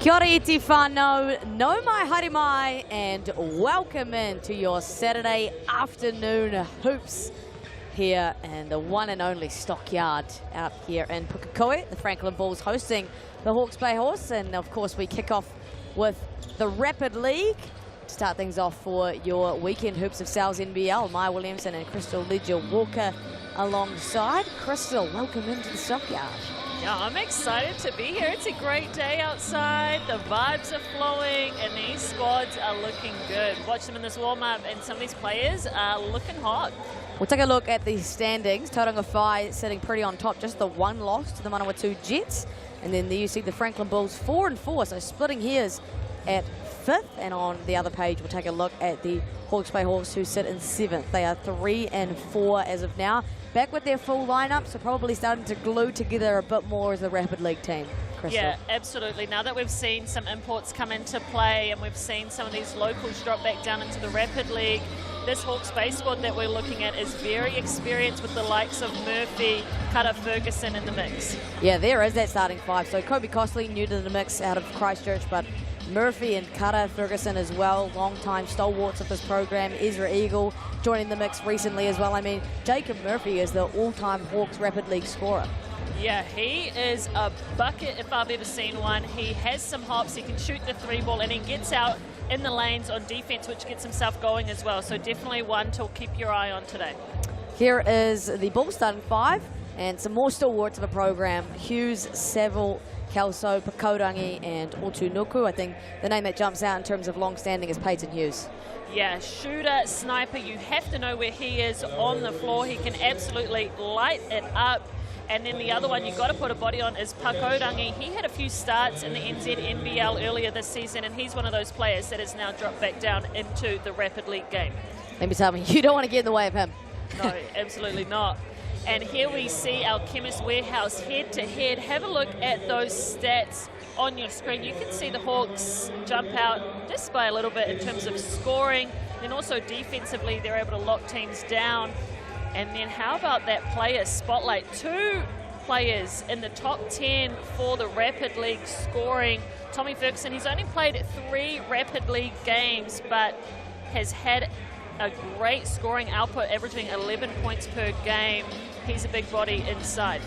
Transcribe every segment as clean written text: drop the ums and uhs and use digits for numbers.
Kia ora iti whanau, no mai haere mai, and welcome in to your Saturday afternoon hoops here in the one and only Stockyard out here in Pukekohe. The Franklin Bulls hosting the Hawke's Bay Horse, and of course we kick off with the Rapid League to start things off for your weekend hoops of NZNBL. Maya Williamson and Crystal Ledger Walker alongside. Crystal, welcome into the Stockyard. Yeah, I'm excited to be here. It's a great day outside. The vibes are flowing, and these squads are looking good. Watch them in this warm-up, and some of these players are looking hot. We'll take a look at the standings. Tauranga Whai sitting pretty on top, just the one loss to the Manawatu Jets. And then there you see the Franklin Bulls 4-4, so splitting hairs at 5th. And on the other page, we'll take a look at the Hawke's Bay Horse, who sit in 7th. They are 3-4 as of now. Back with their full lineup, so probably starting to glue together a bit more as the Rapid League team. Crystal. Yeah, absolutely. Now that we've seen some imports come into play and we've seen some of these locals drop back down into the Rapid League, this Hawke's Bay squad that we're looking at is very experienced with the likes of Murphy, Cutter, Ferguson in the mix. Yeah, there is that starting five. So Kobe Costley new to the mix out of Christchurch, but Murphy and Cutter, Ferguson as well, long-time stalwarts of this program. Ezra Eagle joining the mix recently as well. I mean, Jacob Murphy is the all-time Hawks Rapid League scorer. Yeah, he is a bucket if I've ever seen one. He has some hops, he can shoot the three ball, and he gets out in the lanes on defense, which gets himself going as well. So definitely one to keep your eye on today. Here is the Bulls starting five, and some more stalwarts of the program. Hughes, Saville, Kelso, Pakorangi and Otunuku. I think the name that jumps out in terms of long-standing is Peyton Hughes. Yeah, shooter, sniper, you have to know where he is on the floor. He can absolutely light it up. And then the other one you've got to put a body on is Pakorangi. He had a few starts in the NZNBL earlier this season, and he's one of those players that has now dropped back down into the Rapid League game. Let me tell me, you don't want to get in the way of him. No, absolutely not. And here we see our Chemist Warehouse head-to-head. Have a look at those stats on your screen. You can see the Hawks jump out just by a little bit in terms of scoring. And also defensively, they're able to lock teams down. And then how about that player spotlight? 2 players in the top 10 for the Rapid League scoring. Tommy Ferguson, he's only played 3 Rapid League games, but has had a great scoring output, averaging 11 points per game. He's a big body inside.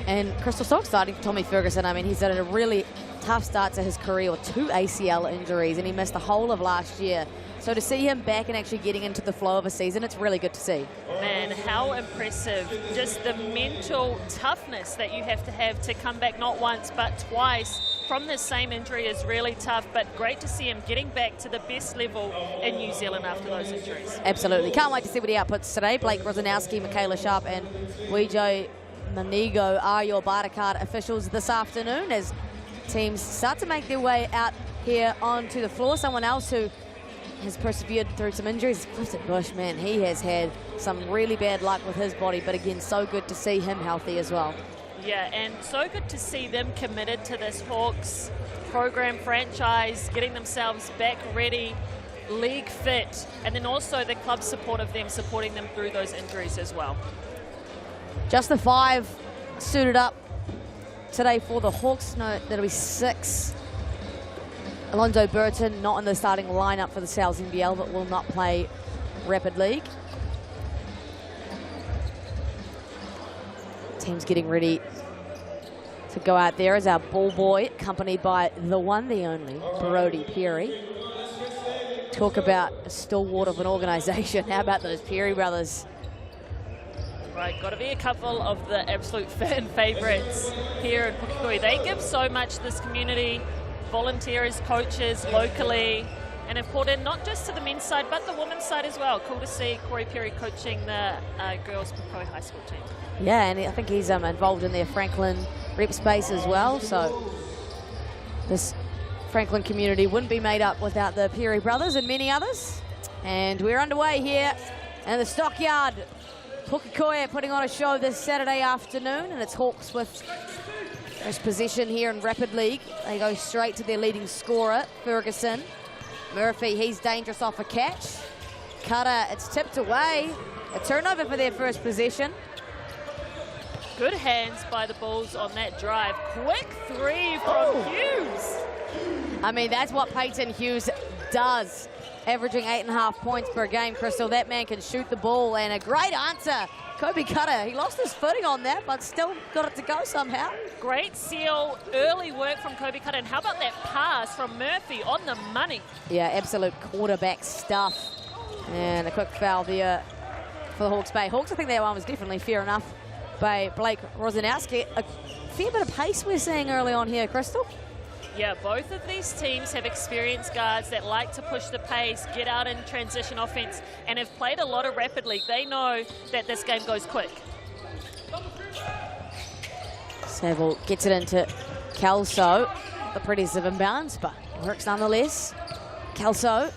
And Crystal, so exciting for Tommy Ferguson. I mean, he's had a really tough start to his career with 2 ACL injuries, and he missed the whole of last year. So to see him back and actually getting into the flow of a season, it's really good to see. Man, how impressive. Just the mental toughness that you have to come back not once but twice from the same injury is really tough, but great to see him getting back to the best level in New Zealand after those injuries. Absolutely. Can't wait to see what he outputs today. Blake Rosanowski, Michaela Sharp and Wejo Manigo are your barter card officials this afternoon as teams start to make their way out here onto the floor. Someone else who has persevered through some injuries, Clifton Bush, man, he has had some really bad luck with his body, but again, so good to see him healthy as well. Yeah, and so good to see them committed to this Hawks program franchise, getting themselves back ready, league fit, and then also the club support of them supporting them through those injuries as well. Just the 5 suited up today for the Hawks. No, that'll be 6. Alonzo Burton not in the starting lineup for the NZNBL, but will not play Rapid League. Team's getting ready to go out there as our ball boy, accompanied by the one, the only, Brody Perry. Talk about a stalwart of an organisation. How about those Perry brothers? Right, got to be a couple of the absolute fan favourites here in Pukekohe. They give so much to this community, volunteer as coaches locally, and have poured in not just to the men's side, but the women's side as well. Cool to see Corey Perry coaching the girls Pukekohe High School team. Yeah, and I think he's involved in their Franklin rep space as well, so this Franklin community wouldn't be made up without the Perry brothers and many others. And we're underway here in the Stockyard. Pukekohe putting on a show this Saturday afternoon, and it's Hawks with first possession here in Rapid League. They go straight to their leading scorer, Ferguson. Murphy, he's dangerous off a catch. Cutter, it's tipped away. A turnover for their first possession. Good hands by the Bulls on that drive. Quick 3 from Hughes. I mean, that's what Peyton Hughes does, averaging 8.5 points per game, Crystal. That man can shoot the ball, and a great answer. Kobe Cutter, he lost his footing on that, but still got it to go somehow. Great seal, early work from Kobe Cutter. And how about that pass from Murphy on the money? Yeah, absolute quarterback stuff. And a quick foul there for the Hawke's Bay. Hawks, I think that one was definitely fair enough by Blake Rosanowski. A fair bit of pace we're seeing early on here, Crystal. Yeah, both of these teams have experienced guards that like to push the pace, get out in transition offense, and have played a lot of rapid league. They know that this game goes quick. Saville gets it into Kelso. The prettiest of inbounds, but works nonetheless. Kelso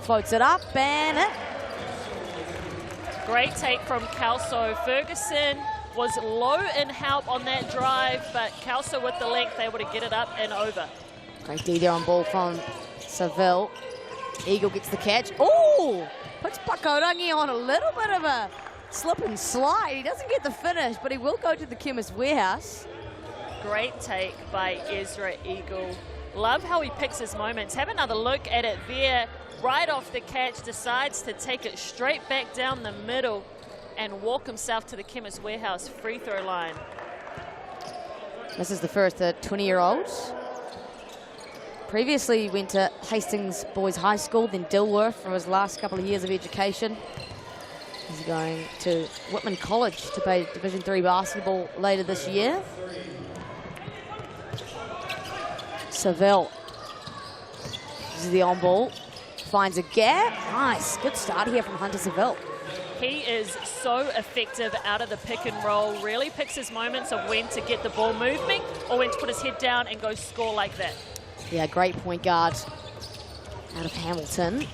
floats it up, and it. Great take from Kelso. Ferguson was low in help on that drive, but Kelso with the length able to get it up and over. Great D there on ball from Saville. Eagle gets the catch. Oh, puts Pakorangi on a little bit of a slip and slide. He doesn't get the finish, but he will go to the Chemist Warehouse. Great take by Ezra Eagle. Love how he picks his moments. Have another look at it there. Right off the catch, decides to take it straight back down the middle and walk himself to the Chemist Warehouse free throw line. This is the first 20-year-olds. Previously went to Hastings Boys High School, then Dilworth for his last couple of years of education. He's going to Whitman College to play Division III basketball later this year. Saville. This is the on ball. Finds a gap. Nice. Good start here from Hunter Saville. He is so effective out of the pick and roll. Really picks his moments of when to get the ball moving or when to put his head down and go score like that. Yeah, great point guard out of Hamilton.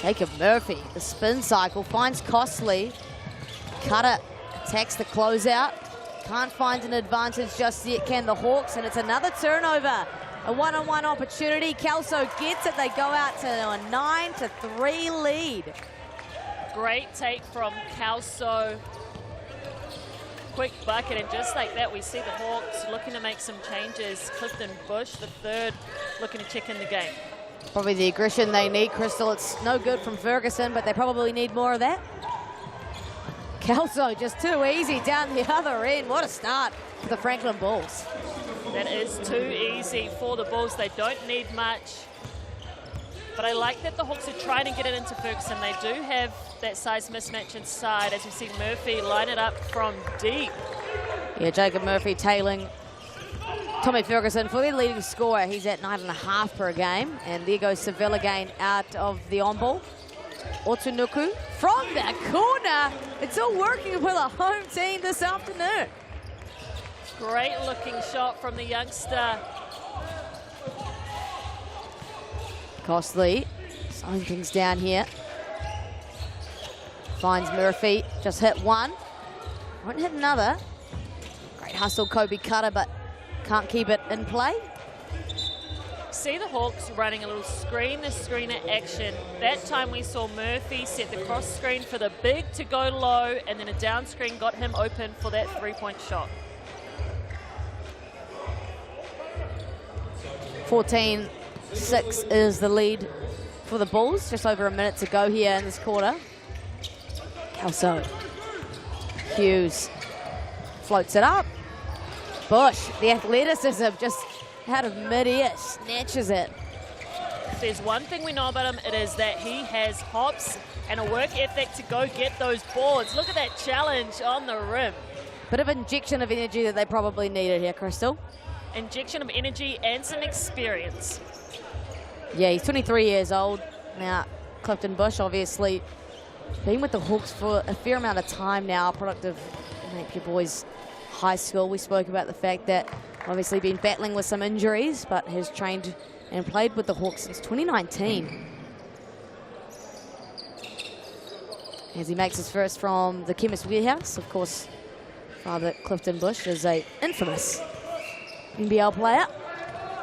Jacob Murphy, the spin cycle, finds Costley. Cutter attacks the closeout. Can't find an advantage just yet, can the Hawks, and it's another turnover. A one-on-one opportunity. Kelso gets it. They go out to a 9-3 lead. Great take from Kelso. Quick bucket, and just like that, we see the Hawks looking to make some changes. Clifton Bush, the third, looking to check in the game. Probably the aggression they need, Crystal. It's no good from Ferguson, but they probably need more of that. Kelso just too easy down the other end. What a start for the Franklin Bulls. That is too easy for the Bulls. They don't need much. But I like that the Hawks are trying to get it into Ferguson. They do have that size mismatch inside, as we see Murphy line it up from deep. Yeah, Jacob Murphy tailing Tommy Ferguson for their leading scorer. He's at 9.5 per game. And there goes Saville again out of the on-ball. Otunuku from the corner. It's all working for the home team this afternoon. Great looking shot from the youngster. Costley slowing things down here. Finds Murphy, just hit one. Won't hit another. Great hustle, Kobe Cutter, but can't keep it in play. See the Hawks running a little screener action. That time we saw Murphy set the cross screen for the big to go low, and then a down screen got him open for that three-point shot. 14-6 is the lead for the Bulls. Just over a minute to go here in this quarter. Kelso. Hughes floats it up. Bush, the athleticism just out of mid-air, snatches it. If there's one thing we know about him, it is that he has hops and a work ethic to go get those boards. Look at that challenge on the rim. Bit of injection of energy that they probably needed here, Crystal. Injection of energy and some experience. Yeah, he's 23 years old. Now, Clifton Bush, obviously, been with the Hawks for a fair amount of time now, product of Napier Boys High School. We spoke about the fact that obviously been battling with some injuries, but has trained and played with the Hawks since 2019. As he makes his first from the Chemist Warehouse, of course, father Clifton Bush is a infamous NBL player.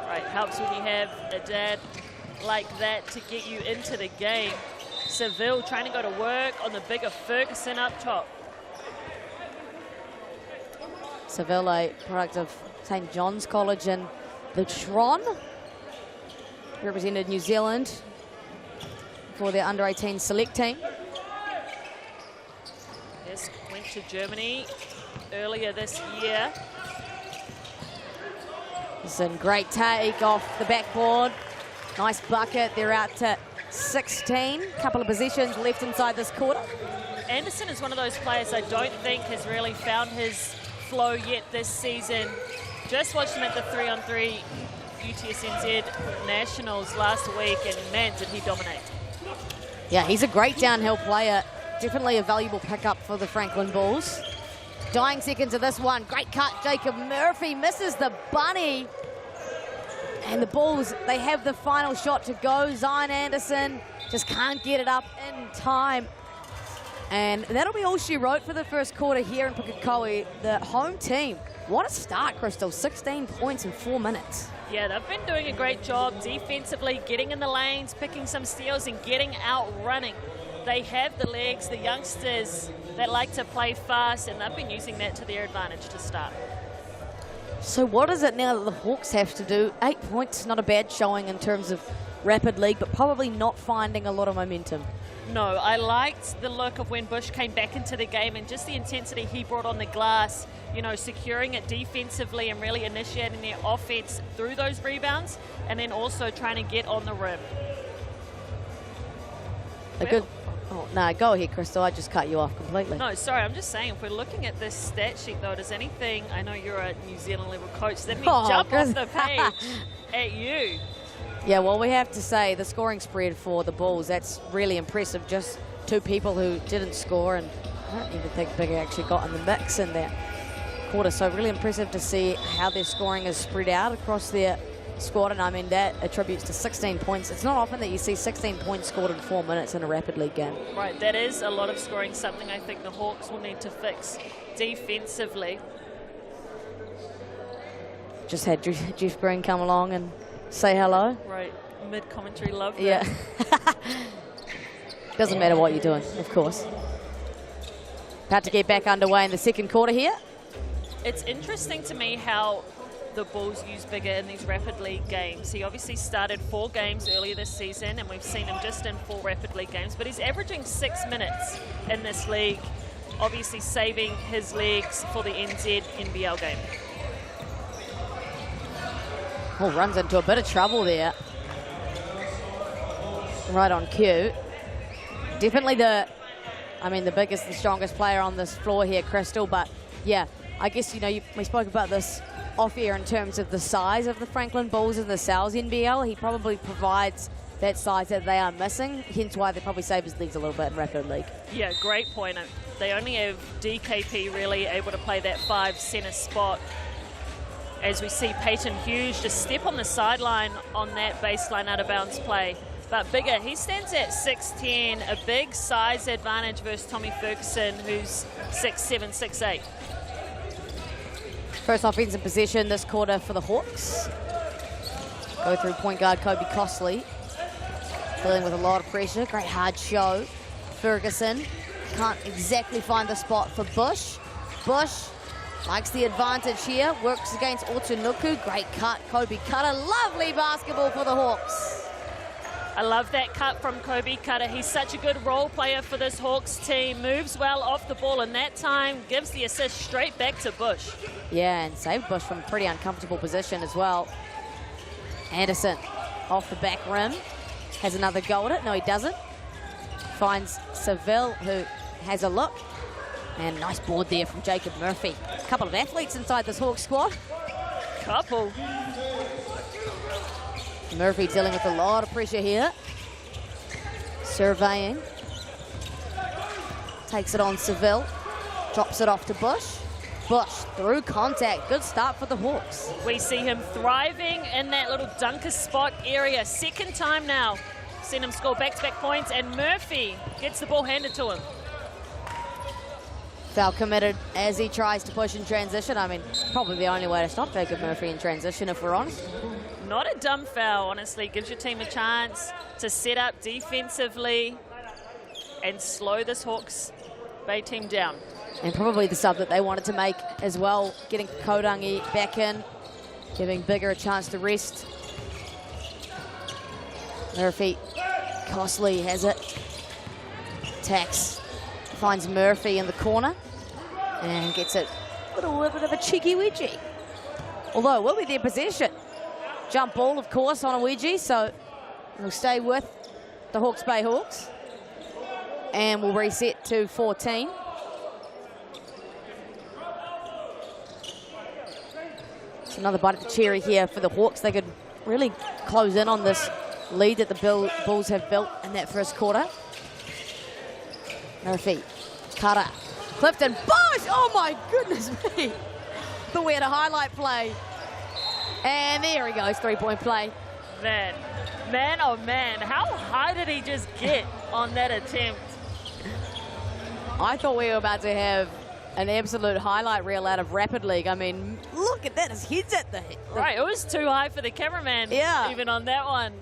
Right, helps when you have a dad like that to get you into the game. Saville trying to go to work on the bigger Ferguson up top. Saville, a product of St. John's College in the Tron. represented New Zealand for their under-18 select team. Yes, went to Germany earlier this year. Listen, great take off the backboard. Nice bucket. They're out to 16. Couple of possessions left inside this quarter. Anderson is one of those players I don't think has really found his flow yet this season. Just watched him at the 3-on-3 UTSNZ Nationals last week, and man, did he dominate. Yeah, he's a great downhill player. Definitely a valuable pickup for the Franklin Bulls. Dying seconds of this one. Great cut. Jacob Murphy misses the bunny. And the Bulls, they have the final shot to go. Zion Anderson just can't get it up in time. And that'll be all she wrote for the first quarter here in Pukekohe. The home team, what a start, Crystal. 16 points in 4 minutes. Yeah, they've been doing a great job defensively, getting in the lanes, picking some steals and getting out running. They have the legs, the youngsters that like to play fast, and they've been using that to their advantage to start. So what is it now that the Hawks have to do? 8 points, not a bad showing in terms of rapid league, but probably not finding a lot of momentum. No, I liked the look of when Bush came back into the game and just the intensity he brought on the glass, you know, securing it defensively and really initiating their offense through those rebounds, and then also trying to get on the rim. A good... Oh, no, go ahead, Crystal. I just cut you off completely. No, sorry, I'm just saying, if we're looking at this stat sheet, though, does anything, I know you're a New Zealand level coach, does that mean jump off the page at you? Yeah, well, we have to say the scoring spread for the Bulls, that's really impressive. Just 2 people who didn't score, and I don't even think Bigger actually got in the mix in that quarter. So really impressive to see how their scoring is spread out across their squad, and I mean that attributes to 16 points. It's not often that you see 16 points scored in 4 minutes in a rapid league game. Right, that is a lot of scoring, something I think the Hawks will need to fix defensively. Just had Jeff Green come along and say hello. Right, mid-commentary, love that. Yeah. Doesn't matter what you're doing, of course. About to get back underway in the second quarter here. It's interesting to me how the Bulls use Bigger in these rapid league games. He obviously started 4 games earlier this season, and we've seen him just in 4 rapid league games, but he's averaging 6 minutes in this league, obviously saving his legs for the NZNBL game. Oh, runs into a bit of trouble there. Right on cue. Definitely the biggest, the strongest player on this floor here, Crystal, but yeah, I guess, you know, we spoke about this off air in terms of the size of the Franklin Bulls in the Sal's NBL. He probably provides that size that they are missing, hence why they probably save his legs a little bit in rapid league. Yeah, great point. They only have DKP really able to play that 5 center spot. As we see Peyton Hughes just step on the sideline on that baseline out of bounds play. But Bigger, he stands at 6'10", a big size advantage versus Tommy Ferguson, who's 6'7", 6'8". First offensive possession this quarter for the Hawks. Go through point guard Kobe Costley. Dealing with a lot of pressure. Great hard show. Ferguson can't exactly find the spot for Bush. Bush likes the advantage here. Works against Otunuku. Great cut. Kobe Cutter. Lovely basketball for the Hawks. I love that cut from Kobe Cutter. He's such a good role player for this Hawks team. Moves well off the ball, and that time gives the assist straight back to Bush. Yeah, and saved Bush from a pretty uncomfortable position as well. Anderson off the back rim. Has another go at it. No, he doesn't. Finds Seville, who has a look. And nice board there from Jacob Murphy. A couple of athletes inside this Hawks squad. Couple. Murphy dealing with a lot of pressure here. Surveying. Takes it on Seville. Drops it off to Bush. Bush through contact. Good start for the Hawks. We see him thriving in that little dunker spot area. Second time now. Seen him score back-to-back points, and Murphy gets the ball handed to him. Foul committed as he tries to push in transition. I mean, probably the only way to stop Jacob Murphy in transition, if we're honest. Not a dumb foul, honestly. Gives your team a chance to set up defensively and slow this Hawks Bay team down. And probably the sub that they wanted to make as well, getting Kodangi back in, giving Bigger a chance to rest. Murphy, Costley has it. Tax finds Murphy in the corner and gets it with a little bit of a cheeky wedgie. Although it will be their possession. Jump ball, of course, on a wedgie, so we'll stay with the Hawke's Bay Hawks. And we'll reset to 14. It's another bite of the cherry here for the Hawks. They could really close in on this lead that the Bulls have built in that first quarter. Murphy, Cutter, Clifton, Bosch! Oh my goodness me! Thought we had a highlight play. And there he goes, three-point play. Man, oh man, how high did he just get on that attempt? I thought we were about to have an absolute highlight reel out of Rapid League. I mean, look at that, his head's at the... Right, it was too high for the cameraman, even on that one.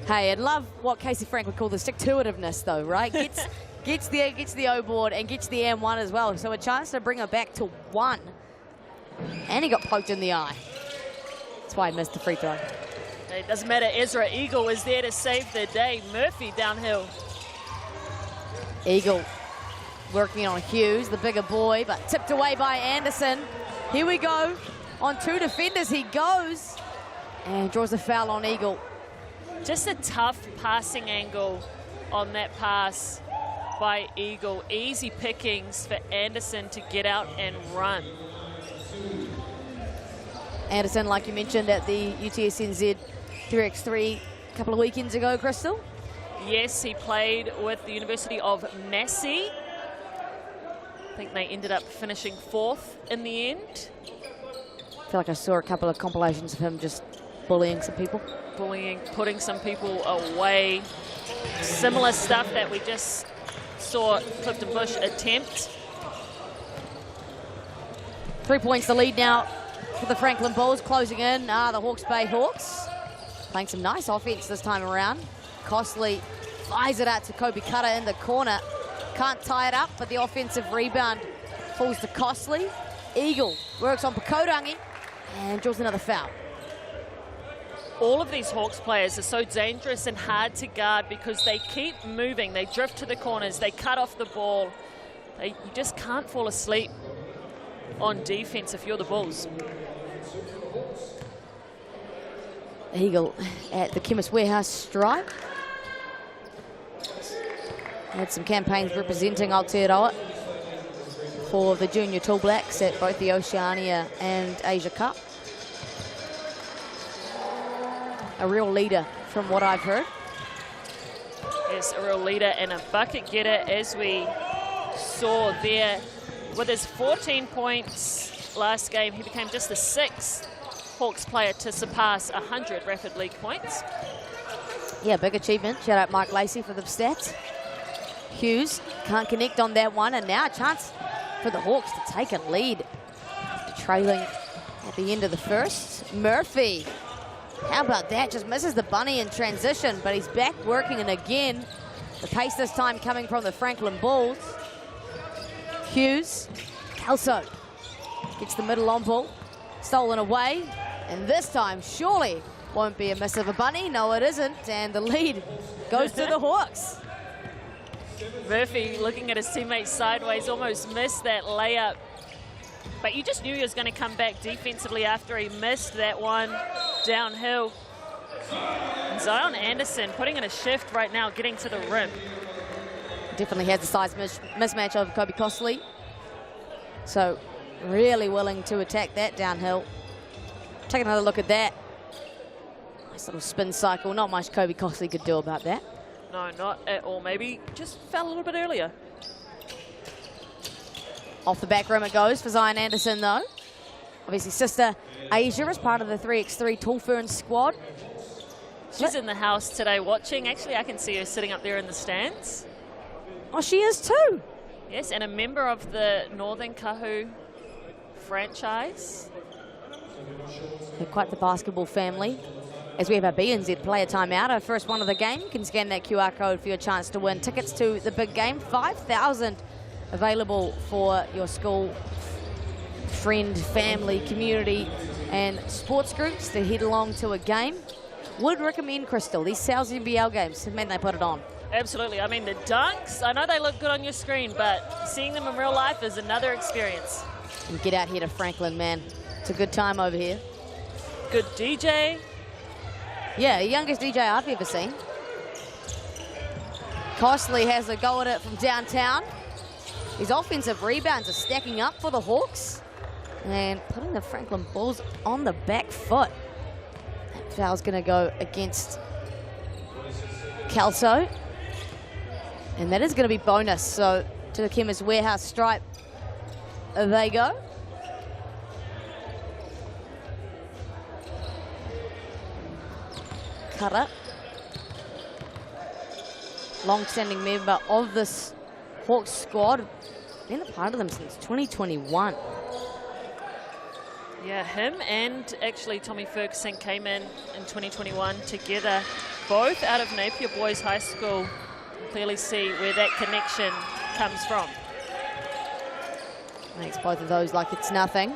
Hey, I'd love what Casey Frank would call the stick-to-itiveness, though, right? Gets the O board and gets the M1 as well. So a chance to bring her back to 1. And he got poked in the eye. That's why he missed the free throw. It doesn't matter. Ezra Eagle was there to save the day. Murphy downhill. Eagle working on Hughes, the bigger boy, but tipped away by Anderson. Here we go. On 2 defenders he goes and draws a foul on Eagle. Just a tough passing angle on that pass by Eagle. Easy pickings for Anderson to get out and run. Anderson, like you mentioned, at the UTSNZ 3x3 a couple of weekends ago, Crystal. Yes, he played with the University of Massey. I think they ended up finishing 4th in the end. I feel like I saw a couple of compilations of him just bullying some people. Putting some people away. Similar stuff that we just saw Clifton Bush attempt. 3 points the lead now for the Franklin Bulls, closing in. The Hawke's Bay Hawks playing some nice offense this time around. Costley flies it out to Kobe Cutter in the corner. Can't tie it up, but the offensive rebound falls to Costley. Eagle works on Pukekohe and draws another foul. All of these Hawks players are so dangerous and hard to guard because they keep moving. They drift to the corners. They cut off the ball. You just can't fall asleep on defense if you're the Bulls. Eagle at the Chemist Warehouse stripe. Had some campaigns representing Aotearoa for the Junior Tall Blacks at both the Oceania and Asia Cup. A real leader from what I've heard. Yes, a real leader and a bucket getter, as we saw there. With his 14 points last game, he became just the 6th Hawks player to surpass 100 Rapid League points. Yeah, big achievement. Shout out Mike Lacey for the stats. Hughes can't connect on that one, and now a chance for the Hawks to take a lead after trailing at the end of the first. Murphy, how about that? Just misses the bunny in transition, but he's back working, and again, the pace this time coming from the Franklin Bulls. Hughes, Kelso gets the middle on ball, stolen away, and this time surely won't be a miss of a bunny. No, it isn't, and the lead goes to the Hawks. Murphy looking at his teammates sideways, almost missed that layup. But you just knew he was going to come back defensively after he missed that one downhill. And Zion Anderson putting in a shift right now, getting to the rim. Definitely has the size mismatch over Kobe Costley. So really willing to attack that downhill. Take another look at that. Nice little spin cycle. Not much Kobe Costley could do about that. No, not at all. Maybe just fell a little bit earlier. Off the back rim it goes for Zion Anderson, though. Obviously, sister Asia is part of the 3x3 Tall Ferns squad. She's in the house today watching. Actually, I can see her sitting up there in the stands. Oh, she is too. Yes, and a member of the Northern Kahu franchise. They're quite the basketball family. As we have our BNZ player timeout, our first one of the game. You can scan that QR code for your chance to win tickets to the big game. 5,000 available for your school, friend, family, community, and sports groups to head along to a game. would recommend, Crystal. These NZNBL games, man, they put it on. Absolutely. I mean, the dunks, I know they look good on your screen, but seeing them in real life is another experience. And get out here to Franklin, man. It's a good time over here. Good DJ. Yeah, youngest DJ I've ever seen. Costley has a go at it from downtown. His offensive rebounds are stacking up for the Hawks and putting the Franklin Bulls on the back foot. That foul's going to go against Kelso. And that is going to be bonus. So to the Chemist Warehouse stripe, they go. Cutter. Long-standing member of this Hawks squad. Been a part of them since 2021. Yeah, him and actually Tommy Ferguson came in 2021 together, both out of Napier Boys High School. Clearly see where that connection comes from. Makes both of those like it's nothing.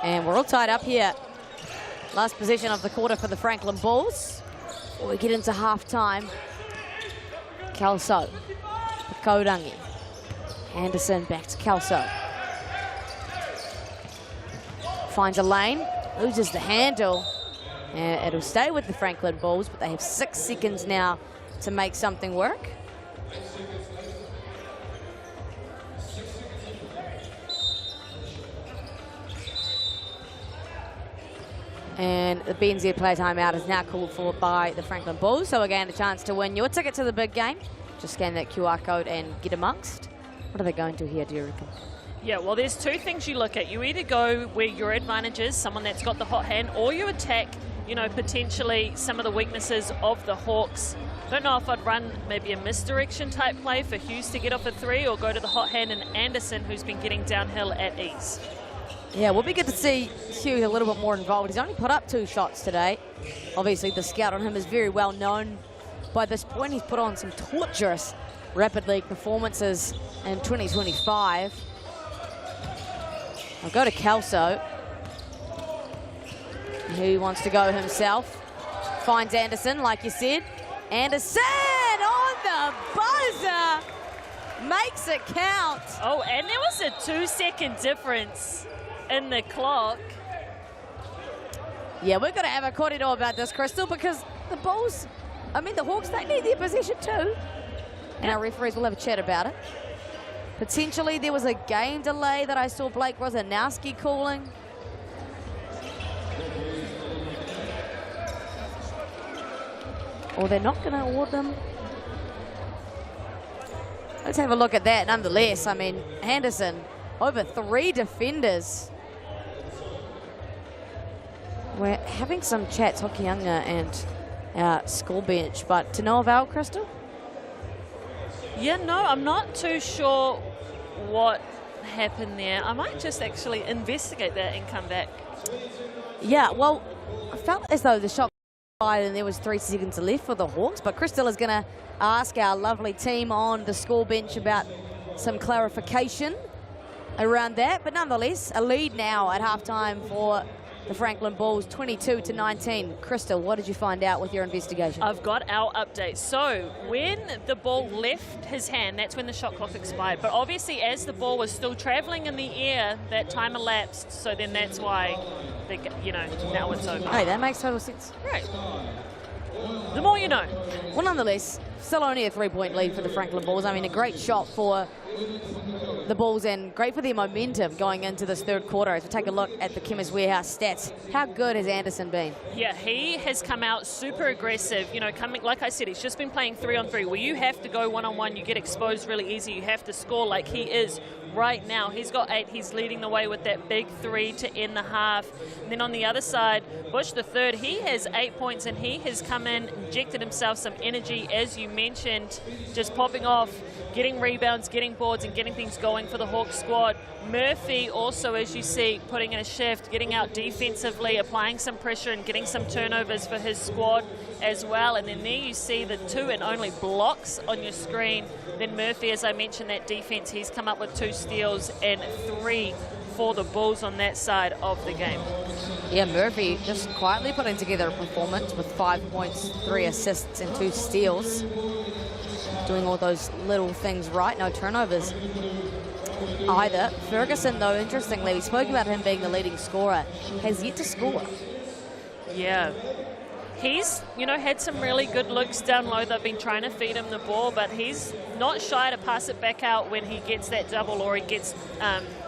And we're all tied up here. Last possession of the quarter for the Franklin Bulls. Before we get into half-time. Kelso, Kodangi. Anderson back to Kelso. Finds a lane, loses the handle. And it'll stay with the Franklin Bulls, but they have 6 seconds now to make something work. And the BNZ play timeout is now called for by the Franklin Bulls. So again, a chance to win your ticket to the big game. Just scan that QR code and get amongst. What are they going to here, do you reckon? Yeah, well, there's 2 things you look at. You either go where your advantage is, someone that's got the hot hand, or you attack, you know, potentially some of the weaknesses of the Hawks. Don't know if I'd run maybe a misdirection type play for Hughes to get off a 3, or go to the hot hand and Anderson, who's been getting downhill at ease. Yeah, we'll be good to see Hughes a little bit more involved. He's only put up 2 shots today. Obviously, the scout on him is very well known. By this point, he's put on some torturous Rapid League performances in 2025. I'll go to Kelso. He wants to go himself. Finds Anderson, like you said. Anderson on the buzzer. Makes it count. Oh, and there was a 2-second difference in the clock. Yeah, we're going to have a corridor about this, Crystal, because the Bulls, I mean, the Hawks, they need their possession too. And our referees will have a chat about it. Potentially, there was a game delay that I saw Blake Rosanowski calling. Or they're not going to award them. Let's have a look at that. Nonetheless, I mean, Henderson, over 3 defenders. We're having some chats, Hokianga and our school bench, but to no avail, Crystal? Yeah, no, I'm not too sure what happened there. I might just actually investigate that and come back. Yeah, well, I felt as though the shot fired and there was 3 seconds left for the Hawks, but Crystal is going to ask our lovely team on the school bench about some clarification around that. But nonetheless, a lead now at halftime for the Franklin Bulls, 22-19. Crystal, what did you find out with your investigation? I've got our update. So when the ball left his hand, that's when the shot clock expired. But obviously, as the ball was still traveling in the air, that time elapsed. So then that's why, now it's over. Hey, that makes total sense. Right. The more you know. Well, nonetheless, still only a 3-point lead for the Franklin Bulls. I mean, a great shot for the Bulls and great for their momentum going into this third quarter. As we take a look at the Chemist Warehouse stats, how good has Anderson been? Yeah, he has come out super aggressive. Like I said, he's just been playing 3-on-3 where you have to go 1-on-1, you get exposed really easy, you have to score like he is right now. He's got 8, he's leading the way with that big 3 to end the half. And then on the other side, Bush the third, he has 8 points and he has come in, injected himself some energy, as you mentioned, just popping off, getting rebounds, getting boards and getting things going for the Hawks squad. Murphy also, as you see, putting in a shift, getting out defensively, applying some pressure and getting some turnovers for his squad as well. And then there you see the 2 and only blocks on your screen. Then Murphy, as I mentioned, that defense, he's come up with 2 steals and 3 for the Bulls on that side of the game. Yeah, Murphy just quietly putting together a performance with 5 points, 3 assists and 2 steals. Doing all those little things right, no turnovers either. Ferguson, though, interestingly, we spoke about him being the leading scorer, has yet to score. Yeah. He's, you know, had some really good looks down low. They've been trying to feed him the ball, but he's not shy to pass it back out when he gets that double or he gets,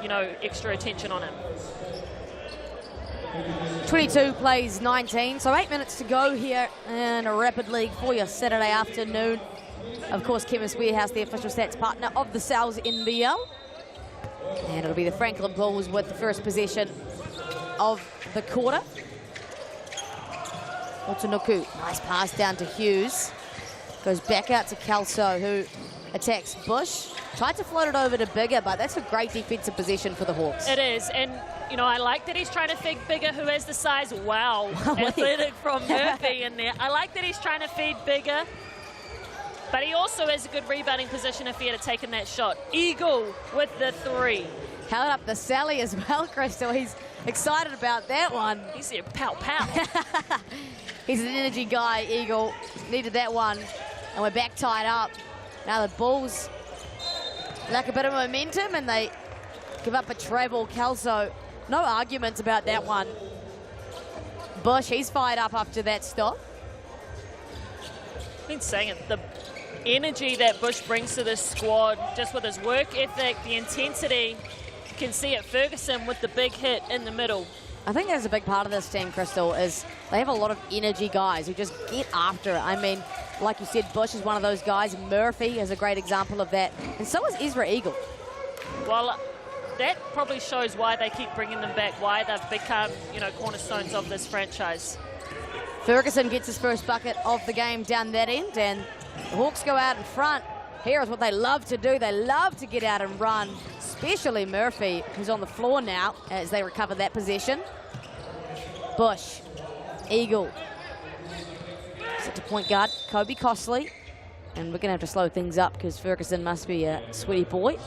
you know, extra attention on him. 22 plays 19, so 8 minutes to go here in a Rapid League for your Saturday afternoon. Of course, Chemist Warehouse, the official stats partner of the Sal's NBL. And it'll be the Franklin Bulls with the first possession of the quarter. Otunuku, nice pass down to Hughes. Goes back out to Kelso, who attacks Bush. Tried to float it over to Bigger, but that's a great defensive position for the Hawks. It is, and you know, I like that he's trying to feed Bigger, who has the size. Wow, athletic from Murphy in there. I like that he's trying to feed Bigger, but he also has a good rebounding position if he had taken that shot. Eagle with the 3. Held up the Sally as well, Crystal. He's excited about that one. He's there, pow, pow. He's an energy guy, Eagle. Needed that one, and we're back tied up. Now the Bulls lack a bit of momentum, and they give up a treble. Kelso, no arguments about that one. Bush, he's fired up after that stop. I've been saying it, the energy that Bush brings to this squad, just with his work ethic, the intensity, you can see it. Ferguson with the big hit in the middle. I think that's a big part of this team, Crystal, is they have a lot of energy guys who just get after it. I mean, like you said, Bush is one of those guys. Murphy is a great example of that. And so is Ezra Eagle. Well, that probably shows why they keep bringing them back, why they've become, you know, cornerstones of this franchise. Ferguson gets his first bucket of the game down that end, and the Hawks go out in front. Here is what they love to do. They love to get out and run, especially Murphy, who's on the floor now as they recover that possession. Bush, Eagle. Set to point guard, Kobe Costley. And we're going to have to slow things up because Ferguson must be a sweaty boy.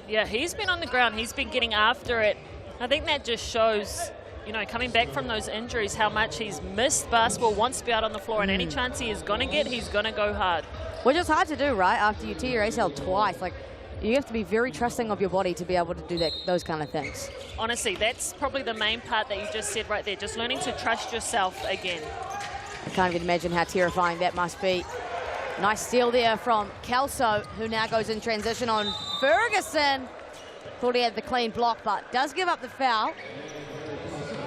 Yeah, he's been on the ground. He's been getting after it. I think that just shows, you know, coming back from those injuries, how much he's missed basketball, wants to be out on the floor, and any chance he is going to get, he's going to go hard. Which is hard to do, right? After you tear your ACL twice, like, you have to be very trusting of your body to be able to do that, those kind of things. Honestly, that's probably the main part that you just said right there, just learning to trust yourself again. I can't even imagine how terrifying that must be. Nice steal there from Kelso, who now goes in transition on Ferguson. Thought he had the clean block, but does give up the foul.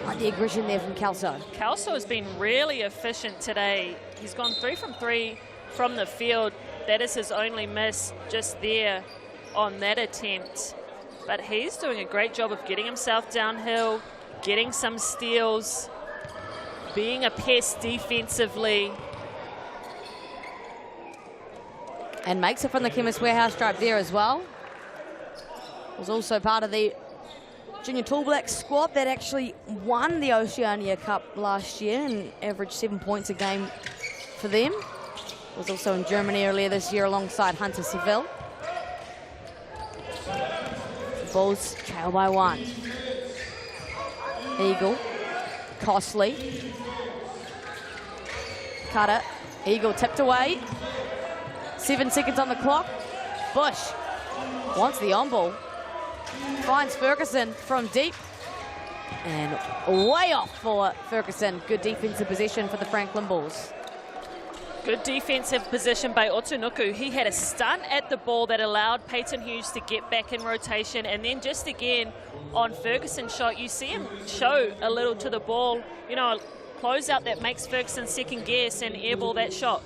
Like the aggression there from Kelso. Kelso has been really efficient today. He's gone 3 from 3 from the field. That is his only miss just there on that attempt. But he's doing a great job of getting himself downhill, getting some steals, being a pest defensively. And makes it from the Chemist Warehouse stripe there as well. Was also part of the Junior Tall Black squad that actually won the Oceania Cup last year and averaged 7 points a game for them. Was also in Germany earlier this year alongside Hunter Seville. Bulls trail by 1. Eagle, Costley, Cutter, Eagle tipped away. 7 seconds on the clock. Bush wants the on-ball. Finds Ferguson from deep. And way off for Ferguson. Good defensive possession for the Franklin Bulls. Good defensive position by Otunuku. He had a stunt at the ball that allowed Peyton Hughes to get back in rotation. And then just again on Ferguson's shot, you see him show a little to the ball. You know, a closeout that makes Ferguson second guess and airball that shot.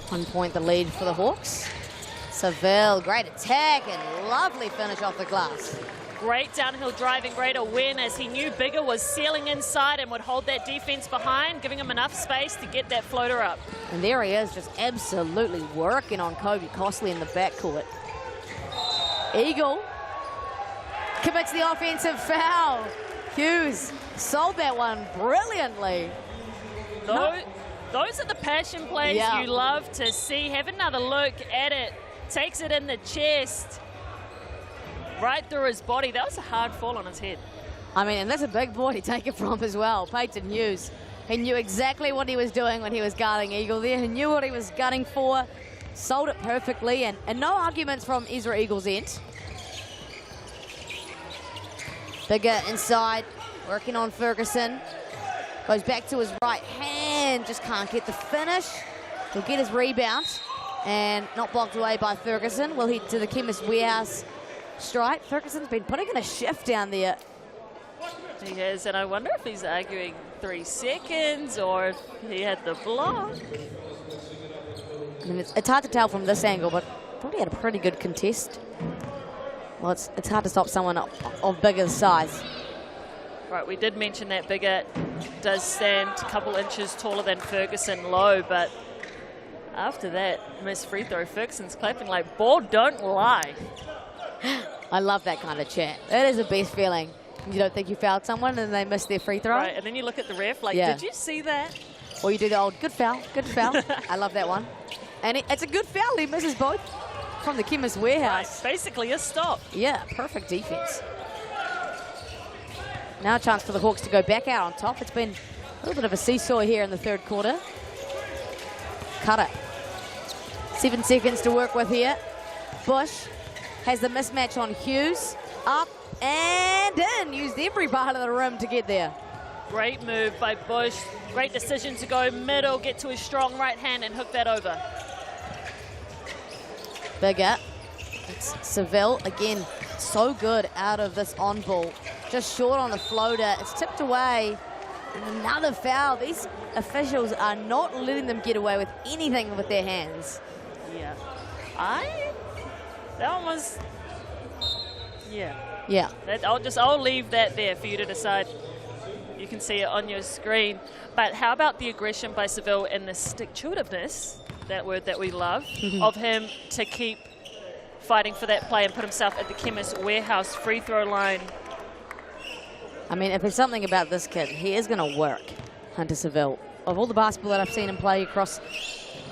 1 point the lead for the Hawks. Seville, great attack and lovely finish off the glass. Great downhill driving, great awareness. He knew Bigger was sealing inside and would hold that defense behind, giving him enough space to get that floater up. And there he is, just absolutely working on Kobe Costley in the backcourt. Eagle commits the offensive foul. Hughes sold that one brilliantly. Those are the passion plays you love to see. Have another look at it. Takes it in the chest. right through his body. That was a hard fall on his head. I mean, and that's a big boy to take it from as well. Peyton Hughes. He knew exactly what he was doing when he was guarding Eagle there. He knew what he was gunning for, sold it perfectly, and no arguments from Ezra Eagle's end. Bigger inside, working on Ferguson. Goes back to his right hand, just can't get the finish. He'll get his rebound, and not blocked away by Ferguson. We'll head to the Chemist Warehouse strike. Ferguson's been putting in a shift down there. He has, and I wonder if he's arguing 3 seconds or if he had the block. I mean, it's hard to tell from this angle, but probably had a pretty good contest. Well, it's hard to stop someone of bigger size. Right, we did mention that Bigger does stand a couple inches taller than Ferguson low, but after that missed free throw, Ferguson's clapping like, ball don't lie. I love that kind of chat. It is the best feeling. You don't think you fouled someone and they missed their free throw. Right, and then you look at the ref like, did you see that? Or you do the old, good foul, good foul. I love that one. And it's a good foul. He misses both from the Chemist Warehouse. Right, basically a stop. Yeah, perfect defense. Now a chance for the Hawks to go back out on top. It's been a little bit of a seesaw here in the third quarter. Cutter. 7 seconds to work with here. Bush has the mismatch on Hughes. Up and in. Used every part of the rim to get there. Great move by Bush. Great decision to go middle, get to his strong right hand and hook that over. Bigger. It's Seville again. So good out of this on ball. Just short on the floater. It's tipped away. And another foul. These officials are not letting them get away with anything with their hands. Yeah. That one was, yeah. Yeah. I'll leave that there for you to decide. You can see it on your screen. But how about the aggression by Seville and the stick-to-itiveness, that word that we love, of him to keep fighting for that play and put himself at the Chemist Warehouse free throw line. I mean, if there's something about this kid, he is going to work, Hunter Seville. Of all the basketball that I've seen him play across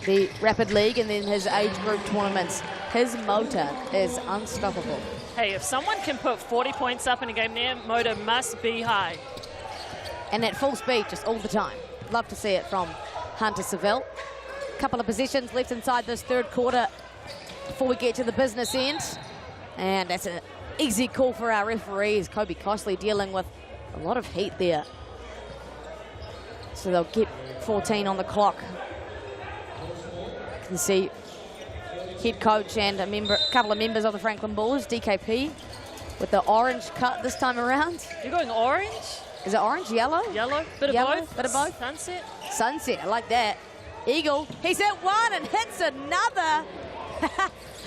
the Rapid League and then his age group tournaments, his motor is unstoppable. Hey, if someone can put 40 points up in a game, their motor must be high. And at full speed, just all the time. Love to see it from Hunter Seville. Couple of possessions left inside this third quarter before we get to the business end. And that's an easy call for our referees. Kobe Costley dealing with a lot of heat there. So they'll get 14 on the clock. You can see head coach and a couple of members of the Franklin Bulls, DKP, with the orange cut this time around. You're going orange? Is it orange, yellow? Yellow, bit of both. Bit of both. Sunset. Sunset, I like that. Eagle, he's hit one and hits another.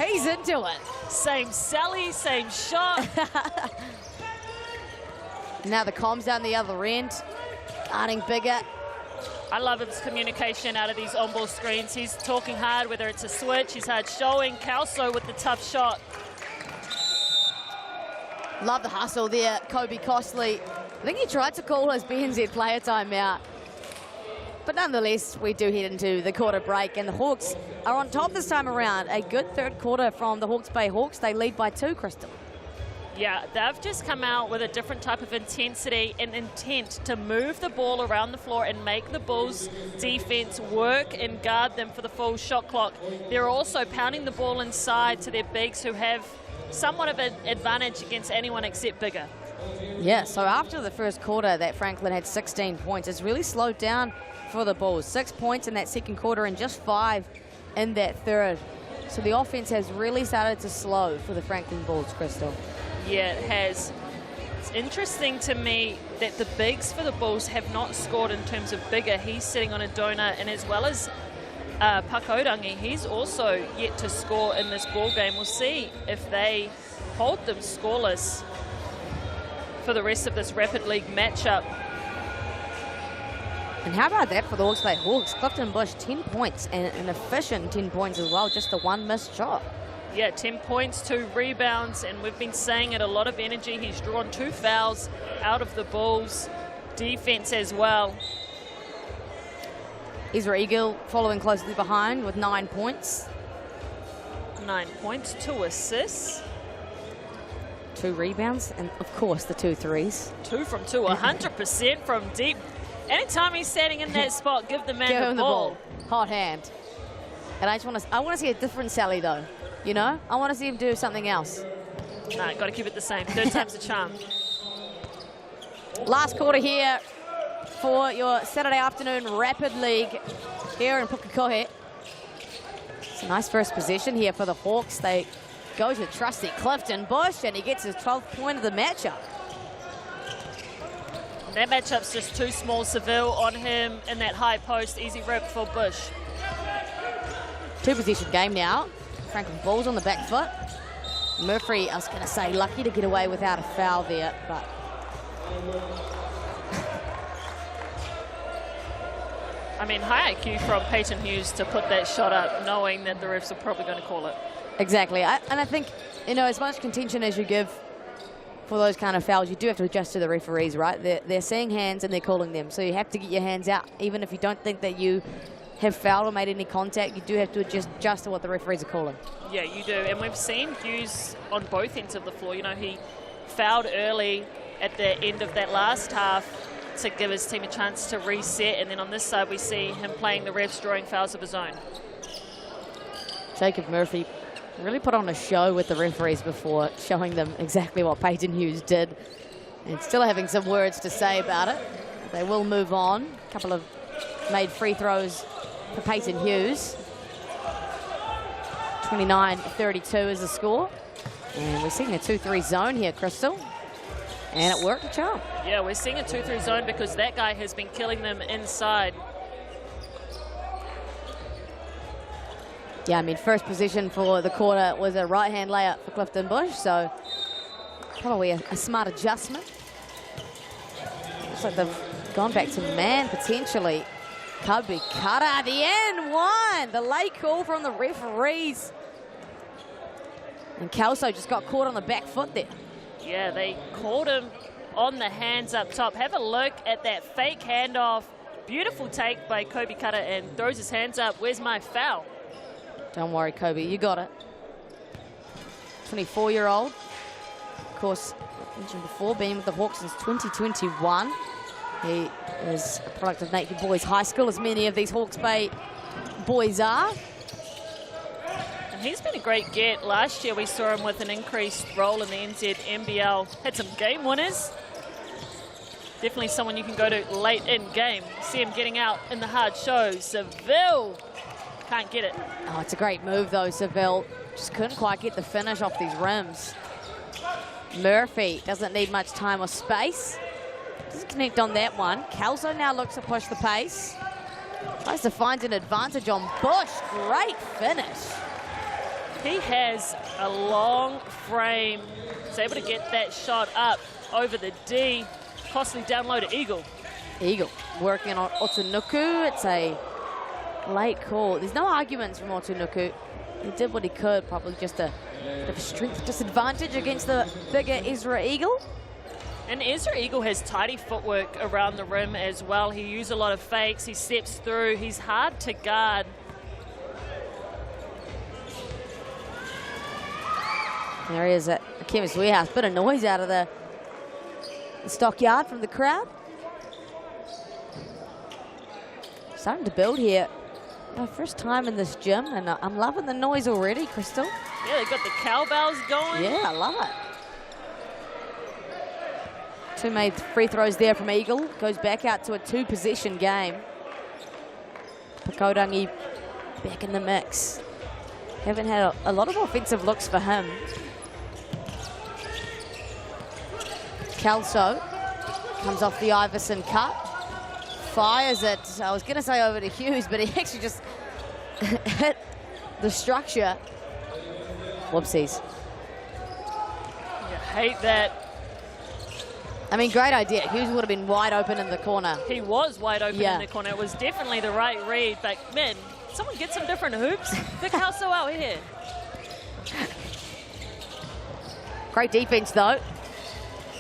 He's into it. Same Sally, same shot. Now the comms down the other end. Guarding Bigger. I love his communication out of these on-ball screens. He's talking hard, whether it's a switch, he's hard showing. Calso with the tough shot. Love the hustle there, Kobe Costley. I think he tried to call his BNZ player timeout. But nonetheless, we do head into the quarter break, and the Hawks are on top this time around. A good third quarter from the Hawke's Bay Hawks. They lead by 2, Crystal. Yeah, they've just come out with a different type of intensity and intent to move the ball around the floor and make the Bulls' defense work and guard them for the full shot clock. They're also pounding the ball inside to their bigs, who have somewhat of an advantage against anyone except Bigger. Yeah, so after the first quarter that Franklin had 16 points, it's really slowed down for the Bulls. 6 points in that second quarter and just 5 in that third. So the offense has really started to slow for the Franklin Bulls, Crystal. Yeah, it has. It's interesting to me that the bigs for the Bulls have not scored in terms of Bigger. He's sitting on a donut, and as well as Pukekohe, he's also yet to score in this ball game. We'll see if they hold them scoreless for the rest of this Rapid League matchup. And how about that for the Hawke's Bay Hawks? Clifton Bush, 10 points, and an efficient 10 points as well, just the one missed shot. Yeah, 10 points, 2 rebounds, and we've been saying it, a lot of energy. He's drawn 2 fouls out of the Bulls' defense as well. Ezra Eagle following closely behind with 9 points. 9 points, 2 assists. 2 rebounds, and of course the 2 threes. 2 from 2, 100% from deep. Anytime he's standing in that spot, give the man Give him the ball. Hot hand. And I want to see a different Sally though. You know, I want to see him do something else. No, got to keep it the same. 3rd time's the charm. Last quarter here for your Saturday afternoon Rapid League here in Pukekohe. It's a nice first possession here for the Hawks. They go to trusty Clifton Bush, and he gets his 12th point of the matchup. That matchup's just too small. Seville on him in that high post. Easy rip for Bush. 2-possession game now. Franklin Ball's on the back foot. Murphy, I was going to say, lucky to get away without a foul there, but... I mean, high IQ from Peyton Hughes to put that shot up, knowing that the refs are probably going to call it. Exactly. And I think, you know, as much contention as you give for those kind of fouls, you do have to adjust to the referees, right? They're seeing hands and they're calling them. So you have to get your hands out. Even if you don't think that you have fouled or made any contact, you do have to adjust to what the referees are calling. Yeah, you do. And we've seen Hughes on both ends of the floor. You know, he fouled early at the end of that last half to give his team a chance to reset. And then on this side, we see him playing the refs, drawing fouls of his own. Jacob Murphy really put on a show with the referees before, showing them exactly what Peyton Hughes did, and still having some words to say about it. They will move on. A couple of made free throws for Peyton Hughes. 29-32 is the score. And we're seeing a 2-3 zone here, Crystal. And it worked a charm. Yeah, we're seeing a 2-3 zone because that guy has been killing them inside. Yeah, I mean, first position for the quarter was a right-hand layup for Clifton Bush, so probably a smart adjustment. Looks like they've gone back to man, potentially. Could be Cutter at the end, 1. The late call from the referees. And Kelso just got caught on the back foot there. Yeah, they caught him on the hands up top. Have a look at that fake handoff. Beautiful take by Kobe Cutter, and throws his hands up. Where's my foul? Don't worry, Kobe, you got it. 24-year-old. Of course, I mentioned before, been with the Hawks since 2021. He is a product of Napier Boys High School, as many of these Hawke's Bay boys are. And he's been a great get. Last year we saw him with an increased role in the NZNBL. Had some game winners. Definitely someone you can go to late in game. See him getting out in the hard show. Seville can't get it. Oh, it's a great move though, Seville. Just couldn't quite get the finish off these rims. Murphy doesn't need much time or space. Doesn't connect on that one. Kelso now looks to push the pace. Tries to find an advantage on Bush. Great finish. He has a long frame. He's able to get that shot up over the D. Costly down low to Eagle. Eagle working on Otunuku. It's a late call. There's no arguments from Otunuku. He did what he could, probably just a bit of a strength disadvantage against the bigger Ezra Eagle. And Ezra Eagle has tidy footwork around the rim as well. He uses a lot of fakes. He steps through. He's hard to guard. There he is at the Chemist Warehouse. Bit of noise out of the stockyard from the crowd. Starting to build here. First time in this gym, and I'm loving the noise already, Crystal. Yeah, they've got the cowbells going. Yeah, I love it. 2 made free throws there from Eagle. Goes back out to a 2-possession game. Pakodangi back in the mix. Haven't had a lot of offensive looks for him. Kelso comes off the Iverson cut. Fires it, I was going to say over to Hughes, but he actually just hit the structure. Whoopsies. You hate that. I mean, great idea. Hughes would have been wide open in the corner. He was wide open in the corner. It was definitely the right read, but man, someone get some different hoops. Vic Kelso out here. Great defense, though.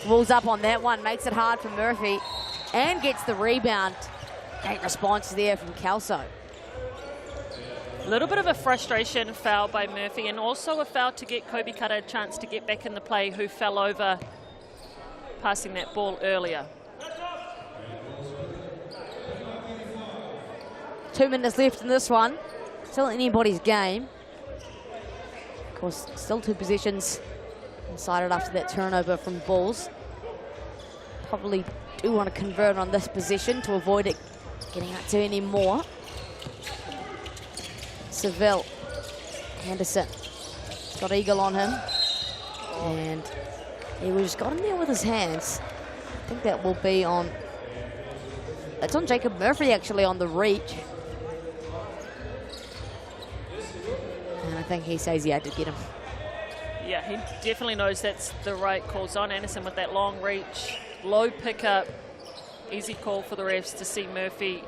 Walls up on that one, makes it hard for Murphy, and gets the rebound. Great response there from Kelso. A little bit of a frustration foul by Murphy, and also a foul to get Kobe Kata a chance to get back in the play, who fell over passing that ball earlier. 2 minutes left in this one. Still anybody's game. Of course, still 2 possessions decided after that turnover from Bulls. Probably do want to convert on this possession to avoid it getting out to any more. Seville, Anderson, got Eagle on him, and he just got in there with his hands. I think that will be on, it's on Jacob Murphy actually on the reach. And I think he says he had to get him. Yeah, he definitely knows that's the right calls on. Anderson with that long reach, low pickup, easy call for the refs to see Murphy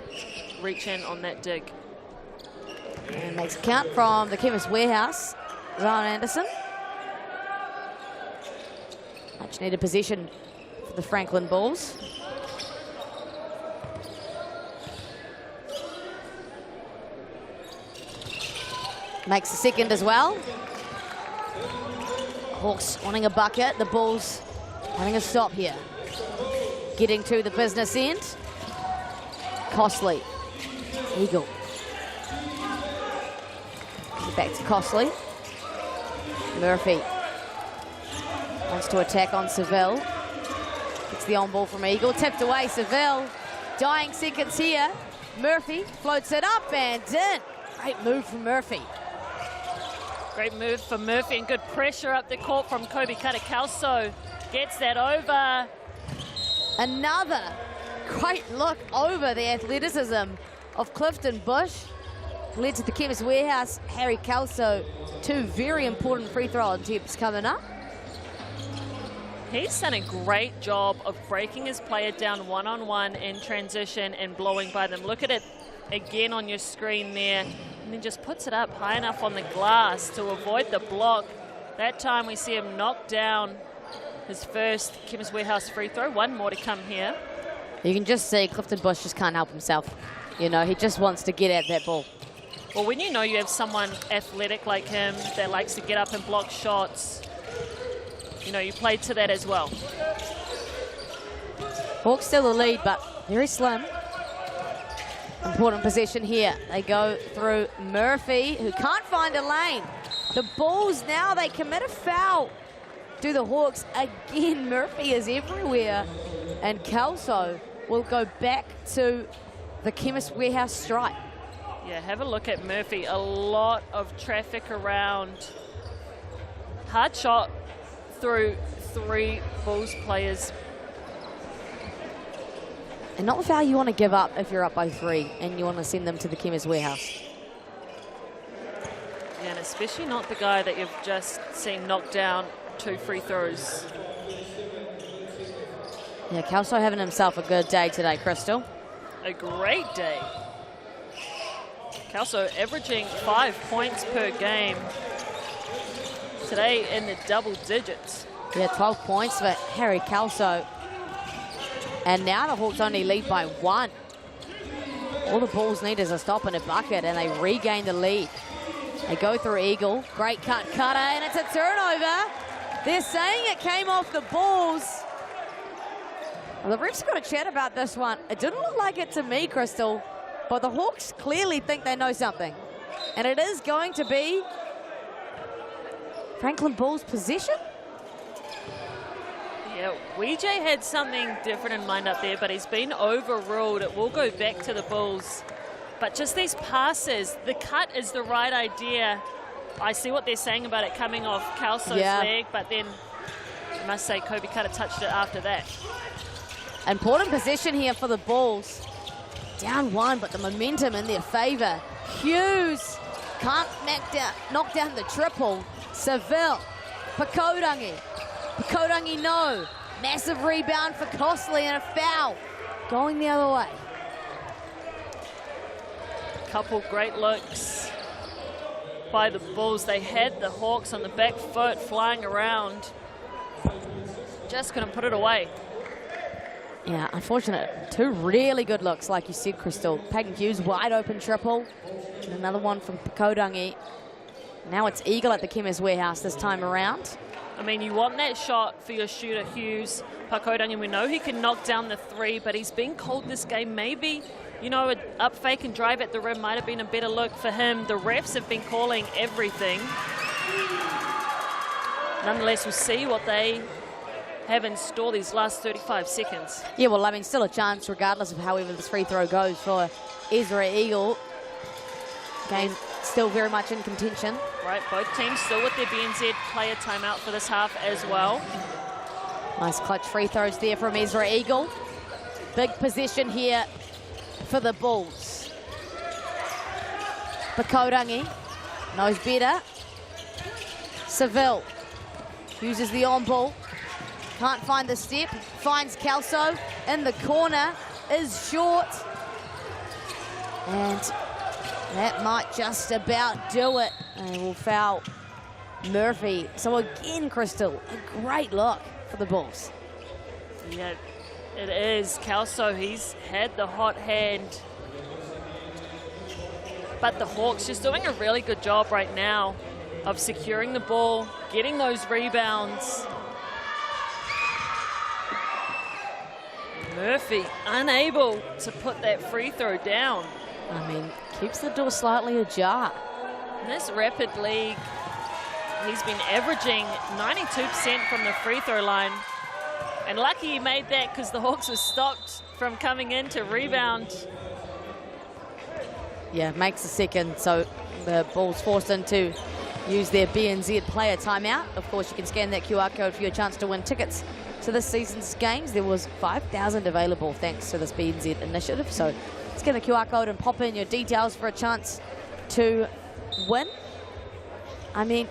reach in on that dig. And makes a count from the Chemist Warehouse, Zion Anderson. Much needed position for the Franklin Bulls. Makes the second as well. Hawks wanting a bucket, the Bulls wanting a stop here. Getting to the business end. Costly, Eagle. Back to Costly. Murphy wants to attack on Seville. Gets the on ball from Eagle. Tipped away, Seville. Dying seconds here. Murphy floats it up and in. Great move from Murphy. Great move for Murphy and good pressure up the court from Kobe Kata. Kelso gets that over. Another great look over the athleticism of Clifton Bush. Led to the Chemist Warehouse, Harry Kelso. 2 very important free throw attempts coming up. He's done a great job of breaking his player down one-on-one in transition and blowing by them. Look at it again on your screen there. And then just puts it up high enough on the glass to avoid the block. That time we see him knock down his first Chemist Warehouse free throw. 1 more to come here. You can just see Clifton Bush just can't help himself. You know, he just wants to get at that ball. Well, when you know you have someone athletic like him that likes to get up and block shots, you know, you play to that as well. Hawks still the lead, but very slim. Important possession here. They go through Murphy, who can't find a lane. The Bulls now, they commit a foul. Do the Hawks again. Murphy is everywhere. And Kelso will go back to the Chemist Warehouse strike. Yeah, have a look at Murphy. A lot of traffic around. Hard shot through 3 Bulls players. And not the foul you want to give up if you're up by 3 and you want to send them to the Chemist Warehouse. Yeah, and especially not the guy that you've just seen knock down 2 free throws. Yeah, Kelso having himself a good day today, Crystal. A great day. Kelso averaging 5 points per game. Today in the double digits. Yeah, 12 points for Harry Kelso. And now the Hawks only lead by 1. All the Bulls need is a stop and a bucket, and they regain the lead. They go through Eagle. Great cut, Cutter, and it's a turnover. They're saying it came off the Bulls. Well, the refs got a chat about this one. It didn't look like it to me, Crystal, but the Hawks clearly think they know something. And it is going to be Franklin Bulls' possession. Yeah, WJ had something different in mind up there, but he's been overruled. It will go back to the Bulls. But just these passes, the cut is the right idea. I see what they're saying about it coming off Kelso's leg, but then I must say Kobe Kata touched it after that. Important possession here for the Bulls. Down 1, but the momentum in their favor. Hughes can't knock down the triple. Seville, Pukekohe. Pukekohe, no. Massive rebound for Costly and a foul. Going the other way. Couple great looks by the Bulls. They had the Hawks on the back foot flying around. Just couldn't put it away. Yeah, unfortunate. Two really good looks, like you said, Crystal. Peyton Hughes, wide open triple. And another one from Pukekohe. Now it's Eagle at the Chemist Warehouse this time around. I mean, you want that shot for your shooter, Hughes. Pukekohe, we know he can knock down the three, but he's been cold this game. Maybe, you know, an up fake and drive at the rim might have been a better look for him. The refs have been calling everything. Nonetheless, we'll see what they have in store these last 35 seconds. Yeah, well, I mean, still a chance regardless of however this free throw goes for Ezra Eagle. Game still very much in contention. Right, both teams still with their BNZ player timeout for this half as well. Nice clutch free throws there from Ezra Eagle. Big possession here for the Bulls. Pukekohe knows better. Seville uses the on ball. Can't find the step. Finds Kelso in the corner. Is short. And that might just about do it. And will foul Murphy. So again, Crystal, a great look for the Bulls. Yeah, it is. Kelso, he's had the hot hand. But the Hawks just doing a really good job right now of securing the ball, getting those rebounds. Murphy unable to put that free throw down. I mean, keeps the door slightly ajar. In this rapid league, he's been averaging 92% from the free throw line. And lucky he made that because the Hawks were stopped from coming in to rebound. Yeah, makes the second, so the Bulls forced into use their BNZ player timeout. Of course, you can scan that QR code for your chance to win tickets to this season's games. There was 5,000 available thanks to this BNZ initiative. So scan the QR code and pop in your details for a chance to win. I mean,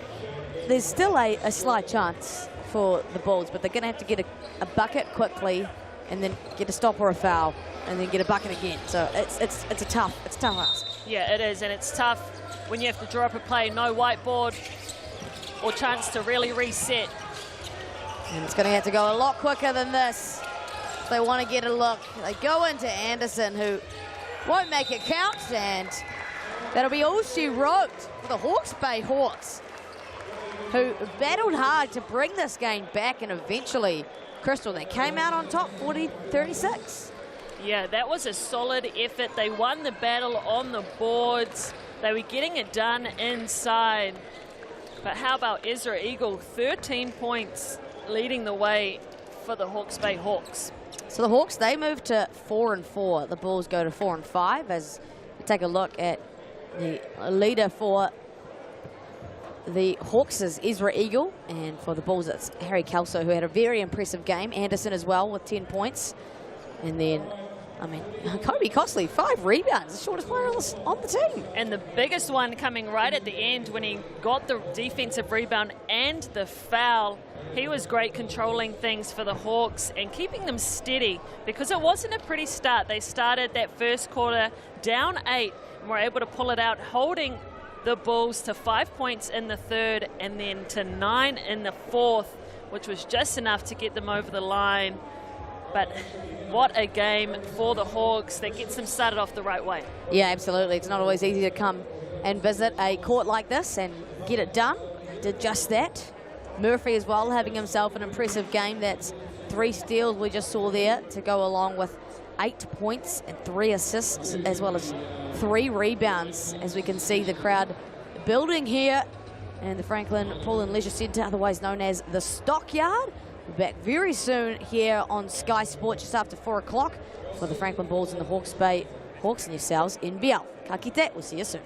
there's still a slight chance for the Bulls, but they're going to have to get a bucket quickly and then get a stop or a foul and then get a bucket again. So it's a tough ask. Yeah, it is, and it's tough when you have to draw up a play, no whiteboard or chance to really reset. And it's going to have to go a lot quicker than this if they want to get a look. They go into Anderson, who won't make it count, and that'll be all she wrote for the Hawke's Bay Hawks, who battled hard to bring this game back, and eventually, Crystal, they came out on top 40-36. Yeah, that was a solid effort. They won the battle on the boards. They were getting it done inside. But how about Ezra Eagle? 13 points leading the way for the Hawke's Bay Hawks. So the Hawks, they move to 4-4. The Bulls go to 4-5 as we take a look at the leader for the Hawks is Ezra Eagle, and for the Bulls it's Harry Kelso, who had a very impressive game. Anderson as well with 10 points. And then, I mean, Kobe Costley, 5 rebounds, the shortest player on the team. And the biggest one coming right at the end when he got the defensive rebound and the foul. He was great controlling things for the Hawks and keeping them steady, because it wasn't a pretty start. They started that first quarter down 8 and were able to pull it out, holding the Bulls to 5 points in the third and then to 9 in the fourth, which was just enough to get them over the line. But what a game for the Hawks that gets them started off the right way. Yeah, absolutely. It's not always easy to come and visit a court like this and get it done. Did just that. Murphy as well, having himself an impressive game. That's 3 steals we just saw there to go along with 8 points and 3 assists, as well as 3 rebounds, as we can see the crowd building here in the Franklin Pool and Leisure Centre, otherwise known as the Stockyard. We're back very soon here on Sky Sports just after 4 o'clock for the Franklin Bulls and the Hawke's Bay Hawks and yourselves NBL. Ka kite, we'll see you soon.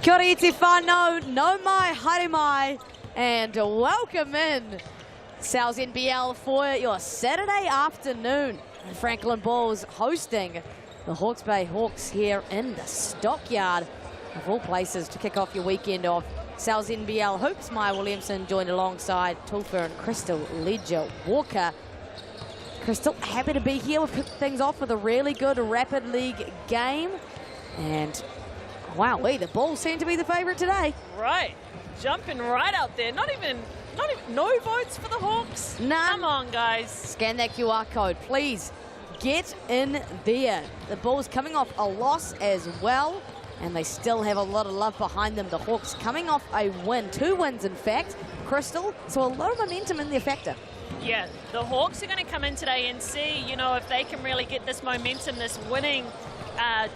Kia ora iti whānau, no mai, haere mai, and welcome in Sal's NBL for your Saturday afternoon. The Franklin Bulls hosting the Hawke's Bay Hawks here in the Stockyard, of all places, to kick off your weekend of Sal's NBL hoops. Maya Williamson joined alongside Tulfer and Crystal Ledger-Walker. Crystal, happy to be here. We've kicked things off with a really good Rapid League game. And wow, the Bulls seem to be the favourite today. Right, jumping right out there. Not even no votes for the Hawks. None. Come on, guys. Scan that QR code, please. Get in there. The Bulls coming off a loss as well, and they still have a lot of love behind them. The Hawks coming off a win, 2 wins in fact. Crystal, so a lot of momentum in their factor. Yeah, the Hawks are going to come in today and see, if they can really get this momentum, this winning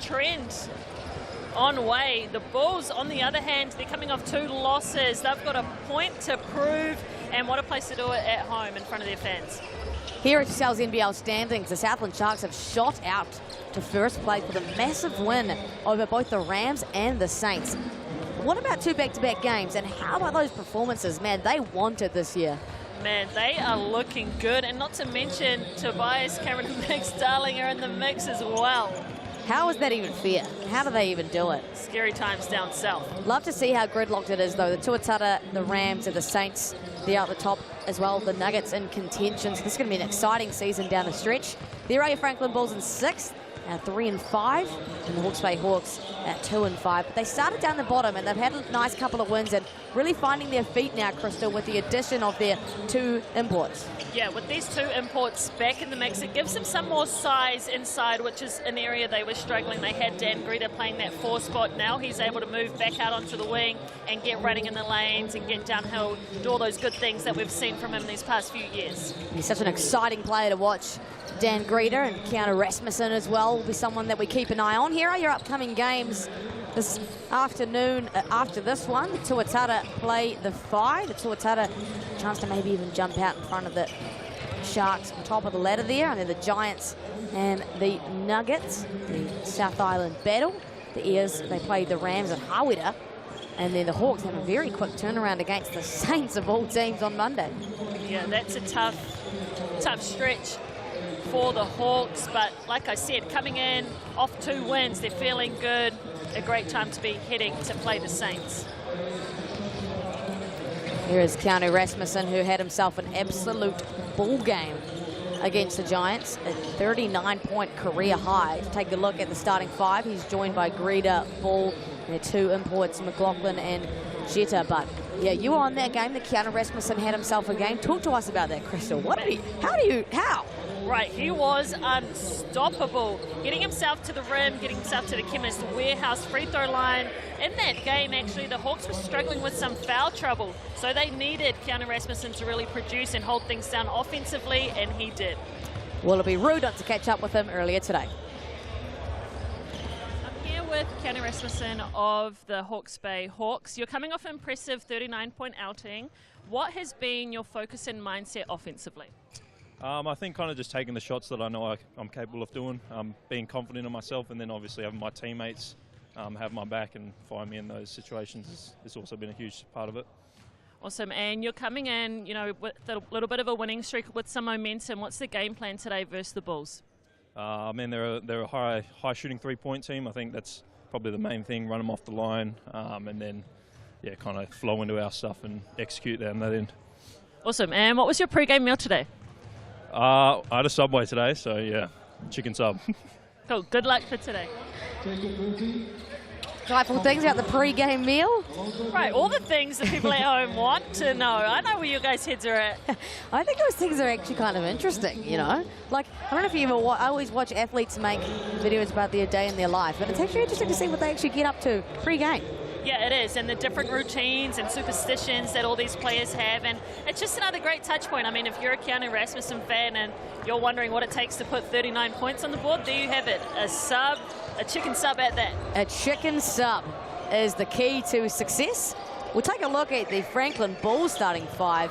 trend on way. The Bulls, on the other hand, they're coming off 2 losses. They've got a point to prove, and what a place to do it at home in front of their fans. Here at Sal's NBL standings, the Southland Sharks have shot out to first place with a massive win over both the Rams and the Saints. What about 2 back-to-back games, and how about those performances? Man, they want it this year. Man, they are looking good, and not to mention Tobias, Cameron and Max Darling are in the mix as well. How is that even fair? How do they even do it? Scary times down south. Love to see how gridlocked it is, though. The Tuatara, the Rams, and the Saints, they're out the top as well. The Nuggets in contention. So this is going to be an exciting season down the stretch. There are your Franklin Bulls in 6th at 3-5, and the Hawke's Bay Hawks at 2-5. But they started down the bottom, and they've had a nice couple of wins and really finding their feet now, Crystal, with the addition of their 2 imports. Yeah, with these 2 imports back in the mix, it gives them some more size inside, which is an area they were struggling. They had Dan Greta playing that 4 spot. Now he's able to move back out onto the wing and get running in the lanes and get downhill, do all those good things that we've seen from him these past few years. He's such an exciting player to watch. Dan Greta and Keanu Rasmussen as well will be someone that we keep an eye on. Here are your upcoming games this afternoon. After this one, the Tuatara play the Phi. The Tuatara chance to maybe even jump out in front of the Sharks on top of the ladder there, and then the Giants and the Nuggets, the South Island battle. The Ears, they play the Rams at Hawera, and then the Hawks have a very quick turnaround against the Saints of all teams on Monday. Yeah, that's a tough stretch for the Hawks, but like I said, coming in off 2 wins, they're feeling good. A great time to be heading to play the Saints. Here is Keanu Rasmussen, who had himself an absolute ball game against the Giants, a 39-point career high. Take a look at the starting 5. He's joined by Greta, Ball, and their 2 imports, McLaughlin and Jetta. But yeah, you were on that game that Keanu Rasmussen had himself a game. Talk to us about that, Crystal. How? Right, he was unstoppable. Getting himself to the rim, getting himself to the Chemist Warehouse free throw line. In that game, actually, the Hawks were struggling with some foul trouble. So they needed Keanu Rasmussen to really produce and hold things down offensively, and he did. Well, it'll be rude not to catch up with him earlier today. I'm here with Keanu Rasmussen of the Hawke's Bay Hawks. You're coming off an impressive 39-point outing. What has been your focus and mindset offensively? I think kind of just taking the shots that I know I'm capable of doing, being confident in myself, and then obviously having my teammates have my back and find me in those situations has also been a huge part of it. Awesome, and you're coming in, with a little bit of a winning streak with some momentum. What's the game plan today versus the Bulls? They're a high shooting 3-point team. I think that's probably the main thing, run them off the line, and then kind of flow into our stuff and execute down that end. Awesome, and what was your pre-game meal today? I had a Subway today, so yeah, chicken sub. Cool, good luck for today. Delightful things about the pre-game meal. Right, all the things that people at home want to know. I know where you guys' heads are at. I think those things are actually kind of interesting, Like, I don't know if you ever I always watch athletes make videos about their day in their life, but it's actually interesting to see what they actually get up to pre-game. Yeah, it is, and the different routines and superstitions that all these players have, and it's just another great touch point. I mean, if you're a Keanu Rasmussen fan and you're wondering what it takes to put 39 points on the board, there you have it, a chicken sub at that. A chicken sub is the key to success. We'll take a look at the Franklin Bulls starting 5.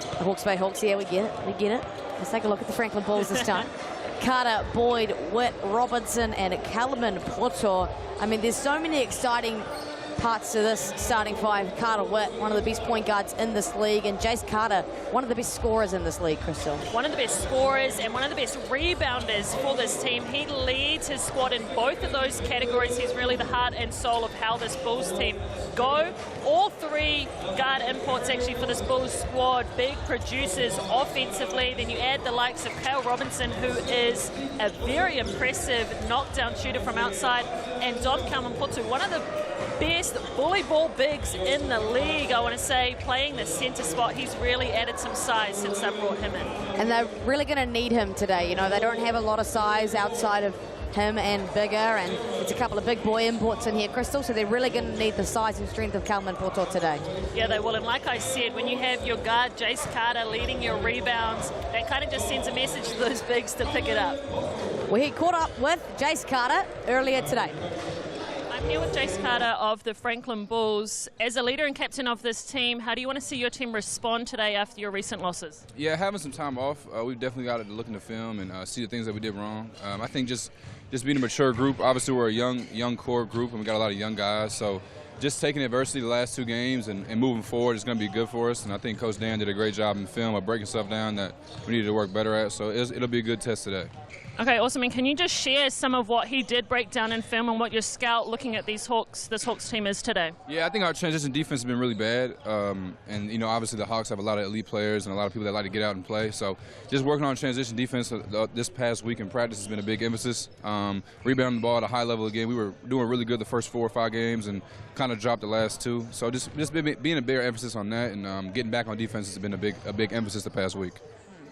The Hawke's Bay Hawks, yeah, we get it. Let's take a look at the Franklin Bulls this time. Carter, Boyd, Witt, Robinson, and Kelman Porto. I mean, there's so many exciting parts to this starting five. Carter Witt, one of the best point guards in this league, and Jace Carter, one of the best scorers in this league, Crystal. One of the best scorers and one of the best rebounders for this team. He leads his squad in both of those categories. He's really the heart and soul of how this Bulls team go. All three guard imports actually for this Bulls squad, big producers offensively. Then you add the likes of Kale Robinson, who is a very impressive knockdown shooter from outside, and Dom Kalman-Putu, one of the best bully ball bigs in the league, I want to say, playing the center spot. He's really added some size since I brought him in. And they're really going to need him today. You know, they don't have a lot of size outside of him and bigger, and it's a couple of big boy imports in here, Crystal, so they're really going to need the size and strength of Kelman Porto today. Yeah, they will, and like I said, when you have your guard, Jace Carter, leading your rebounds, that kind of just sends a message to those bigs to pick it up. We caught up with Jace Carter earlier today. I'm here with Jace Carter of the Franklin Bulls. As a leader and captain of this team, how do you want to see your team respond today after your recent losses? Yeah, having some time off, we've definitely got to look in the film and see the things that we did wrong. I think just being a mature group. Obviously, we're a young core group, and we got a lot of young guys. So just taking adversity the last two games and moving forward is going to be good for us. And I think Coach Dan did a great job in the film of breaking stuff down that we needed to work better at. So it'll be a good test today. Okay, awesome. And can you just share some of what he did break down in film and what your scout looking at this Hawks team is today? Yeah, I think our transition defense has been really bad. And, you know, obviously the Hawks have a lot of elite players and a lot of people that like to get out and play. So just working on transition defense this past week in practice has been a big emphasis. Rebounding the ball at a high level again. We were doing really good the first 4 or 5 games and kind of dropped the last 2. So just being a bigger emphasis on that and getting back on defense has been a big emphasis the past week.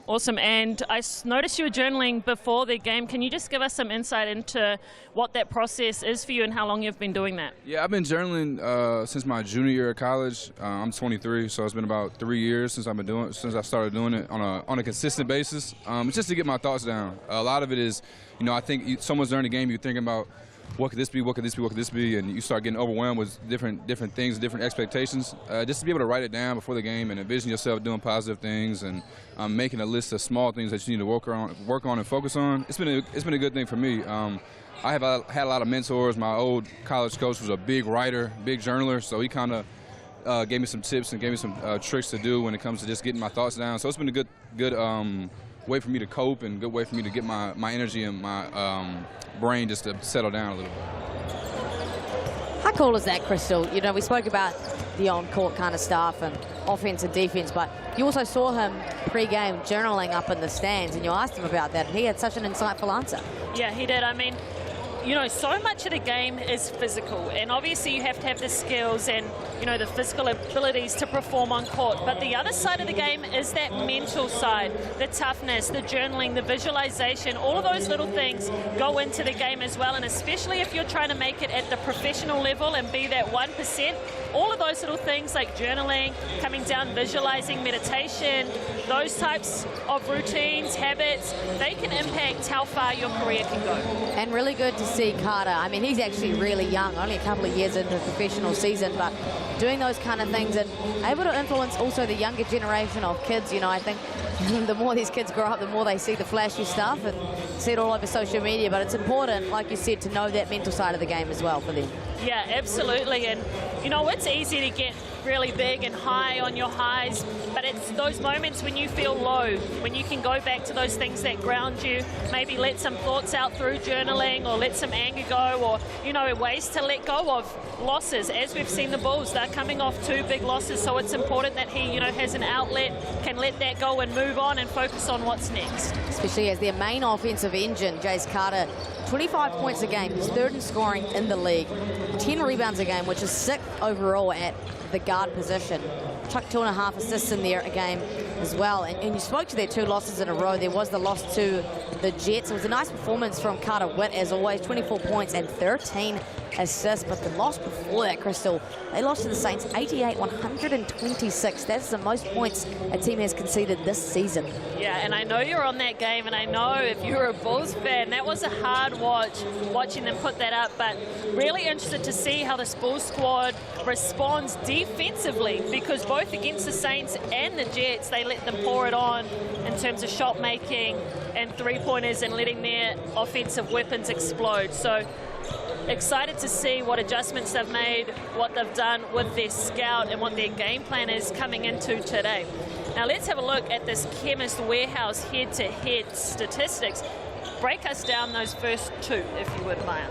Awesome, and I noticed you were journaling before the game. Can you just give us some insight into what that process is for you and how long you've been doing that? Yeah, I've been journaling since my junior year of college. I'm 23, so it's been about 3 years since I started doing it on a consistent basis. It's just to get my thoughts down. A lot of it is, you know, I think someone's during the game, you're thinking about what could this be, what could this be, what could this be, and you start getting overwhelmed with different things, different expectations. Just to be able to write it down before the game and envision yourself doing positive things and making a list of small things that you need to work on and focus on. It's been a good thing for me. I have had a lot of mentors. My old college coach was a big writer, big journaler, so he kind of gave me some tips and gave me some tricks to do when it comes to just getting my thoughts down. So it's been a good way for me to cope and a good way for me to get my energy and my brain just to settle down a little bit. How cool is that, Crystal? You know, we spoke about the on-court kind of stuff and offense and defense, but you also saw him pre-game journaling up in the stands, and you asked him about that, and he had such an insightful answer. Yeah, he did. I mean, you know, so much of the game is physical, and obviously you have to have the skills and, you know, the physical abilities to perform on court. But the other side of the game is that mental side, the toughness, the journaling, the visualization. All of those little things go into the game as well, and especially if you're trying to make it at the professional level and be that 1%, all of those little things like journaling, coming down, visualizing, meditation, those types of routines, habits, they can impact how far your career can go. And really good to see Carter. I mean, he's actually really young, only a couple of years into the professional season, but doing those kind of things and able to influence also the younger generation of kids. You know, I think the more these kids grow up, the more they see the flashy stuff and see it all over social media, but it's important, like you said, to know that mental side of the game as well for them. Yeah, absolutely. And, you know, it's easy to get really big and high on your highs, but it's those moments when you feel low, when you can go back to those things that ground you, maybe let some thoughts out through journaling or let some anger go, or, you know, ways to let go of losses. As we've seen the Bulls, they're coming off 2 big losses, so it's important that he, you know, has an outlet, can let that go and move on and focus on what's next. Especially as their main offensive engine, Jace Carter, 25 points a game, he's 3rd in scoring in the league, 10 rebounds a game, which is 6th overall at the guard position. Chuck 2.5 assists in there a game as well. And you spoke to their 2 losses in a row. There was the loss to the Jets. It was a nice performance from Carter Witt, as always, 24 points and 13 assists. But the loss before that, Crystal, they lost to the Saints 88-126. That's the most points a team has conceded this season. Yeah, and I know you're on that game, and I know if you're a Bulls fan, that was a hard watch, watching them put that up. But really interested to see how this Bulls squad responds defensively, because both against the Saints and the Jets, they they let them pour it on in terms of shot making and three-pointers and letting their offensive weapons explode. So excited to see what adjustments they've made, what they've done with their scout and what their game plan is coming into today. Now let's have a look at this Chemist Warehouse head-to-head statistics. Break us down those first two, if you would, Maya.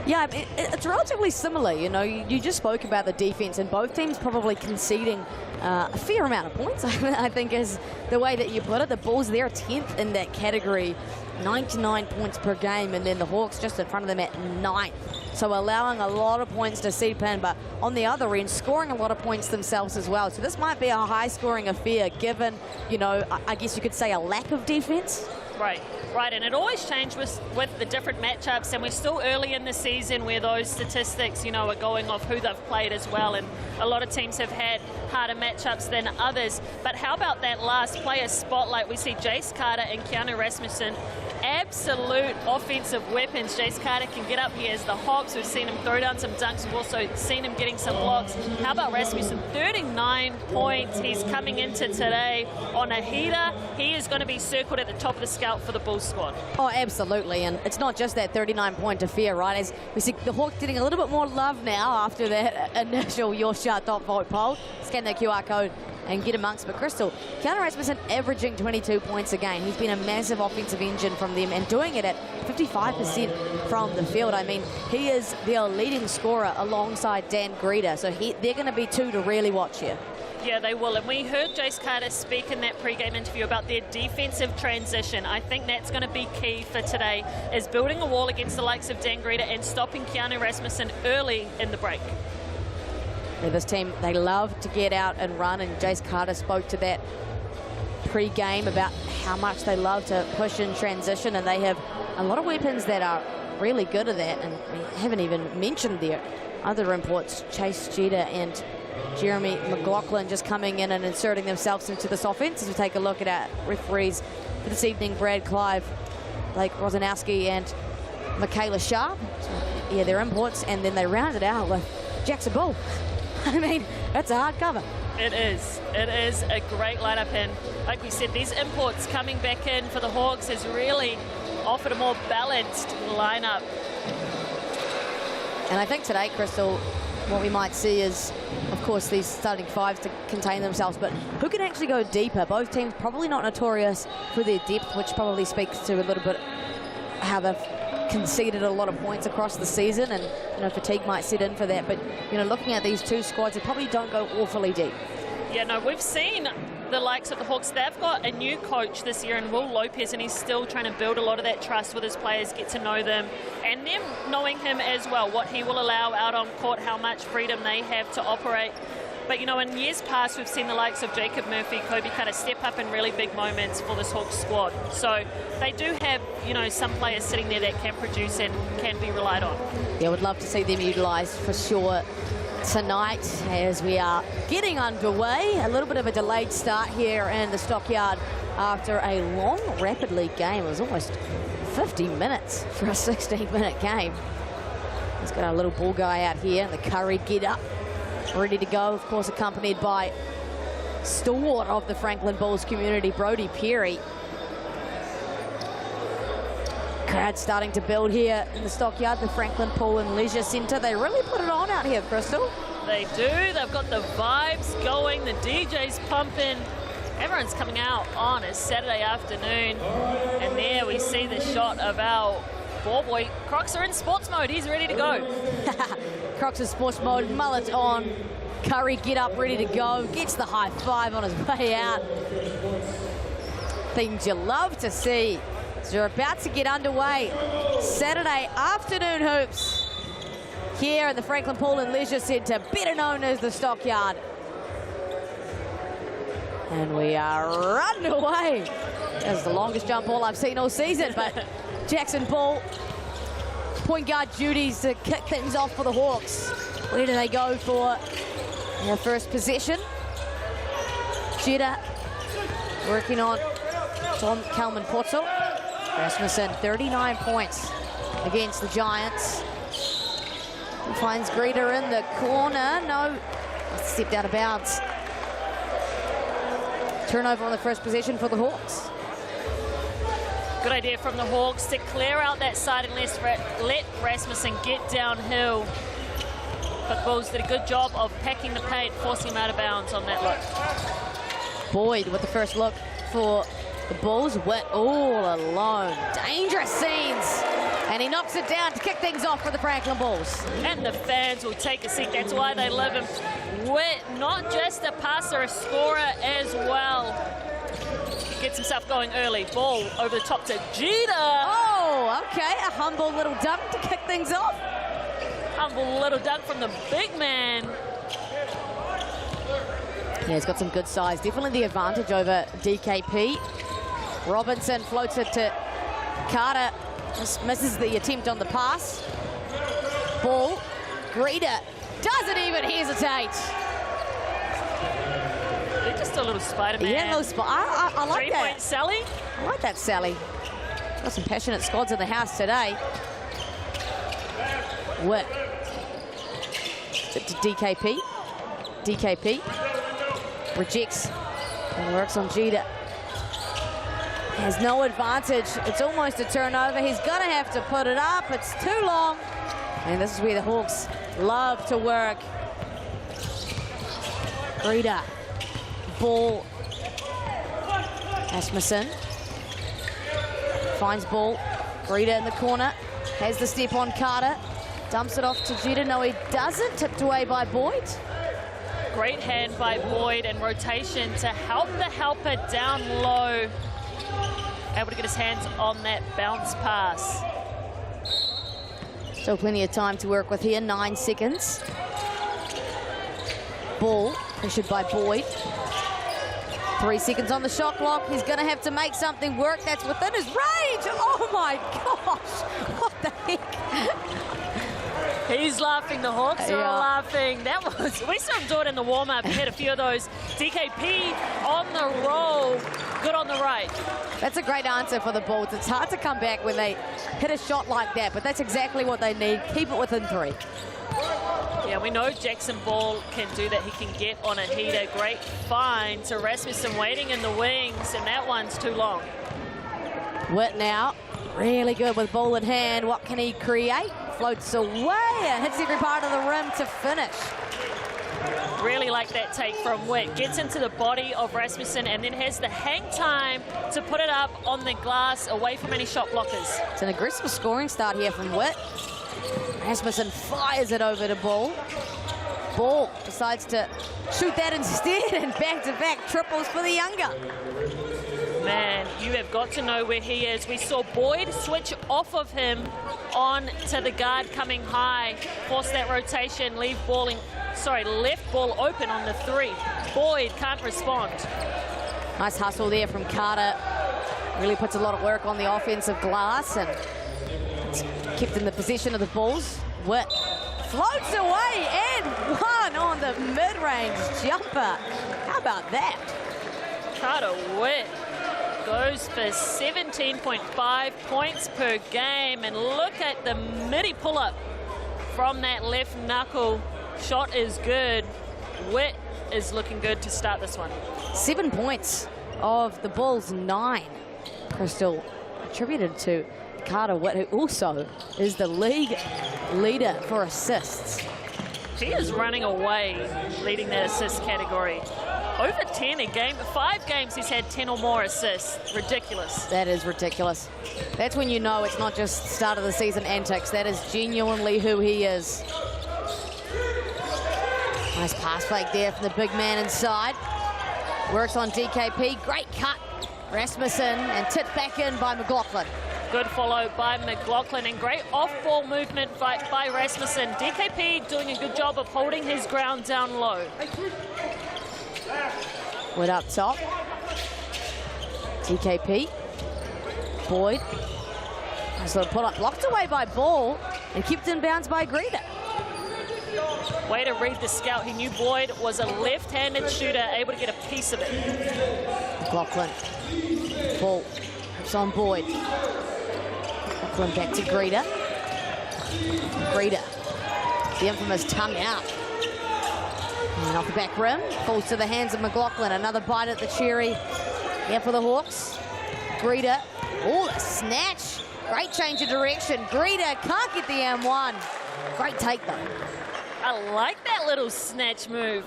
Yeah, it's relatively similar. You know, you just spoke about the defense, and both teams probably conceding a fair amount of points, I think is the way that you put it. The Bulls, they're 10th in that category, 99 points per game, and then the Hawks just in front of them at 9th. So allowing a lot of points to seep in, but on the other end, scoring a lot of points themselves as well. So this might be a high-scoring affair, given, you know, I guess you could say a lack of defense. Right, and it always changes with the different matchups, and we're still early in the season where those statistics, you know, are going off who they've played as well, and a lot of teams have had harder matchups than others. But how about that last player spotlight? We see Jace Carter and Keanu Rasmussen, absolute offensive weapons. Jace Carter can get up here as the Hawks. We've seen him throw down some dunks. We've also seen him getting some blocks. How about Rasmussen? 39 points. He's coming into today on a heater. He is going to be circled at the top of the scout for the Bulls squad. Oh, absolutely. And it's not just that 39-point affair, right? As we see the Hawks getting a little bit more love now after that initial Your Shot Top Vote poll. Scan that QR code and get amongst. But Crystal, Keanu Rasmussen averaging 22 points a game. He's been a massive offensive engine from them and doing it at 55% from the field. I mean, he is their leading scorer alongside Dan Greta. So they're going to be two to really watch here. Yeah, they will. And we heard Jace Carter speak in that pre-game interview about their defensive transition. I think that's going to be key for today, is building a wall against the likes of Dan Greta and stopping Keanu Rasmussen early in the break. Yeah, this team, they love to get out and run, and Jace Carter spoke to that pre-game about how much they love to push in transition, and they have a lot of weapons that are really good at that, and we haven't even mentioned their other imports, Chase Jeter and Jeremy McLaughlin, just coming in and inserting themselves into this offense. As we take a look at our referees for this evening, Brad Clive, Blake Rosanowski and Michaela Sharp. So, yeah, they're imports, and then they round it out with Jackson Bull. I mean, that's a hard cover. It is. It is a great lineup, and like we said, these imports coming back in for the Hawks has really offered a more balanced lineup. And I think today, Crystal, what we might see is, of course, these starting fives to contain themselves, but who can actually go deeper? Both teams probably not notorious for their depth, which probably speaks to a little bit how they've conceded a lot of points across the season, and you know, fatigue might set in for that. But you know, looking at these two squads, they probably don't go awfully deep. Yeah, no, we've seen the likes of the Hawks. They've got a new coach this year in Will Lopez, and he's still trying to build a lot of that trust with his players, get to know them, and them knowing him as well, what he will allow out on court, how much freedom they have to operate. But, you know, in years past, we've seen the likes of Jacob Murphy, Kobe Cutter step up in really big moments for this Hawks squad. So they do have, you know, some players sitting there that can produce and can be relied on. Yeah, would love to see them utilised for sure tonight as we are getting underway. A little bit of a delayed start here in the Stockyard after a long Rapid League game. It was almost 50 minutes for a 16-minute game. He's got our little ball guy out here, the Curry get up, ready to go, of course, accompanied by stalwart of the Franklin Bulls community, Brody Perry. Crowd starting to build here in the Stockyard, the Franklin Pool and Leisure Centre. They really put it on out here, Crystal. They do. They've got the vibes going, the DJ's pumping. Everyone's coming out on a Saturday afternoon. And there we see the shot of our ball boy. Crocs are in sports mode. He's ready to go. Crocs in sports mode, mullet on. Curry get up, ready to go. Gets the high five on his way out. Things you love to see. So we're about to get underway. Saturday afternoon hoops here in the Franklin Pool and Leisure Centre, better known as the Stockyard. And we are running away. That's the longest jump ball I've seen all season, but Jackson Ball, point guard duties to kick things off for the Hawks. Where do they go for their first possession? Jetta working on Tom Kalman-Porto. Rasmussen, 39 points against the Giants. He finds Greta in the corner. No, stepped out of bounds. Turnover on the first possession for the Hawks. Good idea from the Hawks to clear out that side and let Rasmussen get downhill. But the Bulls did a good job of packing the paint, forcing him out of bounds on that look. Boyd with the first look for the Bulls. Witt all alone. Dangerous scenes. And he knocks it down to kick things off for the Franklin Bulls. And the fans will take a seat. That's why they love him. Witt, not just a passer, a scorer as well. He gets himself going early. Ball over the top to Jeter. Oh, okay. A humble little dunk to kick things off. Humble little dunk from the big man. Yeah, he's got some good size. Definitely the advantage over DKP. Robinson floats it to Carter. Just misses the attempt on the pass. Ball. Greeter doesn't even hesitate. They're just a little Spider-Man. Yeah, I like that. 3-point Sally. I like that, Sally. Got some passionate squads in the house today. Witt. To DKP. DKP. Rejects. And works on Jeter. Has no advantage. It's almost a turnover. He's going to have to put it up. It's too long. And this is where the Hawks love to work. Greeter. Ball. Rasmussen. Finds ball. Greeter in the corner. Has the step on Carter. Dumps it off to Jeter. No, he doesn't. Tipped away by Boyd. Great hand by Boyd and rotation to help the helper down low. Able to get his hands on that bounce pass. Still plenty of time to work with here. 9 seconds. Ball pressured by Boyd. 3 seconds on the shot clock. He's going to have to make something work. That's within his range. Oh my gosh. What the heck? He's laughing. The Hawks are Yeah. laughing. We saw him do it in the warm-up. He had a few of those. DKP on the roll. Good on the right. That's a great answer for the Bulls. It's hard to come back when they hit a shot like that, but that's exactly what they need. Keep it within 3. Yeah, we know Jackson Ball can do that. He can get on a heater. Great find to Rasmussen waiting in the wings, and that one's too long. Witt now, really good with ball in hand. What can he create? Floats away and hits every part of the rim to finish. Really like that take from Witt. Gets into the body of Rasmussen and then has the hang time to put it up on the glass away from any shot blockers. It's an aggressive scoring start here from Witt. Rasmussen fires it over to Ball. Ball decides to shoot that instead, and back-to-back triples for the younger. Man, you have got to know where he is. We saw Boyd switch off of him on to the guard coming high, force that rotation, left ball open on the 3. Boyd can't respond. Nice hustle there from Carter. Really puts a lot of work on the offensive glass and it's kept in the possession of the Bulls. Witt floats away and one on the mid-range jumper. How about that? Carter Witt goes for 17.5 points per game, and look at the midi pull-up from that left knuckle. Shot is good. Witt is looking good to start this one. 7 points of the Bulls, 9. Crystal attributed to Carter Witt, who also is the league leader for assists. He is running away, leading that assist category. Over 10 a game. 5 games he's had 10 or more assists. Ridiculous. That is ridiculous. That's when you know it's not just start of the season antics. That is genuinely who he is. Nice pass fake there from the big man inside. Works on DKP. Great cut. Rasmussen and tipped back in by McLaughlin. Good follow by McLaughlin and great off-ball movement by Rasmussen. DKP doing a good job of holding his ground down low. Witt up top. DKP. Boyd. Nice little pull-up. Blocked away by Ball and kept in bounds by Greeter. Way to read the scout. He knew Boyd was a left-handed shooter, able to get a piece of it. McLaughlin. Ball. It's on Boyd. McLaughlin back to Greeter. Greeter. The infamous tongue out. And off the back rim, falls to the hands of McLaughlin. Another bite at the cherry here for the Hawks. Greeter, oh, a snatch. Great change of direction. Greeter can't get the M1. Great take though. I like that little snatch move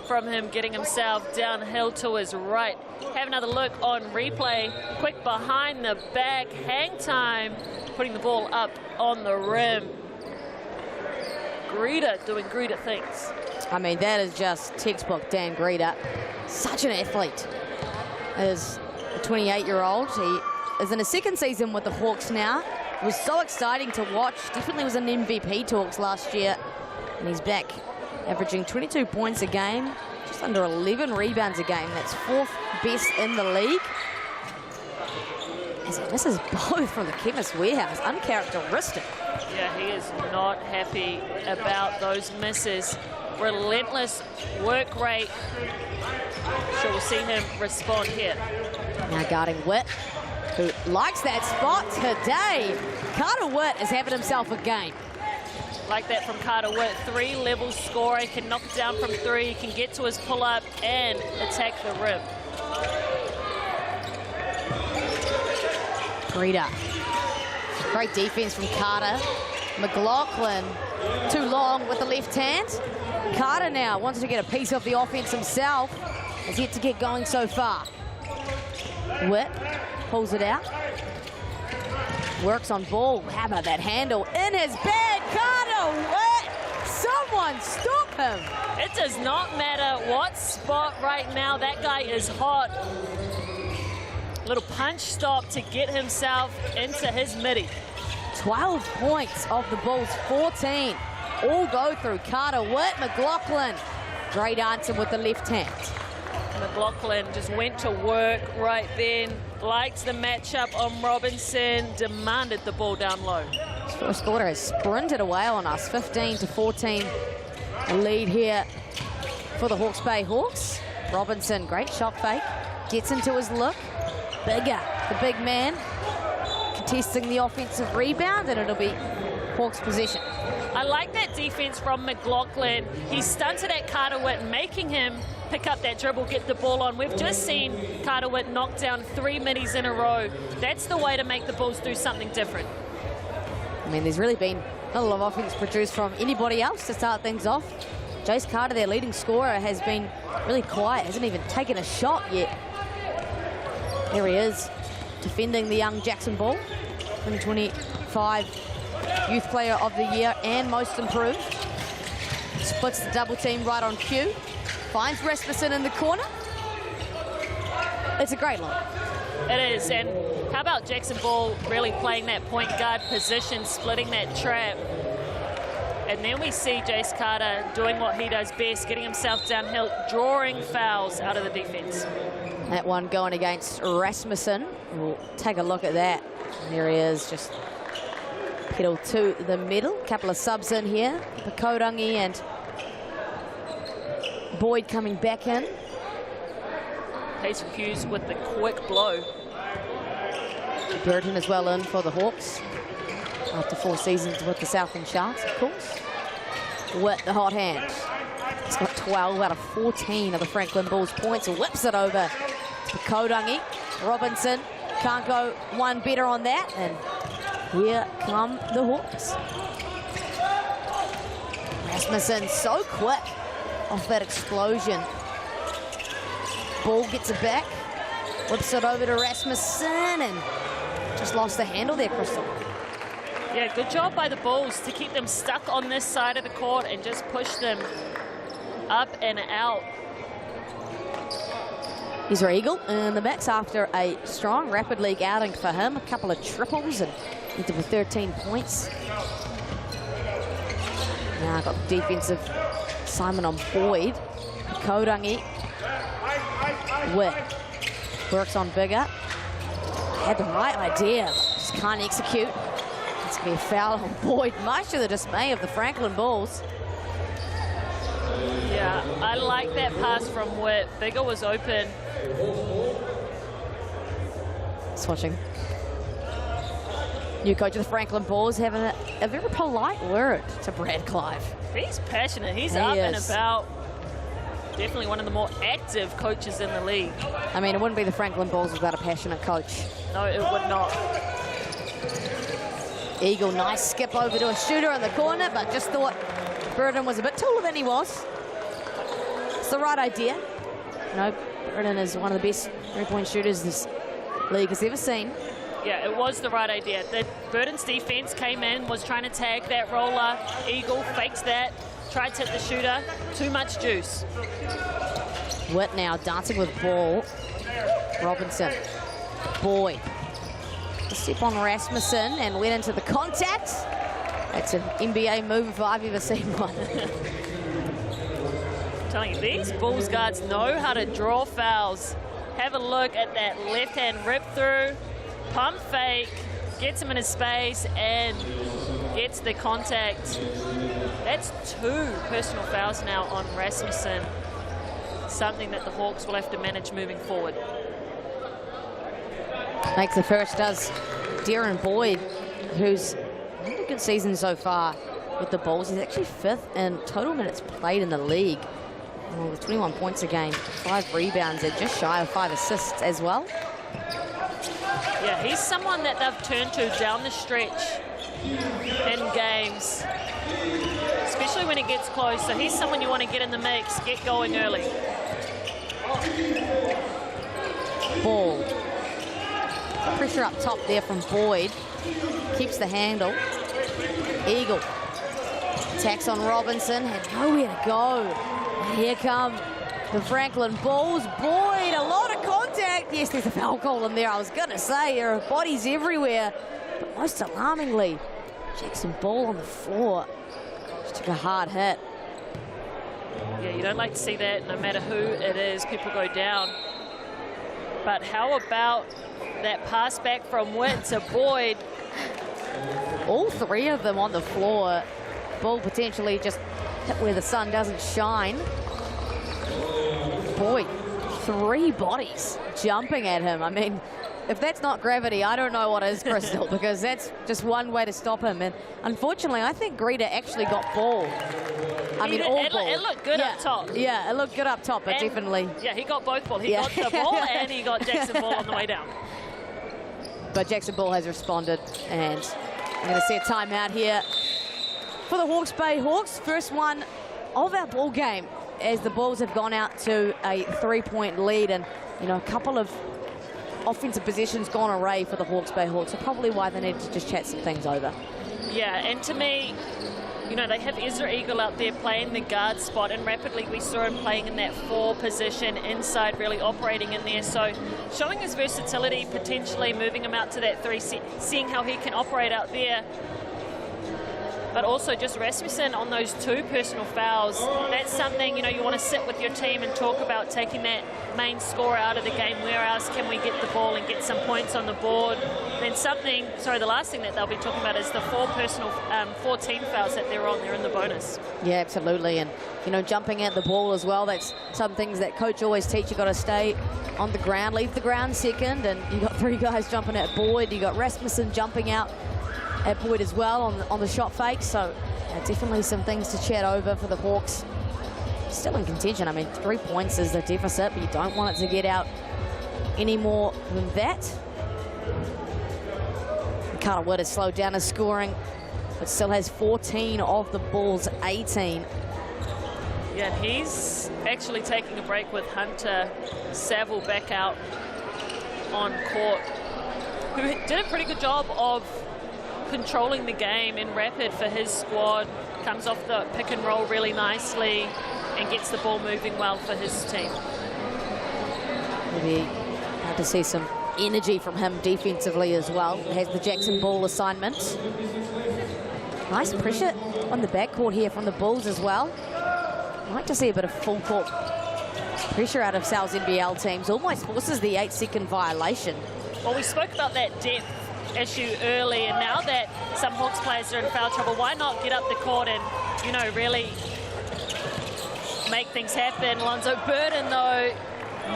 from him, getting himself downhill to his right. Have another look on replay. Quick behind the back, hang time, putting the ball up on the rim. Greeter doing Greeter things. I mean, that is just textbook Dan Greeter. Such an athlete. As a 28-year-old, he is in his second season with the Hawks now. It was so exciting to watch. Definitely was in MVP talks last year. And he's back, averaging 22 points a game, just under 11 rebounds a game. That's 4th best in the league. As he misses both from the Chemist Warehouse. Uncharacteristic. Yeah, he is not happy about those misses. Relentless work rate. Sure, we'll see him respond here. Now guarding Witt, who likes that spot today. Carter Witt is having himself a game. Like that from Carter Witt. 3-level scorer. He can knock it down from 3. He can get to his pull-up and attack the rim. Greeter. Great defense from Carter. McLaughlin, too long with the left hand. Carter now wants to get a piece of the offense himself. Has yet to get going so far. Witt pulls it out. Works on ball. How about that handle in his bag? Carter Witt! Someone stop him! It does not matter what spot right now. That guy is hot. Little punch stop to get himself into his midi. 12 points of the Bulls, 14. All go through Carter Witt. McLaughlin, great answer with the left hand. McLaughlin just went to work right then. Liked the matchup on Robinson, demanded the ball down low. His first quarter has sprinted away on us, 15-14 lead here for the Hawke's Bay Hawks. Robinson, great shot fake, gets into his look. Bigger, the big man, contesting the offensive rebound, and it'll be Hawks' possession. I like that defense from McLaughlin. He stunted at Carter Witt, making him pick up that dribble, get the ball on. We've just seen Carter Witt knock down 3 middies in a row. That's the way to make the Bulls do something different. I mean, there's really been not a lot of offense produced from anybody else to start things off. Jace Carter, their leading scorer, has been really quiet, hasn't even taken a shot yet. There he is, defending the young Jackson Ball, 2025 Youth Player of the Year and Most Improved. Splits the double team right on cue. Finds Rasmussen in the corner. It's a great look. It is, and how about Jackson Ball really playing that point guard position, splitting that trap. And then we see Jace Carter doing what he does best, getting himself downhill, drawing fouls out of the defense. That one going against Rasmussen. We'll take a look at that. There he is, just pedal to the middle. Couple of subs in here. Pukekohe and Boyd coming back in. Pacer Hughes with the quick blow. Burton as well in for the Hawks. After 4 seasons with the Southland Sharks, of course. With the hot hand. He's got 12 out of 14 of the Franklin Bulls points. Whips it over to Pukekohe. Robinson can't go one better on that. And here come the Hawks. Rasmussen so quick off that explosion. Ball gets it back. Whips it over to Rasmussen and just lost the handle there, Crystal. Yeah, good job by the Bulls to keep them stuck on this side of the court and just push them up and out. He's Eagle in the mix after a strong Rapid League outing for him. A couple of triples and ended with 13 points. Now got the defensive Simon on Boyd. Pukekohe. Witt works on Bigger. Had the right idea, just can't execute. It's going to be a foul on Boyd, much to the dismay of the Franklin Bulls. Yeah, I like that pass from Witt. Bigger was open. Just watching. New coach of the Franklin Bulls having a very polite word to Brad Clive. He's passionate. He's up and about. definitely one of the more active coaches in the league. I mean, it wouldn't be the Franklin Bulls without a passionate coach. No, it would not. Eagle, nice skip over to a shooter in the corner, but just thought Burden was a bit taller than he was. It's the right idea. You know, Burden is one of the best three-point shooters this league has ever seen. Yeah, it was the right idea. The Burden's defense came in, was trying to tag that roller. Eagle faked that, tried to hit the shooter. Too much juice. Witt now dancing with ball. Robinson. Boyd. A step on Rasmussen and went into the contact. That's an NBA move if I've ever seen one. I'm telling you, these Bulls guards know how to draw fouls. Have a look at that left-hand rip through. Pump fake, gets him in his space and gets the contact. That's 2 personal fouls now on Rasmussen. Something that the Hawks will have to manage moving forward. Makes the first, does Darren Boyd, who's had a good season so far with the Bulls. He's actually 5th in total minutes played in the league. With 21 points a game, 5 rebounds, and just shy of 5 assists as well. Yeah, he's someone that they've turned to down the stretch in games, especially when it gets close. So he's someone you want to get in the mix, get going early. Ball. Pressure up top there from Boyd. Keeps the handle. Eagle. Attacks on Robinson. Had nowhere to go. Here come the Franklin Bulls. Boyd, a lot of contact. Yes, there's a foul call in there. I was going to say there are bodies everywhere. But most alarmingly, Jackson Ball on the floor. Just took a hard hit. Yeah, you don't like to see that. No matter who it is, people go down. But how about that pass back from Witt to Boyd? All 3 of them on the floor. Ball potentially just hit where the sun doesn't shine. Boyd, 3 bodies jumping at him. I mean, if that's not gravity, I don't know what is, Crystal, because that's just one way to stop him. And unfortunately, I think Greta actually got ball. I mean, all ball. It looked good up top. Yeah, it looked good up top, but definitely. Yeah, he got both ball. He got the ball and he got Jackson Ball on the way down. But Jackson Ball has responded, and I'm going to see a timeout here for the Hawke's Bay Hawks. First one of our ball game, as the Bulls have gone out to a 3-point lead, and you know, a couple of offensive possessions gone away for the Hawke's Bay Hawks. So probably why they need to just chat some things over. Yeah, and to me, you know, they have Ezra Eagle out there playing the guard spot, and rapidly we saw him playing in that 4 position inside, really operating in there. So showing his versatility, potentially moving him out to that 3, seeing how he can operate out there. But also just Rasmussen on those 2 personal fouls. That's something, you know, you want to sit with your team and talk about taking that main scorer out of the game. Where else can we get the ball and get some points on the board? Then something, sorry, the last thing that they'll be talking about is the 4 team fouls that they're on. They're in the bonus. Yeah, absolutely. And, you know, jumping at the ball as well, that's some things that coach always teach. You got to stay on the ground, leave the ground second. And you got 3 guys jumping at Boyd. You got Rasmussen jumping out at Boyd as well on the shot fake. So definitely some things to chat over for the Hawks. Still in contention. I mean, 3 points is the deficit, but you don't want it to get out any more than that. Carter Wood has slowed down his scoring, but still has 14 of the Bulls' 18. Yeah, he's actually taking a break with Hunter Saville back out on court, who did a pretty good job of controlling the game in rapid for his squad. Comes off the pick and roll really nicely and gets the ball moving well for his team. Maybe hard to see some energy from him defensively as well. Has the Jackson Ball assignment. Nice pressure on the backcourt here from the Bulls as well. Like to see a bit of full court pressure out of Sal's NBL teams. Almost forces the 8-second violation. Well, we spoke about that depth issue early, and now that some Hawks players are in foul trouble, why not get up the court and, you know, really make things happen? Lonzo Burden, though,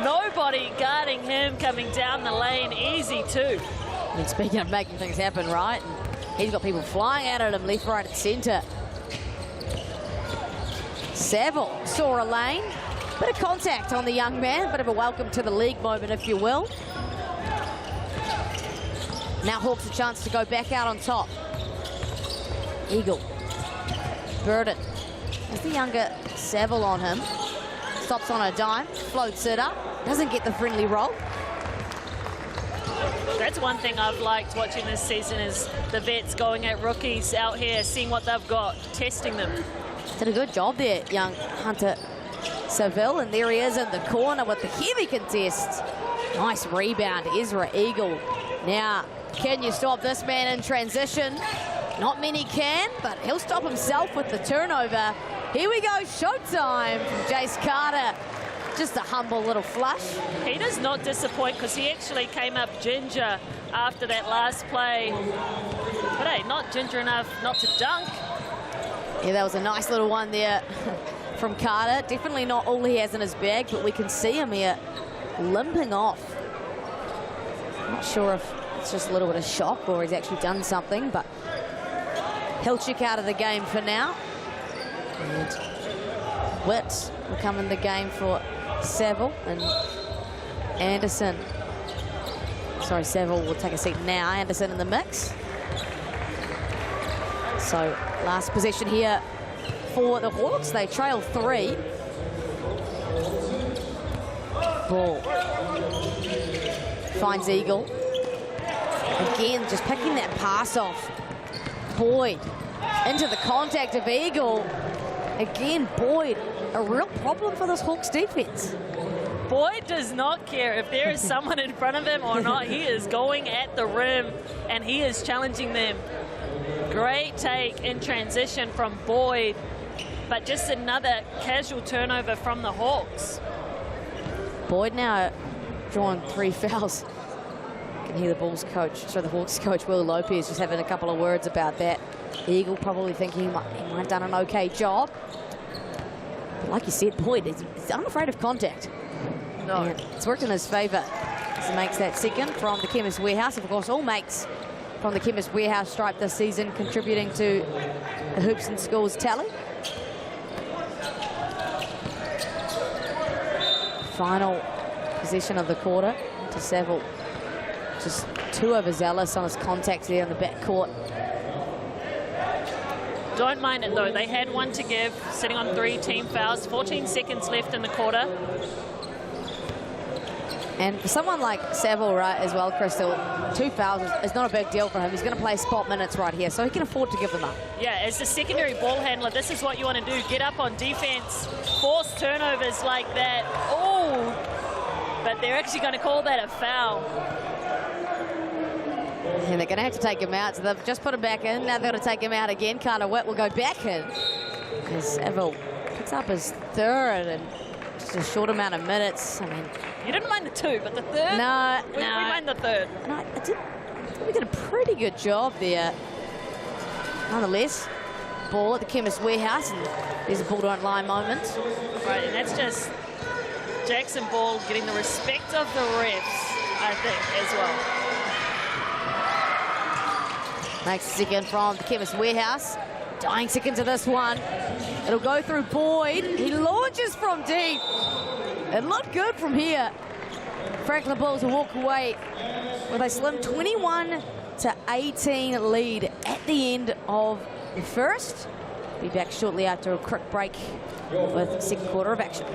nobody guarding him coming down the lane easy too. I mean, speaking of making things happen, right? And he's got people flying out at him left, right, and centre. Saville saw a lane, Bit of contact on the young man, bit of a welcome to the league moment, if you will. Now Hawke's a chance to go back out on top. Eagle. Burden. There's the younger Saville on him. Stops on a dime, floats it up. Doesn't get the friendly roll. That's one thing I've liked watching this season is the vets going at rookies out here, seeing what they've got, testing them. Did a good job there, young Hunter Saville, and there he is in the corner with the heavy contest. Nice rebound, Ezra Eagle. Now, can you stop this man in transition? Not many can, but he'll stop himself with the turnover. Here we go, showtime from Jace Carter. Just a humble little flush. He does not disappoint because he actually came up ginger after that last play. But hey, not ginger enough not to dunk. Yeah, that was a nice little one there from Carter. Definitely not all he has in his bag, but we can see him here limping off. I'm not sure if it's just a little bit of shock or he's actually done something, but he'll check out of the game for now. And Witt will come in the game for Saville, and Anderson. Sorry, Saville will take a seat now. Anderson in the mix. So last possession here for the Hawks. They trail 3. Ball. Finds Eagle. Again, just picking that pass off. Boyd into the contact of Eagle. Again, Boyd, a real problem for this Hawks defense. Boyd does not care if there is someone in front of him or not. He is going at the rim and he is challenging them. Great take in transition from Boyd, but just another casual turnover from the Hawks. Boyd now drawing 3 fouls. You can hear the Bulls coach, so the Hawks coach, Will Lopez, just having a couple of words about that. Eagle probably thinking he might have done an okay job. But like you said, Boyd, he's unafraid of contact. No. And it's worked in his favour. He makes that second from the Chemist Warehouse. Of course, all makes from the Chemist Warehouse stripe this season, contributing to the Hoops and Schools tally. Final possession of the quarter to Saville. Just too overzealous on his contact there in the backcourt. Don't mind it though, they had one to give, sitting on 3 team fouls, 14 seconds left in the quarter. And for someone like Saville, right, as well, Crystal, 2 fouls is not a big deal for him. He's going to play spot minutes right here, so he can afford to give them up. Yeah, as the secondary ball handler, this is what you want to do. Get up on defense, force turnovers like that. Oh, but they're actually going to call that a foul. And they're going to have to take him out, so they've just put him back in. Now they're going to take him out again. Carter Witt will go back in. As Saville picks up his 3rd and just a short amount of minutes. I mean, you didn't mind the 2, but the 3rd? No, we mind the 3rd. And I we did a pretty good job there. Nonetheless, ball at the Chemist Warehouse, and there's a ball don't lie moment. Right, and that's just Jackson Ball getting the respect of the refs, I think, as well. Makes a second from the Chemist Warehouse. Dying second to this one. It'll go through Boyd. He launches from deep. It looked good from here. Franklin Bulls will walk away with a slim 21-18 lead at the end of the first. Be back shortly after a quick break with the second quarter of action.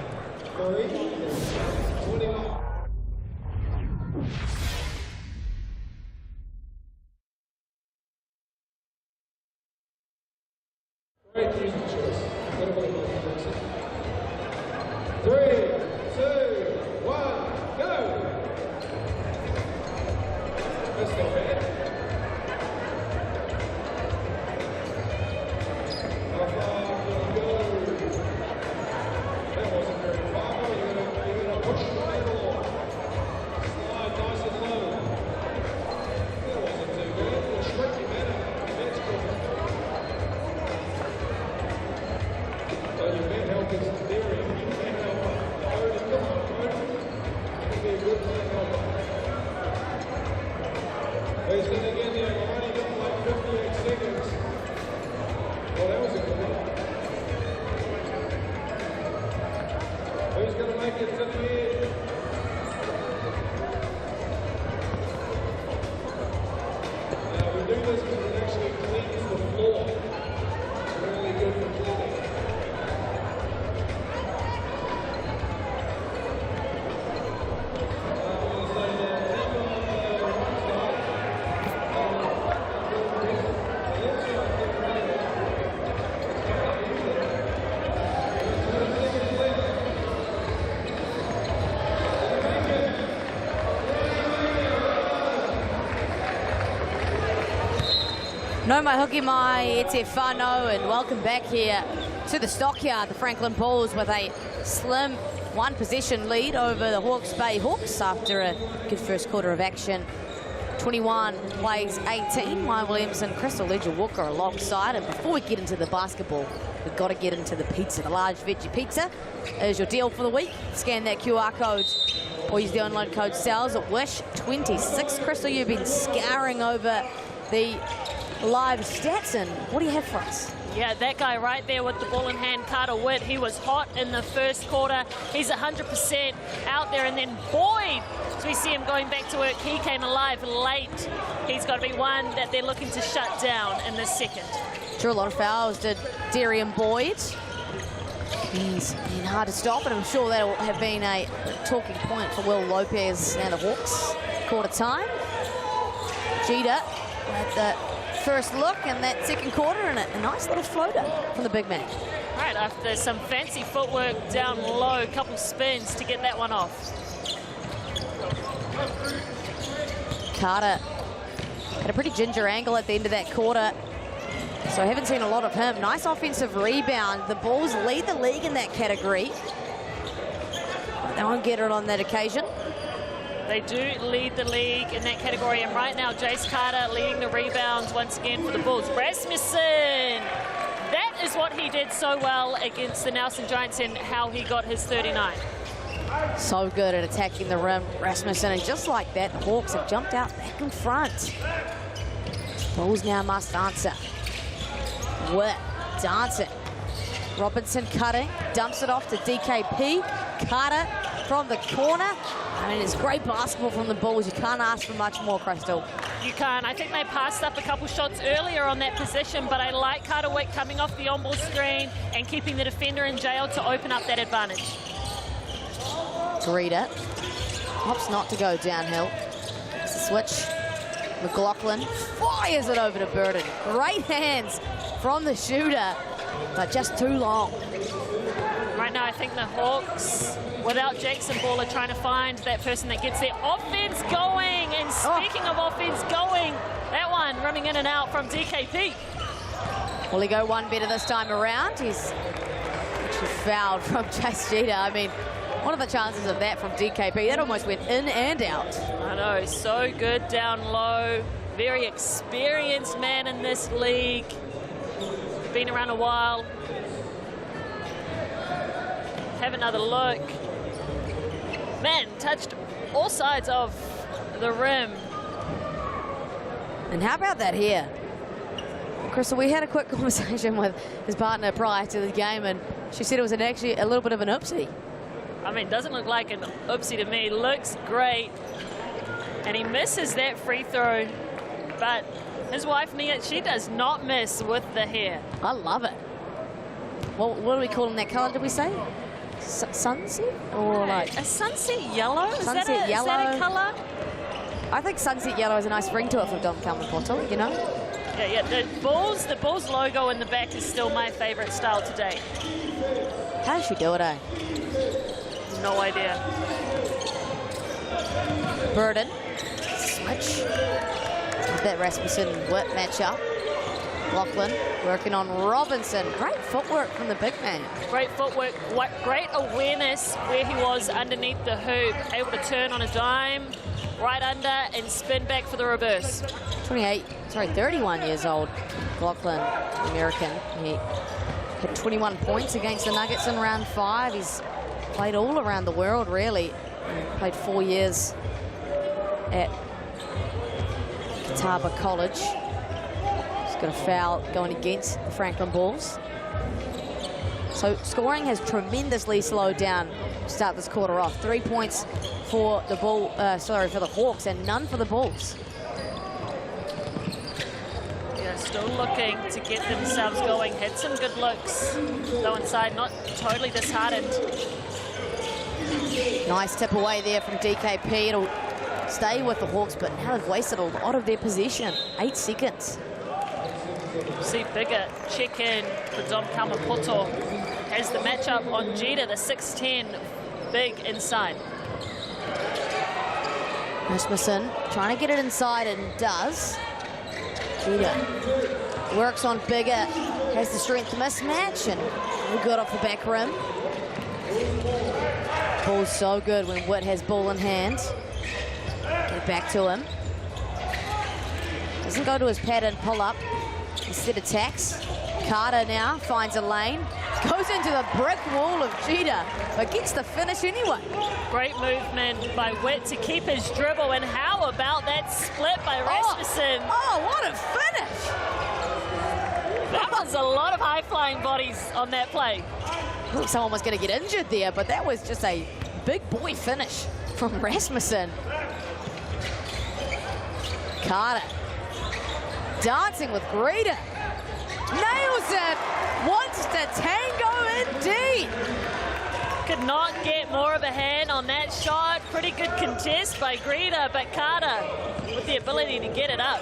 No mai hoki mai, e te whānau, and welcome back here to the stockyard. The Franklin Bulls with a slim one possession lead over the Hawke's Bay Hawks after a good first quarter of action. 21 plays 18. Maya Williamson, Crystal Ledger-Walker alongside. And before we get into the basketball, we've got to get into the pizza. The large veggie pizza is your deal for the week. Scan that QR code or use the online code SALES at WISH26. Crystal, you've been scouring over the live stats, and what do you have for us? Yeah, that guy right there with the ball in hand, Carter Witt, he was hot in the first quarter. He's 100% out there, and then Boyd, as we see him going back to work, he came alive late. He's got to be one that they're looking to shut down in the second. Drew a lot of fouls, did Darian Boyd. He's been hard to stop, and I'm sure that'll have been a talking point for Will Lopez and the Hawks. Quarter time. Jeter at the first look in that second quarter, and a nice little floater from the big man. Right, after some fancy footwork down low, a couple spins to get that one off. Carter had a pretty ginger angle at the end of that quarter, so I haven't seen a lot of him. Nice offensive rebound. The Bulls lead the league in that category. They won't get it on that occasion. They do lead the league in that category, and right now Jace Carter leading the rebounds once again for the Bulls. Rasmussen, that is what he did so well against the Nelson Giants and how he got his 39. So good at attacking the rim, Rasmussen, and just like that, the Hawks have jumped out back in front. Bulls now must answer. Witt dancing. Robinson cutting, dumps it off to DKP. Carter from the corner. I mean, it's great basketball from the Bulls. You can't ask for much more, Crystal. You can't. I think they passed up a couple shots earlier on that possession, but I like Carter Witt coming off the on-ball screen and keeping the defender in jail to open up that advantage. Rita opts not to go downhill. It's a switch. McLaughlin fires it over to Burden. Great hands from the shooter, but just too long. Right now, I think the Hawks, without Jackson Ball, are trying to find that person that gets their offense going. And speaking of offense going, that one running in and out from DKP. Will he go one better this time around? He's actually fouled from Chase Jeter. I mean, what are the chances of that from DKP? That almost went in and out. I know, so good down low. Very experienced man in this league. Been around a while. Have another look. Man, touched all sides of the rim. And how about that here? Crystal, we had a quick conversation with his partner prior to the game, and she said it was actually a little bit of an oopsie. I mean, doesn't look like an oopsie to me. Looks great. And he misses that free throw. But his wife, Nia, she does not miss with the hair. I love it. What do we call in that color, did we say? Sunset? Or like a sunset yellow? Sunset yellow. Is that a color? I think sunset yellow has a nice ring to it for Dom Calvin-Portal, you know? Yeah, the Bulls logo in the back is still my favorite style to date. How does she do it, eh? No idea. Burden, switch. With that Rasmussen Witt matchup. Lachlan working on Robinson. Great footwork from the big man. Great footwork, great awareness where he was underneath the hoop. Able to turn on a dime, right under, and spin back for the reverse. 31 years old, Lachlan, American. He had 21 points against the Nuggets in round 5. He's played all around the world, really. Played 4 years at Catawba College. Got a foul going against the Franklin Bulls. So scoring has tremendously slowed down start this quarter off. 3 points for the for the Hawks and none for the Bulls. Yeah, still looking to get themselves going. Had some good looks, though inside, not totally disheartened. Nice tip away there from DKP. It'll stay with the Hawks, but now they've wasted a lot of their possession. 8 seconds. See bigger check in for Dom Kamapoto. Has the matchup on Jita, the 6'10", big inside. Rasmussen trying to get it inside and does. Jita works on bigger, has the strength mismatch and good off the back rim. Ball's so good when Witt has ball in hand. Get it back to him. Doesn't go to his pattern pull up. Instead attacks. Carter now finds a lane. Goes into the brick wall of Jita, but gets the finish anyway. Great movement by Witt to keep his dribble, and how about that split by Rasmussen? Oh, what a finish! That was a lot of high-flying bodies on that play. Look, someone was going to get injured there, but that was just a big boy finish from Rasmussen. Carter dancing with Greta. Nails it. Wants to tango indeed. Could not get more of a hand on that shot. Pretty good contest by Greta, but Carter with the ability to get it up.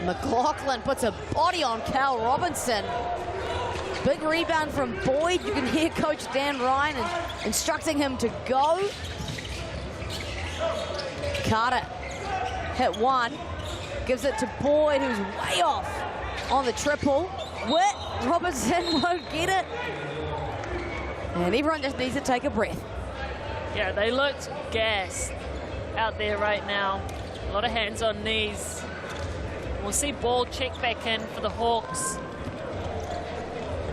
McLaughlin puts a body on Cal Robinson. Big rebound from Boyd. You can hear Coach Dan Ryan instructing him to go. Carter hit one. Gives it to Boyd, who's way off on the triple. Witt, Robinson won't get it. And everyone just needs to take a breath. Yeah, they looked gassed out there right now. A lot of hands on knees. We'll see ball check back in for the Hawks.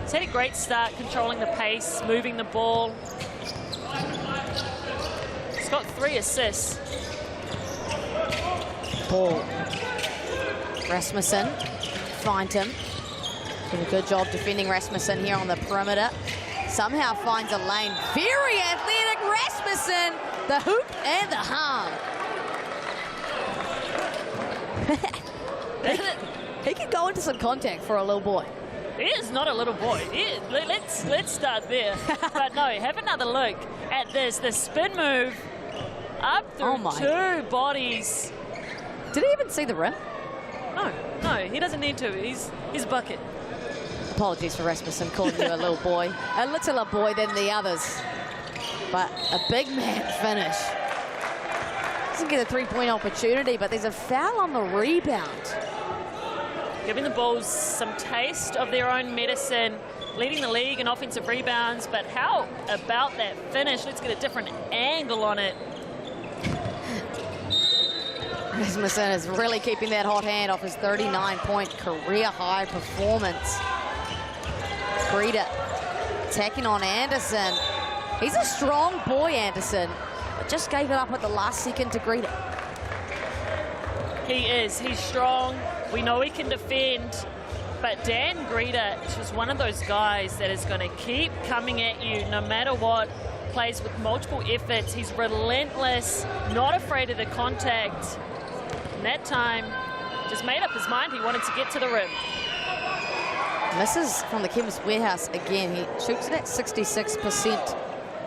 He's had a great start controlling the pace, moving the ball. He's got 3 assists. Ball. Rasmussen, find him. Did a good job defending Rasmussen here on the perimeter. Somehow finds a lane. Very athletic Rasmussen, the hoop and the harm. He can go into some contact for a little boy. He is not a little boy. Let's start there. But no, have another look at this. The spin move up through 2 bodies. Did he even see the rim? No, he doesn't need to. He's a bucket. Apologies for Rasmussen calling you a little boy. A littler boy than the others. But a big man finish. Doesn't get a 3-point opportunity, but there's a foul on the rebound. Giving the Bulls some taste of their own medicine, leading the league in offensive rebounds, but how about that finish? Let's get a different angle on it. Rasmussen is really keeping that hot hand off his 39-point career-high performance. Greta attacking on Anderson. He's a strong boy, Anderson, but just gave it up at the last second to Greta. He is. He's strong. We know he can defend, but Dan Greta is just one of those guys that is going to keep coming at you no matter what. Plays with multiple efforts. He's relentless, not afraid of the contact. And that time, just made up his mind he wanted to get to the rim. Misses from the Chemist Warehouse again. He shoots it at 66%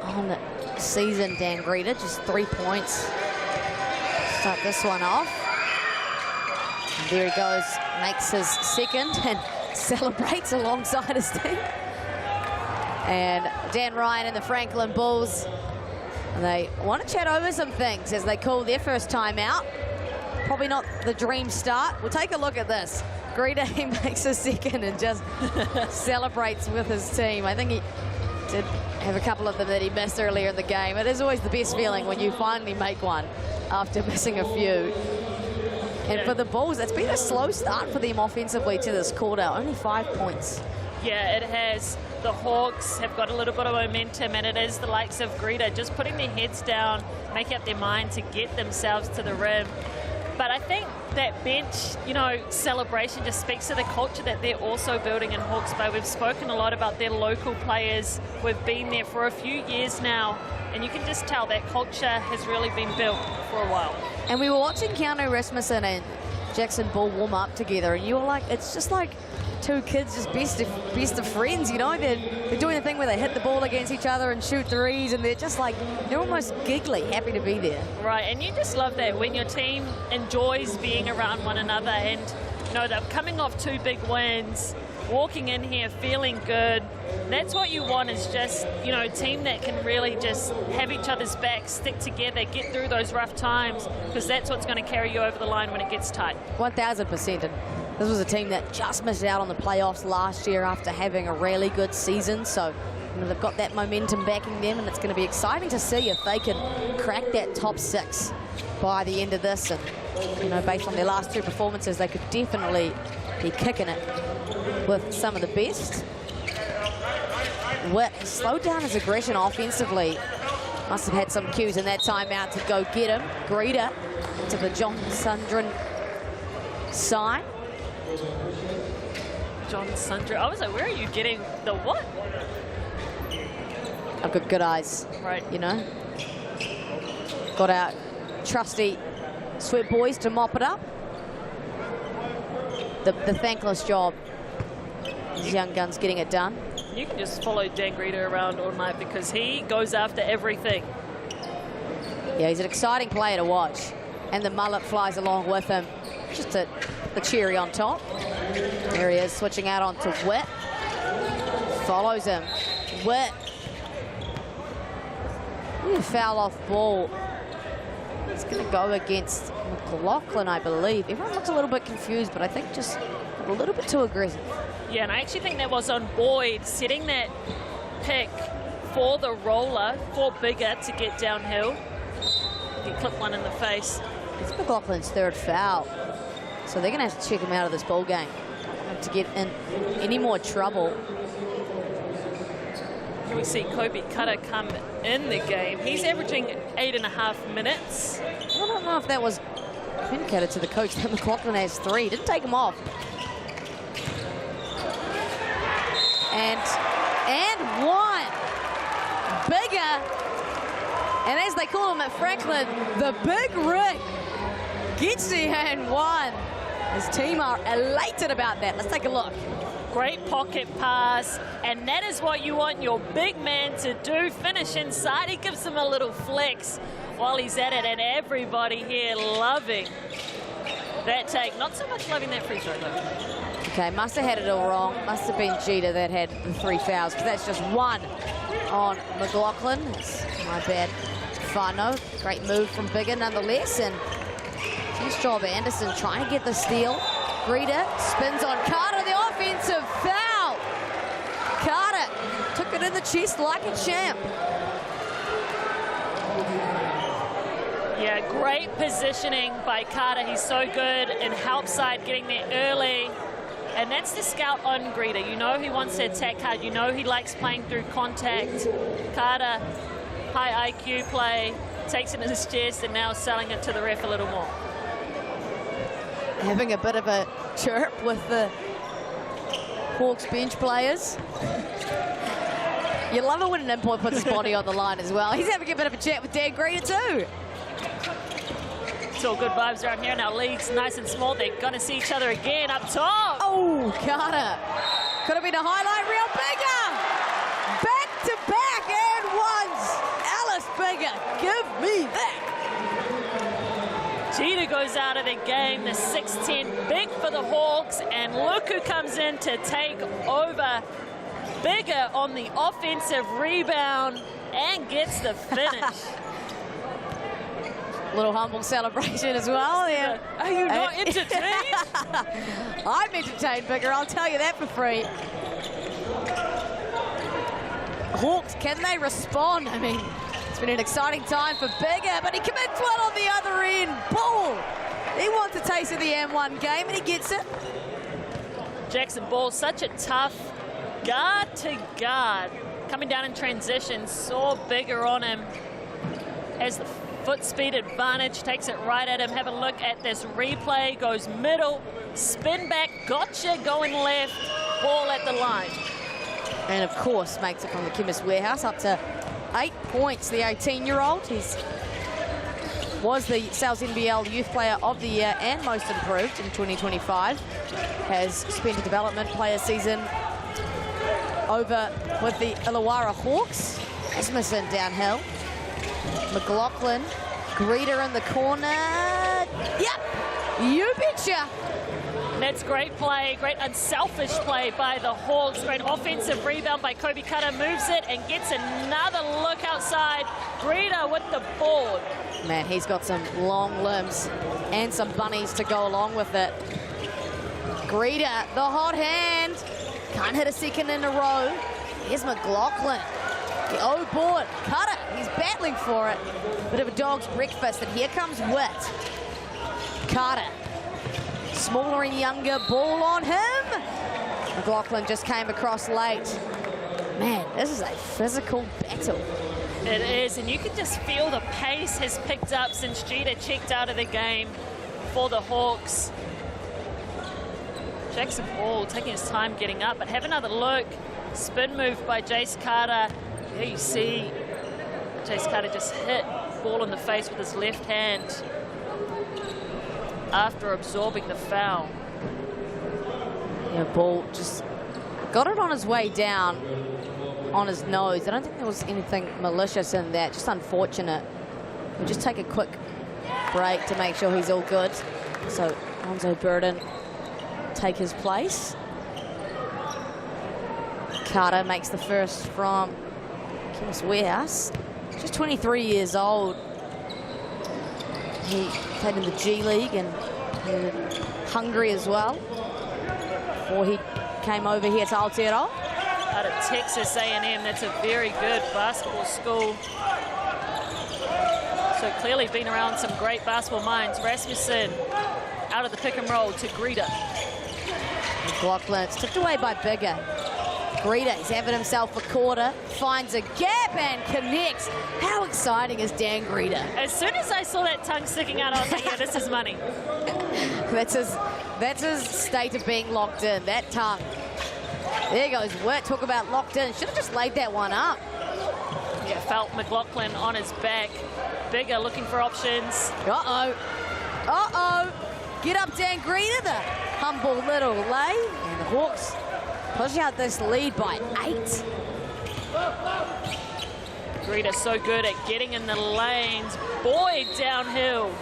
on the season, Dan Greta. Just 3 points. Start this one off. And there he goes, makes his second and celebrates alongside his team. And Dan Ryan and the Franklin Bulls, they want to chat over some things as they call their first timeout. Probably not the dream start. We'll take a look at this. Greta, he makes a second and just celebrates with his team. I think he did have a couple of them that he missed earlier in the game. It is always the best feeling when you finally make one after missing a few. And for the Bulls, it's been a slow start for them offensively to this quarter. Only 5 points. Yeah, it has. The Hawks have got a little bit of momentum, and it is the likes of Greta just putting their heads down, making up their mind to get themselves to the rim. But I think that bench, you know, celebration just speaks to the culture that they're also building in Hawke's Bay. We've spoken a lot about their local players. We've been there for a few years now, and you can just tell that culture has really been built for a while. And we were watching Keanu Rasmussen and Jackson Ball warm up together, and you were like, it's just like two kids just best of friends, you know? They're doing the thing where they hit the ball against each other and shoot threes, and they're just like, they're almost giggly, happy to be there. Right, and you just love that when your team enjoys being around one another, and you know, they're coming off 2 big wins, walking in here feeling good. That's what you want, is just, you know, a team that can really just have each other's back, stick together, get through those rough times, because that's what's going to carry you over the line when it gets tight. 1,000%. And this was a team that just missed out on the playoffs last year after having a really good season. So, you know, they've got that momentum backing them, and it's going to be exciting to see if they can crack that top 6 by the end of this. And, you know, based on their last 2 performances, they could definitely be kicking it with some of the best. Witt slowed down his aggression offensively. Must have had some cues in that timeout to go get him. Greeter to the John Sundren side. John Sundren. I was like, where are you getting the what? I've got good eyes, right? You know, got our trusty Sweat boys to mop it up. The thankless job. These young guns getting it done. You can just follow Dan Greeter around all night because he goes after everything. Yeah, he's an exciting player to watch, and the mullet flies along with him. Just the cherry on top. There he is, switching out onto Witt. Follows him. Witt. Foul off ball. It's going to go against McLaughlin, I believe. Everyone looks a little bit confused, but I think just a little bit too aggressive. Yeah, and I actually think that was on Boyd, setting that pick for the roller for Bigger to get downhill. He clipped one in the face. It's McLaughlin's 3rd foul. So they're going to have to check him out of this ball game to get in any more trouble. We see Kobe Cutter come in the game. He's averaging 8.5 minutes. I don't know if that was communicated to the coach that McLaughlin has 3. Didn't take him off. And 1. Bigger. And as they call him at Franklin, the Big Rig gets there and 1. His team are elated about that. Let's take a look. Great pocket pass, and that is what you want your big man to do. Finish inside. He gives him a little flex while he's at it, and everybody here loving that take. Not so much loving that free throw, though. Okay, must have had it all wrong. Must have been Jeter that had the 3 fouls, because that's just 1 on McLaughlin. It's my bad. Fano, great move from Bigger nonetheless, and nice job Anderson trying to get the steal. Greeter spins on Carter, the offensive foul. Carter took it in the chest like a champ. Yeah, great positioning by Carter. He's so good in help side, getting there early. And that's the scout on Greeter. You know he wants to attack hard. You know he likes playing through contact. Carter, high IQ play, takes it in his chest and now selling it to the ref a little more. Having a bit of a chirp with the Hawks bench players. You love it when an import puts his body on the line as well. He's having a bit of a chat with Dan Greeter too. It's all good vibes around here. Now league's nice and small. They're going to see each other again up top. Oh, Carter. Could have been a highlight reel. Bigger. Back to back and ones. Alice Bigger. Give me that. Jeter goes out of the game. The 6'10", big for the Hawks. And look who comes in to take over. Bigger on the offensive rebound and gets the finish. Little humble celebration as well. Yeah. Are you not entertained? I'm entertained, Bigger. I'll tell you that for free. Hawks, can they respond? I mean, it's been an exciting time for Bigger, but he commits one on the other end. Ball. He wants a taste of the M1 game, and he gets it. Jackson Ball, such a tough guard to guard. Coming down in transition, saw Bigger on him. Has the foot speed advantage, takes it right at him. Have a look at this replay. Goes middle, spin back, gotcha, going left, ball at the line. And of course, makes it from the Chemist Warehouse up to 8 points. The 18-year-old, he's was the NZNBL Youth Player of the Year and Most Improved in 2025. Has spent a development player season over with the Illawarra Hawks. Asmussen downhill. McLaughlin, Greeter in the corner. Yep, you betcha. That's great play, great unselfish play by the Hawks. Great offensive rebound by Kobe Cutter, moves it and gets another look outside. Greeter with the board. Man, he's got some long limbs and some bunnies to go along with it. Greeter, the hot hand. Can't hit a second in a row. Here's McLaughlin. Oh, board. Cutter, he's battling for it. Bit of a dog's breakfast, and here comes Witt. Carter. Smaller and younger, ball on him. McLaughlin just came across late. Man, this is a physical battle. It is, and you can just feel the pace has picked up since Jeter checked out of the game for the Hawks. Jackson Ball taking his time getting up, but have another look. Spin move by Jace Carter. There you see Jace Carter just hit Ball in the face with his left hand after absorbing the foul. Yeah, Ball just got it on his way down on his nose. I don't think there was anything malicious in that, just unfortunate. We'll just take a quick break to make sure he's all good. So Lonzo Burden take his place. Carter makes the first from Chemist Warehouse. Just 23 years old. He played in the G League and in Hungary as well before he came over here to Aotearoa. Out of Texas A&M, that's a very good basketball school. So clearly been around some great basketball minds. Rasmussen out of the pick and roll to Greeter. McLaughlin, it's tipped away by Bigger. Greeter, he's having himself a quarter, finds a gap and connects. How exciting is Dan Greeter? As soon as I saw that tongue sticking out, I was like, yeah, this is money. That's his state of being locked in, that tongue. There goes Witt, talk about locked in. Should have just laid that one up. Yeah, felt McLaughlin on his back. Bigger looking for options. Uh-oh. Uh-oh. Get up, Dan Greeter, the humble little lay. And the Hawks push out this lead by 8. Greeter so good at getting in the lanes. Boyd downhill.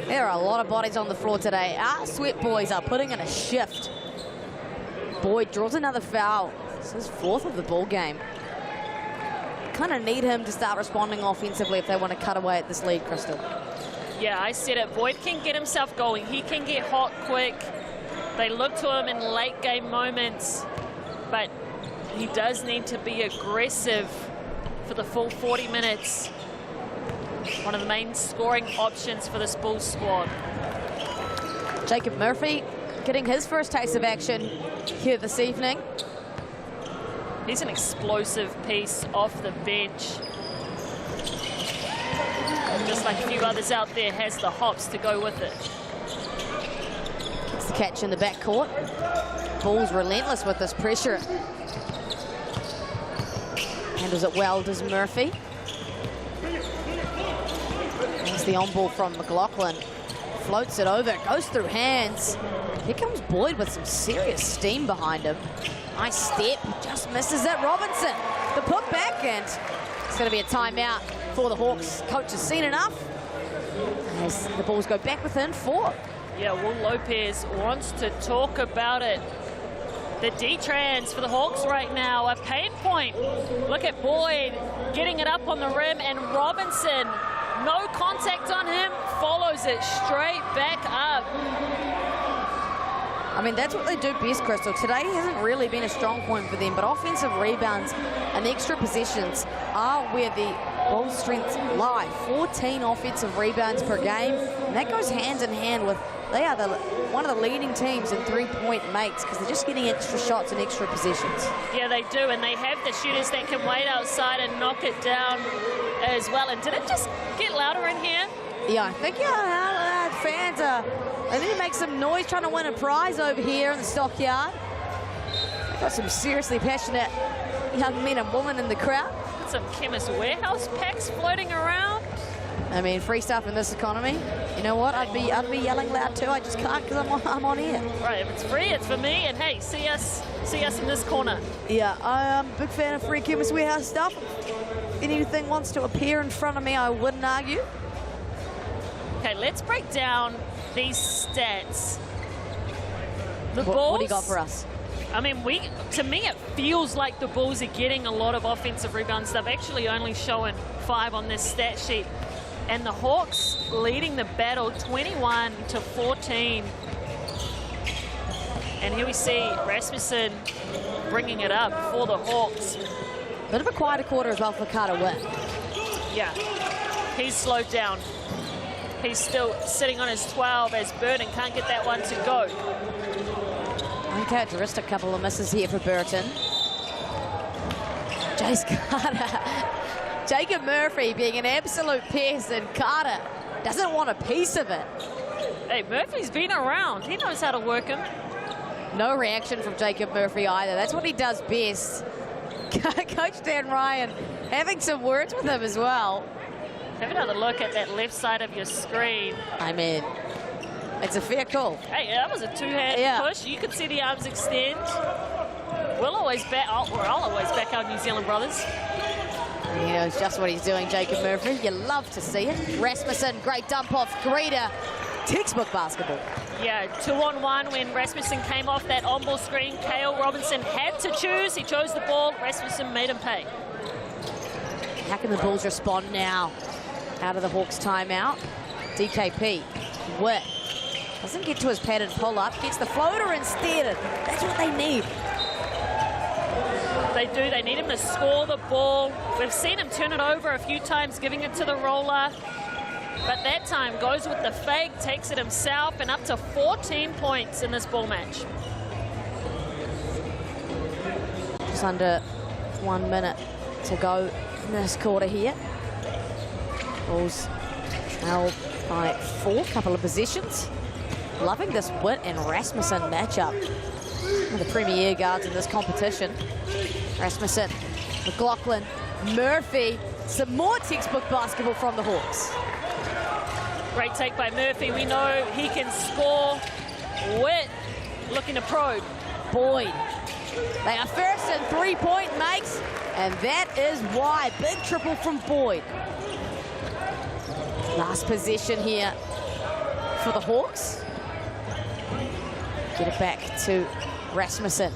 There are a lot of bodies on the floor today. Our Sweat boys are putting in a shift. Boyd draws another foul. This is 4th of the ball game. Kind of need him to start responding offensively if they want to cut away at this lead, Crystal. Yeah, I said it. Boyd can get himself going. He can get hot quick. They look to him in late game moments, but he does need to be aggressive for the full 40 minutes. One of the main scoring options for this Bulls squad. Jacob Murphy getting his first taste of action here this evening. He's an explosive piece off the bench. Just like a few others out there, has the hops to go with it. Gets the catch in the backcourt. Bulls relentless with this pressure. Handles it well, does Murphy. There's the on-ball from McLaughlin. Floats it over, goes through hands. Here comes Boyd with some serious steam behind him. Nice step, just misses it. Robinson, the put back, and it's going to be a timeout for the Hawks. Coach has seen enough as the Bulls go back within 4. Yeah, Will Lopez wants to talk about it. The D-trans for the Hawks right now, a pain point. Look at Boyd getting it up on the rim, and Robinson, no contact on him, follows it straight back up. I mean, that's what they do best, Crystal. Today hasn't really been a strong point for them, but offensive rebounds and extra possessions are where the ball strengths lie. 14 offensive rebounds per game, and that goes hand in hand with they are one of the leading teams in three-point makes because they're just getting extra shots and extra possessions. Yeah, they do, and they have the shooters that can wait outside and knock it down as well. And did it just get louder in here? Yeah, I think fans are. They need to make some noise trying to win a prize over here in the stockyard. They've got some seriously passionate young men and women in the crowd. Some Chemist Warehouse packs floating around. I mean, free stuff in this economy. You know what? I'd be yelling loud too. I just can't because I'm on air. Right, if it's free, it's for me. And hey, see us in this corner. Yeah, I'm a big fan of free Chemist Warehouse stuff. If anything wants to appear in front of me, I wouldn't argue. Okay, let's break down these stats. The Bulls. What do you got for us? I mean, to me, it feels like the Bulls are getting a lot of offensive rebounds. They've actually only shown 5 on this stat sheet. And the Hawks leading the battle 21-14. And here we see Rasmussen bringing it up for the Hawks. Bit of a quieter quarter as well for Carter Witt. Yeah, he's slowed down. He's still sitting on his 12 as Burton can't get that one to go. Uncharacteristic couple of misses here for Burton. Jace Carter. Jacob Murphy being an absolute pest, and Carter doesn't want a piece of it. Hey, Murphy's been around. He knows how to work him. No reaction from Jacob Murphy either. That's what he does best. Coach Dan Ryan having some words with him as well. Have another look at that left side of your screen. I mean, it's a fair call. Hey, that was a two-hand push. You could see the arms extend. I'll always back our New Zealand brothers. He knows just what he's doing, Jacob Murphy. You love to see it. Rasmussen, great dump off. Greta, textbook basketball. Yeah, 2-on-1 when Rasmussen came off that on-ball screen. Cale Robinson had to choose. He chose the ball. Rasmussen made him pay. How can the Bulls respond now? Out of the Hawks timeout. DKP, Witt. Doesn't get to his padded pull-up. Gets the floater instead. That's what they need. They do. They need him to score the ball. We've seen him turn it over a few times, giving it to the roller. But that time goes with the fake, takes it himself, and up to 14 points in this ball match. Just under 1 minute to go in this quarter here. Bulls trail by 4, couple of possessions. Loving this Witt and Rasmussen matchup. One of the premier guards in this competition. Rasmussen, McLaughlin, Murphy. Some more textbook basketball from the Hawks. Great take by Murphy. We know he can score. Witt looking to probe. Boyd. They are first in three-point makes, and that is why. Big triple from Boyd. Last possession here for the Hawks. Get it back to Rasmussen.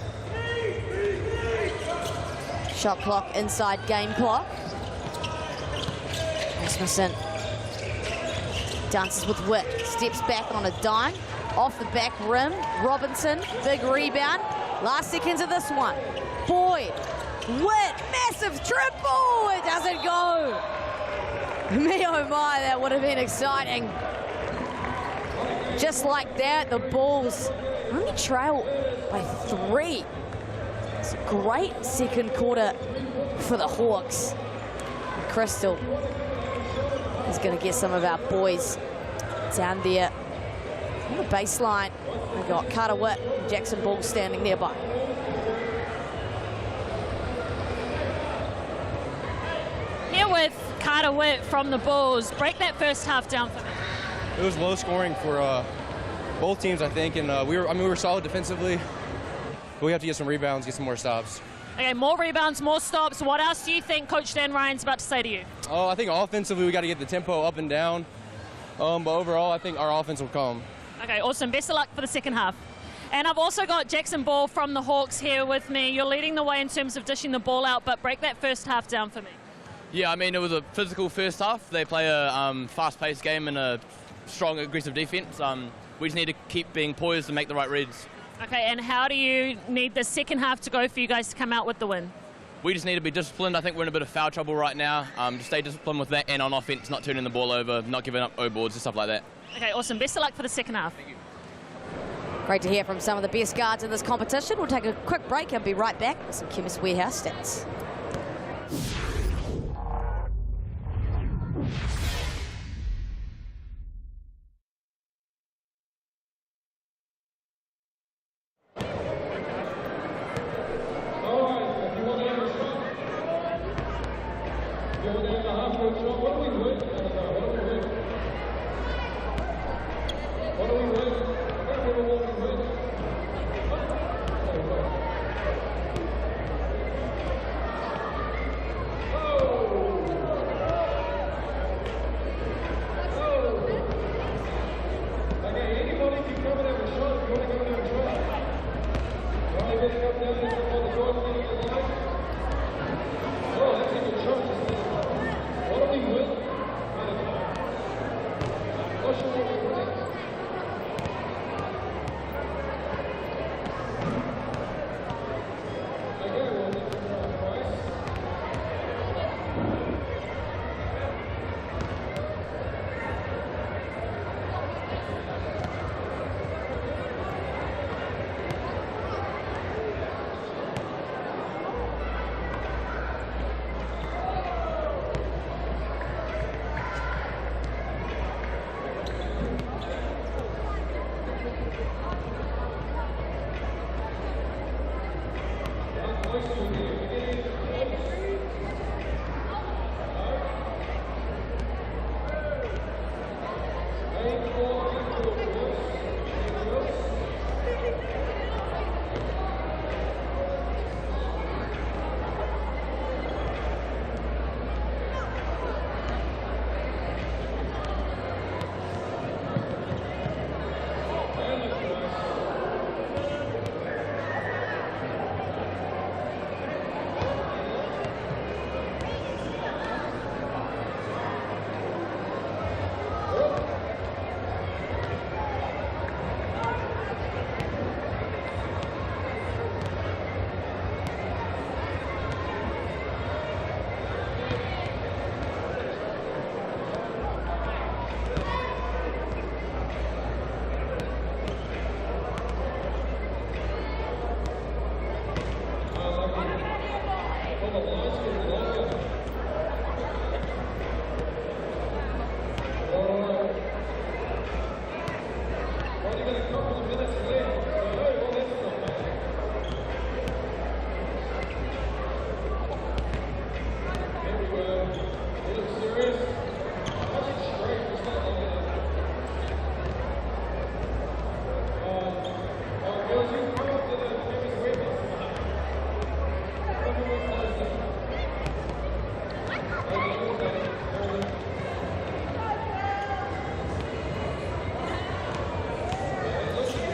Shot clock inside game clock. Rasmussen dances with Witt, steps back on a dime, off the back rim. Robinson, big rebound. Last seconds of this one. Boyd, Witt, massive triple. It doesn't go. Me oh my, that would have been exciting. Just like that, the Bulls only trail by 3. It's a great second quarter for the Hawks. And Crystal is going to get some of our boys down there on the baseline. We've got Carter Witt and Jackson Ball standing nearby. Here with Carter Witt from the Bulls. Break that first half down for me. It was low scoring for both teams, I think, and we were solid defensively. But we have to get some rebounds, get some more stops. Okay, more rebounds, more stops. What else do you think Coach Dan Ryan's about to say to you? I think offensively we got to get the tempo up and down. But overall, I think our offense will come. Okay, awesome. Best of luck for the second half. And I've also got Jackson Ball from the Hawks here with me. You're leading the way in terms of dishing the ball out, but break that first half down for me. Yeah, I mean, it was a physical first half. They play a fast-paced game and a strong, aggressive defense. We just need to keep being poised and make the right reads. Okay, and how do you need the second half to go for you guys to come out with the win? we just need to be disciplined. I think we're in a bit of foul trouble right now. Just stay disciplined with that, and on offense, not turning the ball over, not giving up O-boards and stuff like that. Okay, awesome. Best of luck for the second half. Thank you. Great to hear from some of the best guards in this competition. We'll take a quick break and be right back with some Chemist Warehouse stats.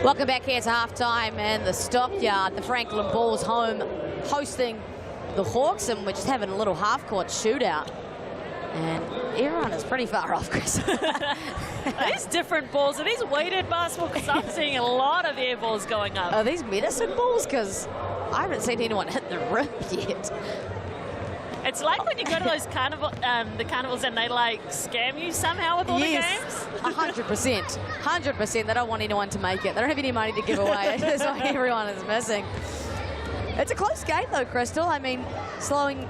Welcome back here to halftime, and the Stockyard, the Franklin Bulls home, hosting the Hawks, and we're just having a little half-court shootout. And everyone is pretty far off, Chris. Are these different balls? Are these weighted basketball? Because I'm seeing a lot of air balls going up. Are these medicine balls? Because I haven't seen anyone hit the rim yet. It's like when you go to those the carnivals and they like scam you somehow with all the games. 100%. 100%. They don't want anyone to make it. They don't have any money to give away. That's why everyone is missing. It's a close game though, Crystal. I mean, slowing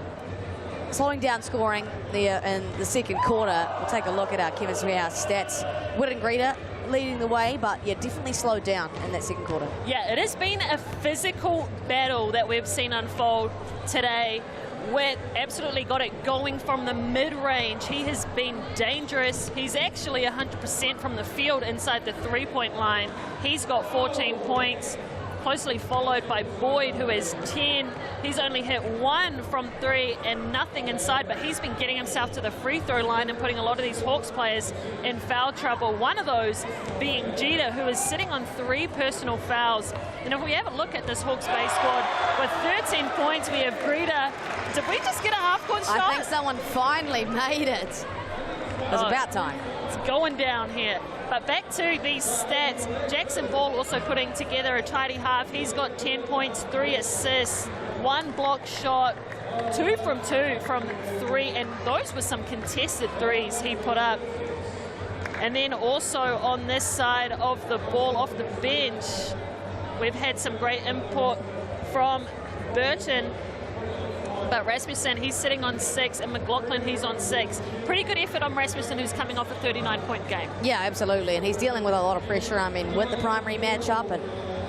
down scoring there in the second quarter. We'll take a look at our Chemist Warehouse stats. Whittingreta leading the way, but yeah, definitely slowed down in that second quarter. Yeah, it has been a physical battle that we've seen unfold today. Witt absolutely got it going from the mid-range. He has been dangerous. He's actually 100% from the field inside the three-point line. He's got 14 points, closely followed by Boyd, who has 10. He's only hit 1 from 3 and nothing inside, but he's been getting himself to the free throw line and putting a lot of these Hawks players in foul trouble. One of those being Jeter, who is sitting on 3 personal fouls. And if we have a look at this Hawks base squad, with 13 points, we have Greta. Did we just get a half-court shot? I think someone finally made it. It was about time. It's going down here. But back to these stats. Jackson Ball also putting together a tidy half. He's got 10 points, 3 assists, 1 block shot, 2 from 2 from 3, and those were some contested threes he put up. And then also on this side of the ball, off the bench, we've had some great input from Burton. But Rasmussen, he's sitting on 6, and McLaughlin, he's on 6. Pretty good effort on Rasmussen, who's coming off a 39-point game. Yeah, absolutely, and he's dealing with a lot of pressure, I mean, with the primary matchup, and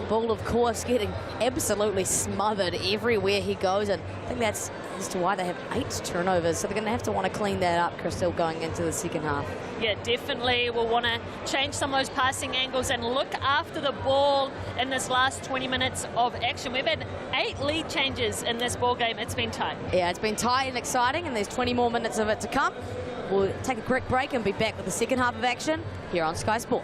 Ball, of course, getting absolutely smothered everywhere he goes, and I think that's as to why they have 8 turnovers, so they're going to have to want to clean that up, Crystal, going into the second half. Yeah, definitely. We'll want to change some of those passing angles and look after the ball in this last 20 minutes of action. We've had 8 lead changes in this ball game. It's been tight. Yeah, it's been tight and exciting, and there's 20 more minutes of it to come. We'll take a quick break and be back with the second half of action here on Sky Sport.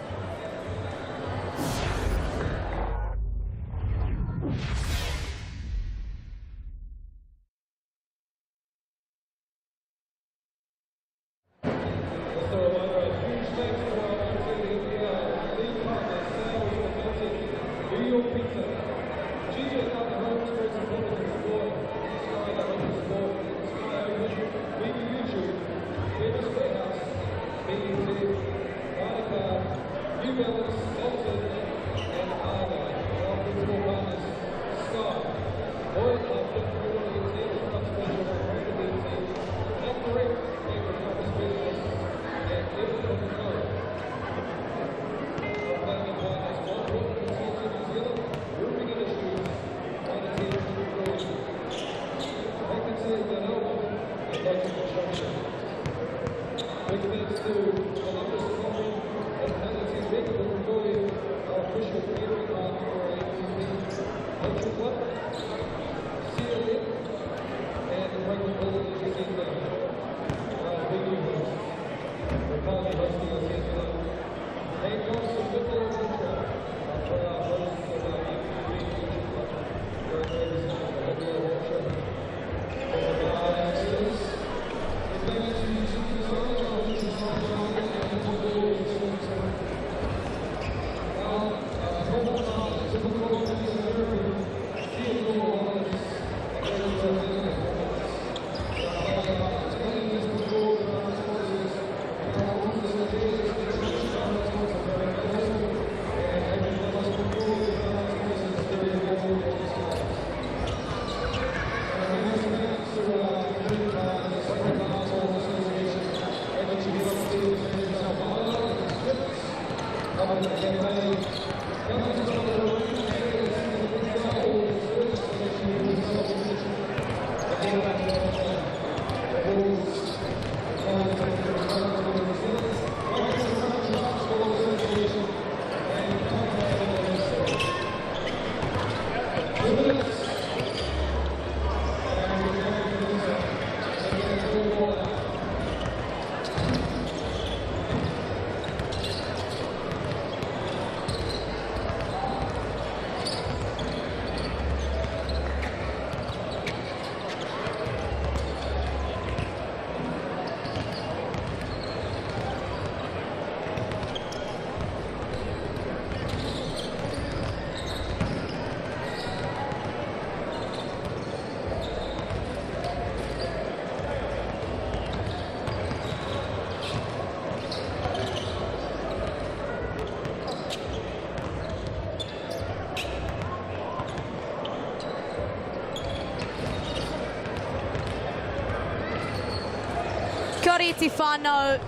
Kia ora iti whānau,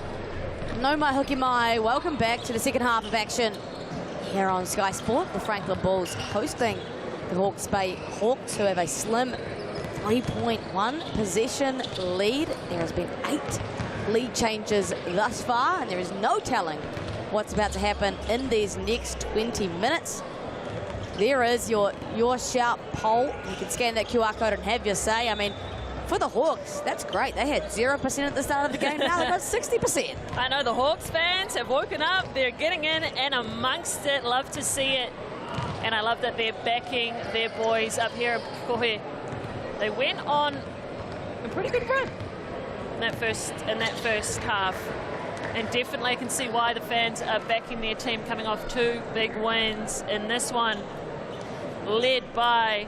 no mai hoki mai. Welcome back to the second half of action here on Sky Sport. The Franklin Bulls hosting the Hawke's Bay Hawks, who have a slim 3.1 possession lead. There has been 8 lead changes thus far, and there is no telling what's about to happen in these next 20 minutes. There is your shout poll. You can scan that QR code and have your say. I mean, for the Hawks, that's great. They had 0% at the start of the game. Now they've got 60%. I know the Hawks fans have woken up. They're getting in and amongst it. Love to see it. And I love that they're backing their boys up here in Pukekohe. They went on a pretty good run in that first half. And definitely I can see why the fans are backing their team, coming off 2 big wins in this one, led by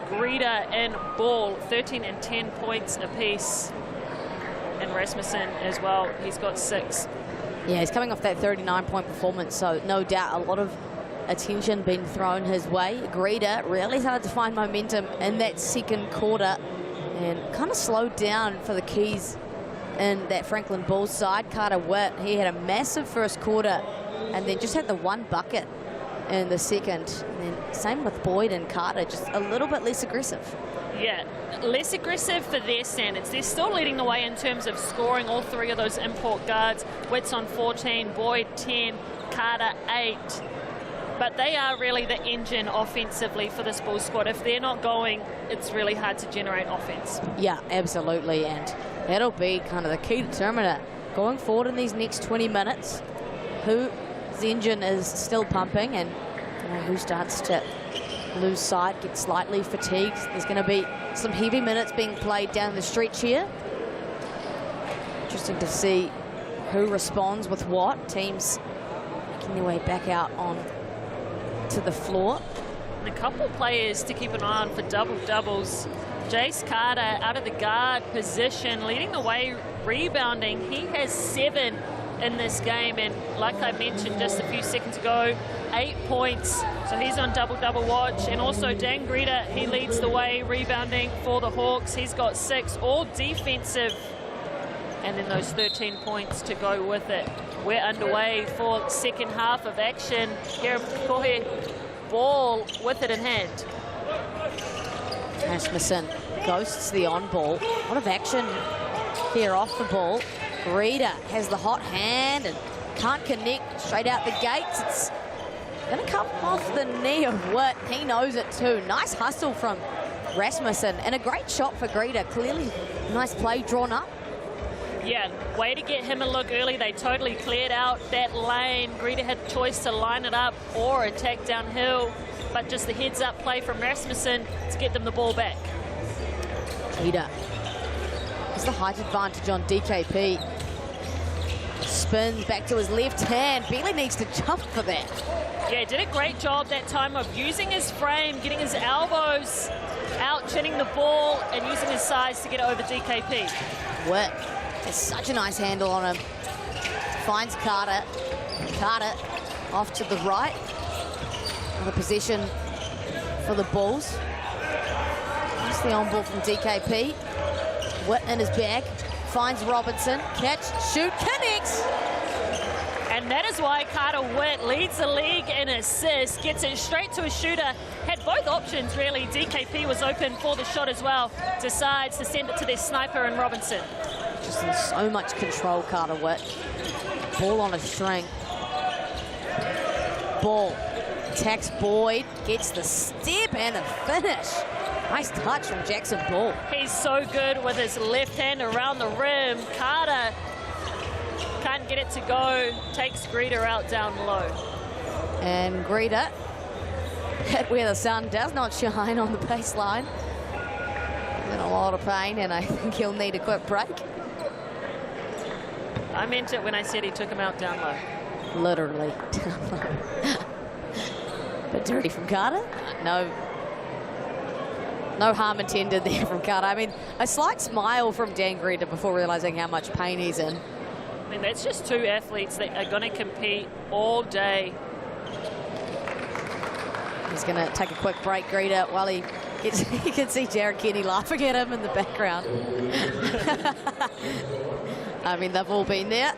Greta and Ball, 13 and 10 points apiece. And Rasmussen as well, he's got 6. Yeah, he's coming off that 39-point performance, so no doubt a lot of attention being thrown his way. Greta really started to find momentum in that second quarter and kind of slowed down for the Keys in that Franklin Bulls side. Carter Witt, he had a massive first quarter and then just had the 1 bucket in the second. And then same with Boyd and Carter, just a little bit less aggressive. Yeah, less aggressive for their standards. They're still leading the way in terms of scoring, all 3 of those import guards. Witt's on 14, Boyd 10, Carter 8. But they are really the engine offensively for this Bulls squad. If they're not going, it's really hard to generate offense. Yeah, absolutely, and that'll be kind of the key determiner going forward in these next 20 minutes. Whose engine is still pumping and who starts to lose sight, get slightly fatigued. There's going to be some heavy minutes being played down the stretch here. Interesting to see who responds with what. Teams making their way back out on to the floor. And a couple players to keep an eye on for double-doubles. Jace Carter out of the guard position, leading the way rebounding. He has 7 in this game, and like I mentioned just a few seconds ago, 8 points. So he's on double-double watch. And also Dan Greta, he leads the way rebounding for the Hawks. He's got 6, all defensive. And then those 13 points to go with it. We're underway for the second half of action. Here in Pukekohe, Ball with it in hand. Rasmussen ghosts the on ball. A lot of action here off the ball. Greta has the hot hand and can't connect straight out the gates. It's going to come off the knee of Witt. He knows it too. Nice hustle from Rasmussen and a great shot for Greta. Clearly, nice play drawn up. Yeah, way to get him a look early. They totally cleared out that lane. Greta had a choice to line it up or attack downhill, but just the heads-up play from Rasmussen to get them the ball back. Greta has the height advantage on DKP. Spins back to his left hand. Barely needs to jump for that. Yeah, did a great job that time of using his frame, getting his elbows out, chinning the ball, and using his size to get it over DKP. Witt has such a nice handle on him. Finds Carter. Carter off to the right. Another possession for the Bulls. That's the on ball from DKP. Witt in his bag. Finds Robinson. Catch, shoot, connects. And that is why Carter Witt leads the league in assists, gets it straight to a shooter. Had both options, really. DKP was open for the shot as well. Decides to send it to their sniper and Robinson. Just in so much control, Carter Witt. Ball on a string. Ball attacks Boyd, gets the step and the finish. Nice touch from Jackson Ball. He's so good with his left hand around the rim. Carter can't get it to go, takes Greta out down low. And Greta, at where the sun does not shine on the baseline. He's in a lot of pain, and I think he'll need a quick break. I meant it when I said he took him out down low. Literally down low. But dirty from Carter. No harm intended there from Carter. I mean, a slight smile from Dan Greta before realizing how much pain he's in. I mean, that's just 2 athletes that are going to compete all day. He's going to take a quick break, Greta, while he gets, you can see Jared Kenny laughing at him in the background. I mean, they've all been there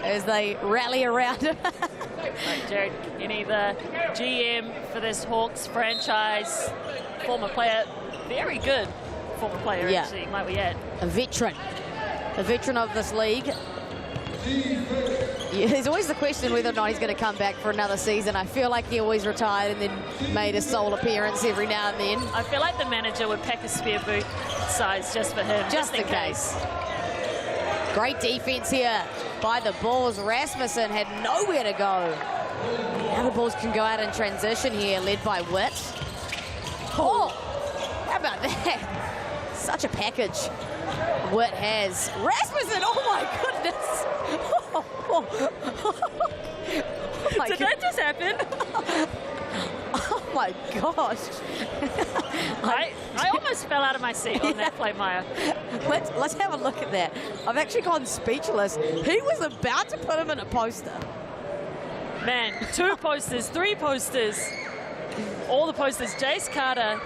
as they rally around him. Right, Jared Kenny, the GM for this Hawks franchise, former player, very good former player, actually, might we add. A veteran of this league. Yeah, there's always the question whether or not he's going to come back for another season. I feel like he always retired and then made a sole appearance every now and then. I feel like the manager would pack a spare boot size just for him, just in case. Great defense here by the Bulls. Rasmussen had nowhere to go. Now the Bulls can go out in transition here, led by Witt. Oh, how about that? Such a package Witt has. Rasmussen, oh my goodness. Did that just happen? Oh my gosh. I almost fell out of my seat on that play, Maya. Let's have a look at that. I've actually gone speechless. He was about to put him in a poster. Man, 2 posters, 3 posters. All the posters. Jace Carter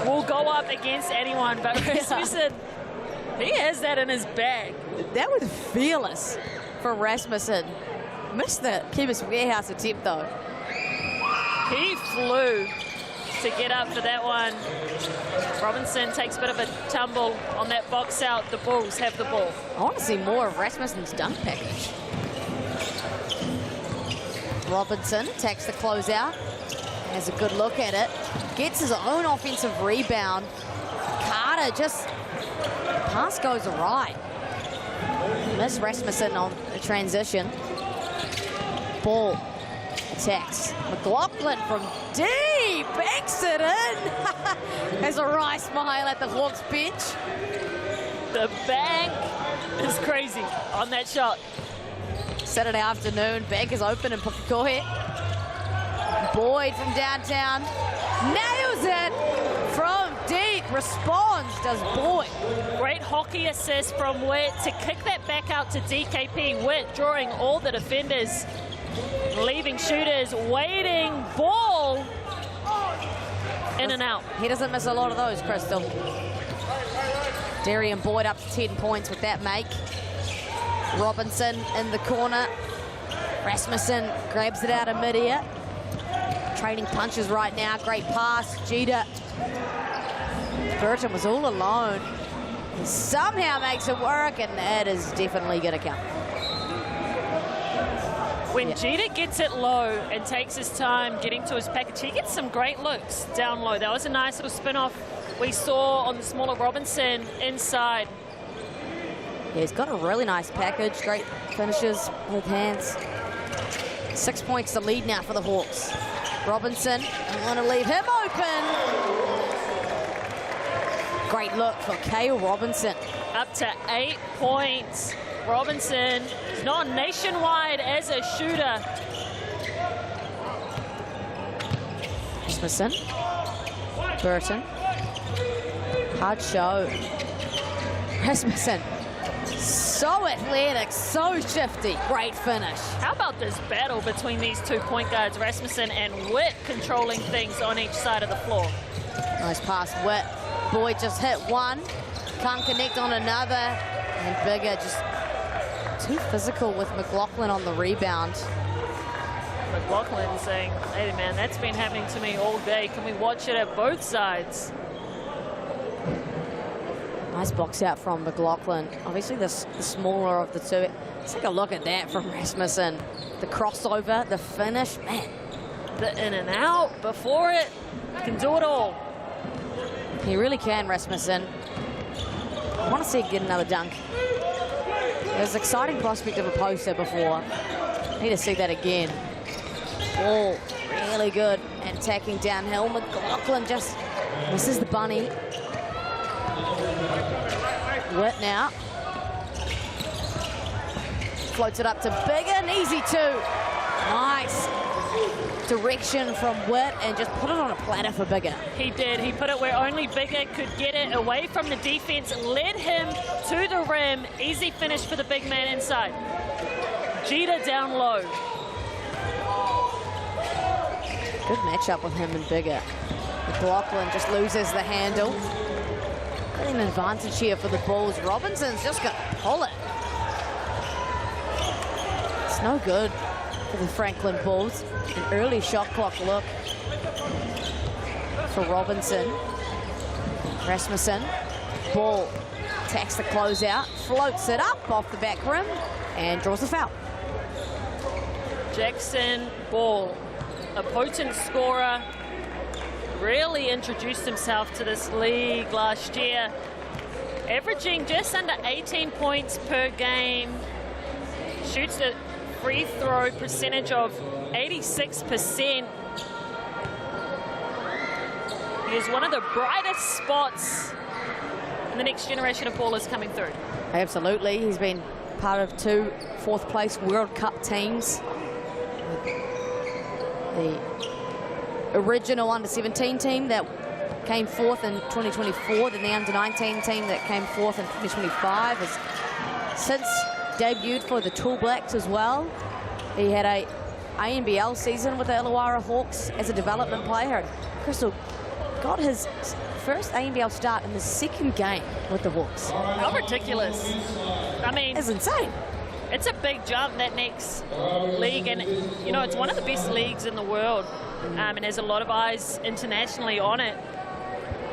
will go up against anyone, but Rasmussen, he has that in his bag. That was fearless for Rasmussen. Missed the Chemist Warehouse attempt though. He flew to get up for that one. Robinson takes a bit of a tumble on that box out. The Bulls have the ball. I want to see more of Rasmussen's dunk package. Robinson takes the closeout, has a good look at it, gets his own offensive rebound. Carter just, pass goes awry. Miss Rasmussen on the transition. Ball attacks. McLaughlin from deep, banks it in. Has a wry smile at the Hawks bench. The bank is crazy on that shot. Saturday afternoon, bank is open in Pukekohe. Boyd from downtown nails it from deep. Responds, does Boyd. Great hockey assist from Witt to kick that back out to DKP. Witt drawing all the defenders, leaving shooters, waiting, ball, in and out. He doesn't miss a lot of those, Crystal. Darian Boyd up to 10 points with that make. Robinson in the corner. Rasmussen grabs it out of mid-air. Trading punches right now. Great pass. Jeter. Burton was all alone. He somehow makes it work, and that is definitely going to count. When Jeter gets it low and takes his time getting to his package, he gets some great looks down low. That was a nice little spin-off we saw on the smaller Robinson inside. Yeah, he's got a really nice package. Great finishes with hands. 6 points to lead now for the Hawks. Robinson, I want to leave him open. Great look for Kale Robinson. Up to 8 points. Robinson is not nationwide as a shooter. Rasmussen. Burton. Hard show. Rasmussen. So athletic, so shifty. Great finish. How about this battle between these 2 point guards, Rasmussen and Witt, controlling things on each side of the floor? Nice pass, Witt. Boyd just hit one. Can't connect on another. And Bigger just too physical with McLaughlin on the rebound. McLaughlin saying, hey man, that's been happening to me all day. Can we watch it at both sides? Nice box out from McLaughlin. Obviously the smaller of the two. Let's take a look at that from Rasmussen. The crossover, the finish, man. The in and out before it, can do it all. He really can, Rasmussen. I want to see him get another dunk. There's an exciting prospect of a poster before. Need to see that again. Ball, really good at attacking downhill. McLaughlin just misses the bunny. Witt now. Floats it up to Bigger, an easy two. Nice direction from Witt and just put it on a platter for Bigger. He did. He put it where only Bigger could get it, away from the defense, led him to the rim. Easy finish for the big man inside. Jeter down low. Good matchup with him and Bigger. McLaughlin just loses the handle. Getting an advantage here for the Bulls. Robinson's just going to pull it. It's no good for the Franklin Bulls. An early shot clock look for Robinson. Rasmussen. Ball attacks the closeout, floats it up off the back rim, and draws a foul. Jackson Ball, a potent scorer, really introduced himself to this league last year, averaging just under 18 points per game, shoots a free throw percentage of 86%. He He's one of the brightest spots in the next generation of ballers coming through. Absolutely. He's been part of 2 fourth-place World Cup teams. The original under-17 team that came 4th in 2024, then the under-19 team that came 4th in 2025 has since debuted for the Tall Blacks as well. He had a ANBL season with the Illawarra Hawks as a development player. And Crystal got his first ANBL start in the 2nd game with the Hawks. How ridiculous. I mean, it's insane. It's a big jump, that next league, and you know, it's one of the best leagues in the world, and has a lot of eyes internationally on it.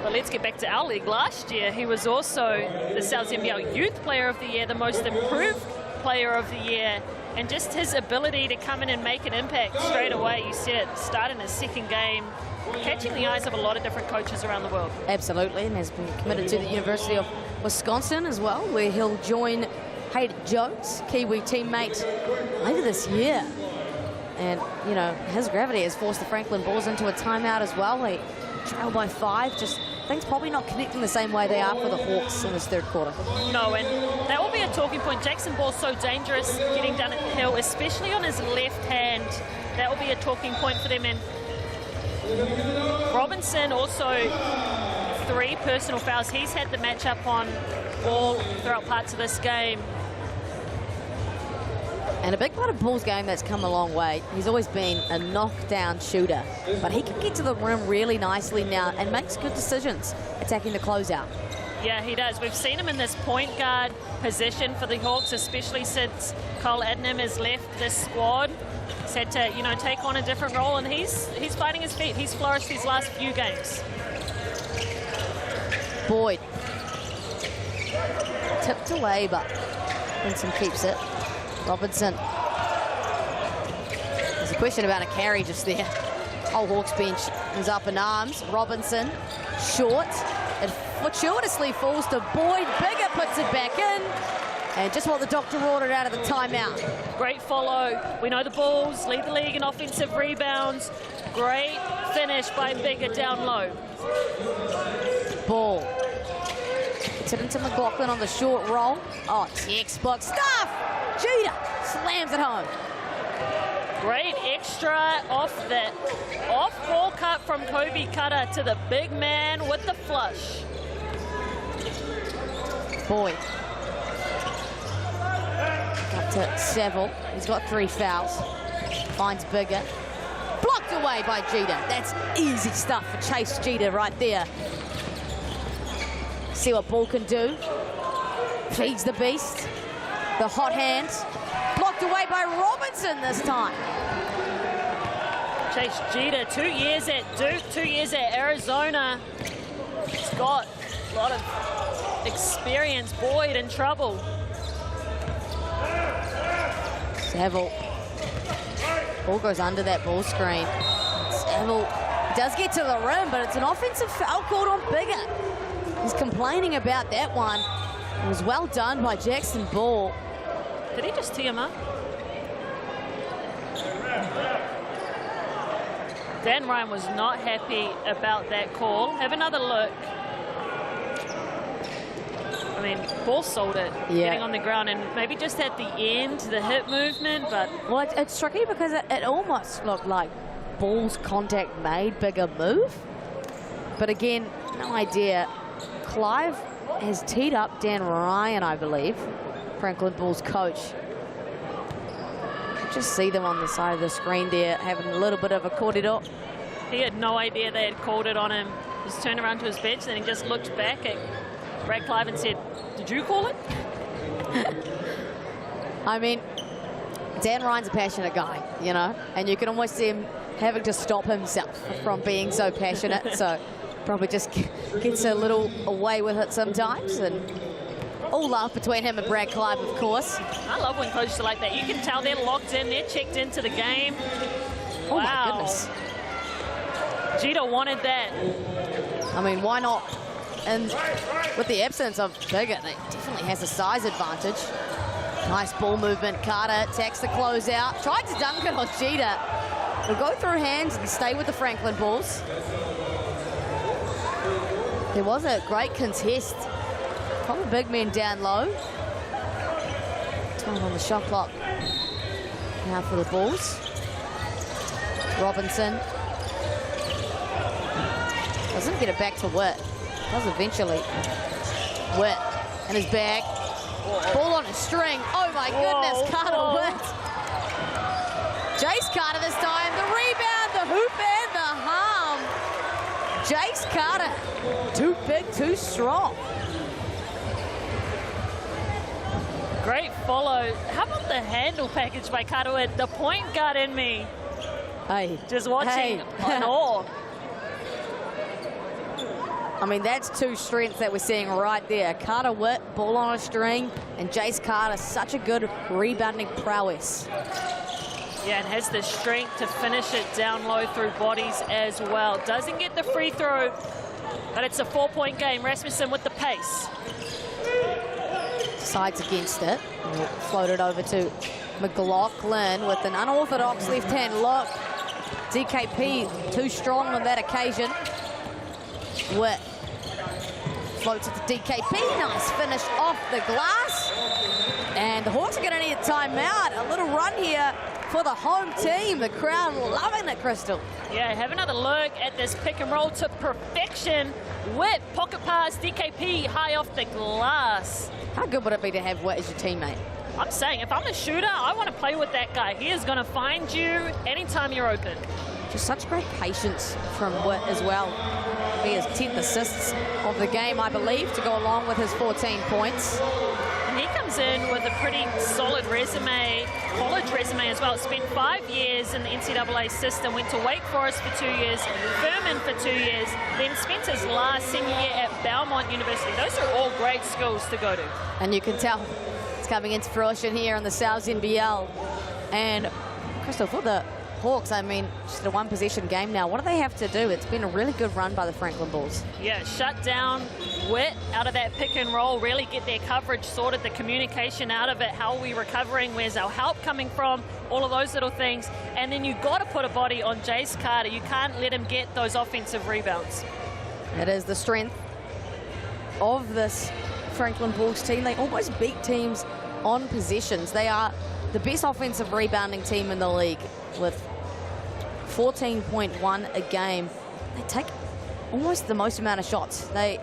But let's get back to our league. Last year, he was also the South NBL Youth Player of the Year, the Most Improved Player of the Year, and just his ability to come in and make an impact straight away. You said it, starting his 2nd game, catching the eyes of a lot of different coaches around the world. Absolutely, and has been committed to the University of Wisconsin as well, where he'll join Hayden Jones, Kiwi teammate, later this year. And, you know, his gravity has forced the Franklin Bulls into a timeout as well. They trail by 5, just things probably not connecting the same way they are for the Hawks in this 3rd quarter. No, and that will be a talking point. Jackson Ball's so dangerous getting down the hill, especially on his left hand. That will be a talking point for them. And Robinson also 3 personal fouls. He's had the matchup on Ball throughout parts of this game. And a big part of Ball's game that's come a long way, he's always been a knockdown shooter, but he can get to the rim really nicely now and makes good decisions attacking the closeout. Yeah, he does. We've seen him in this point guard position for the Hawks, especially since Cole Adnam has left this squad. He's had to, you know, take on a different role, and he's finding his feet. He's flourished these last few games. Boyd. Tipped away, but Vincent keeps it. Robinson. There's a question about a carry just there. Whole Hawks bench is up in arms. Robinson, short. It fortuitously falls to Boyd. Bigger puts it back in. And just what the doctor ordered out of the timeout. Great follow. We know the Bulls lead the league in offensive rebounds. Great finish by Bigger down low. Ball. Gets it into McLaughlin on the short roll. Oh, textbook stuff. Jeter slams it home. Great extra off ball cut from Kobe Cutter to the big man with the flush. Boyd. Up to Seville. He's got 3 fouls. Finds Bigger. Blocked away by Jeter. That's easy stuff for Chase Jeter right there. See what Ball can do. Feeds the beast. The hot hands. Blocked away by Robinson this time. Chase Jeter, 2 years at Duke, 2 years at Arizona. He's got a lot of experience. Boyd in trouble. Seville. Ball goes under that ball screen. Seville does get to the rim, but it's an offensive foul called on Bigger. He's complaining about that one. It was well done by Jackson Ball. Did he just tee him up? Dan Ryan was not happy about that call. Have another look. I mean, Ball sold it, getting on the ground, and maybe just at the end, the hip movement, but... Well, it's tricky because it almost looked like Ball's contact made Bigger move. But again, no idea. Clive has teed up Dan Ryan, I believe, Franklin Bulls coach. Just see them on the side of the screen there, having a little bit of a corridor. He had no idea they had called it on him. Just turned around to his bench, then he just looked back at Brad Clive and said, "Did you call it?" I mean, Dan Ryan's a passionate guy, you know, and you can almost see him having to stop himself from being so passionate. So probably just gets a little away with it sometimes. And all love between him and Brad Clive, of course. I love when coaches are like that. You can tell they're locked in, they're checked into the game. Oh, wow. my goodness. Jeter wanted that. I mean, why not? And with the absence of Bigger, they definitely has a size advantage. Nice ball movement. Carter attacks the closeout. Tried to dunk it on Jeter. It'll go through hands and stay with the Franklin Bulls. There was a great contest from the big men down low. Time on the shot clock. Now for the Bulls. Robinson. Doesn't get it back to Witt. Does eventually. Witt in his bag. Ball on a string. Oh my goodness, Carter Witt. Jace Carter this time. The rebound, the hoop, and the harm. Jace Carter. Too big, too strong. Great follow. How about the handle package by Carter Witt? The point guard in me. Hey. Just watching in awe. I mean, that's two strengths that we're seeing right there. Carter Witt, ball on a string, and Jace Carter, such a good rebounding prowess. Yeah, and has the strength to finish it down low through bodies as well. Doesn't get the free throw, but it's a 4-point game. Rasmussen with the pace. Sides against it. We'll float it over to McLaughlin with an unorthodox left-hand look. DKP too strong on that occasion. Witt floats it to DKP. Nice finish off the glass. And the Hawks are going to need a timeout. A little run here for the home team. The crowd loving it, Crystal. Yeah, have another look at this pick and roll to perfection. Witt, pocket pass, DKP high off the glass. How good would it be to have Witt as your teammate? I'm saying, if I'm a shooter, I want to play with that guy. He is going to find you anytime you're open. Just such great patience from Witt as well. He has 10th assists of the game, I believe, to go along with his 14 points. And he comes in with a pretty solid resume, college resume as well. Spent 5 years in the NCAA system, went to Wake Forest for 2 years, Furman for 2 years, then spent his last senior year at Belmont University. Those are all great schools to go to. And you can tell it's coming into fruition here in the NZNBL. And Crystal, for the Hawks, I mean, just a one-possession game now. What do they have to do? It's been a really good run by the Franklin Bulls. Yeah, shut down Witt out of that pick and roll, really get their coverage sorted, the communication out of it, how are we recovering, where's our help coming from, all of those little things. And then you've got to put a body on Jace Carter. You can't let him get those offensive rebounds. It is the strength of this Franklin Bulls team. They almost beat teams on possessions. They are the best offensive rebounding team in the league with 14.1 a game. They take almost the most amount of shots. They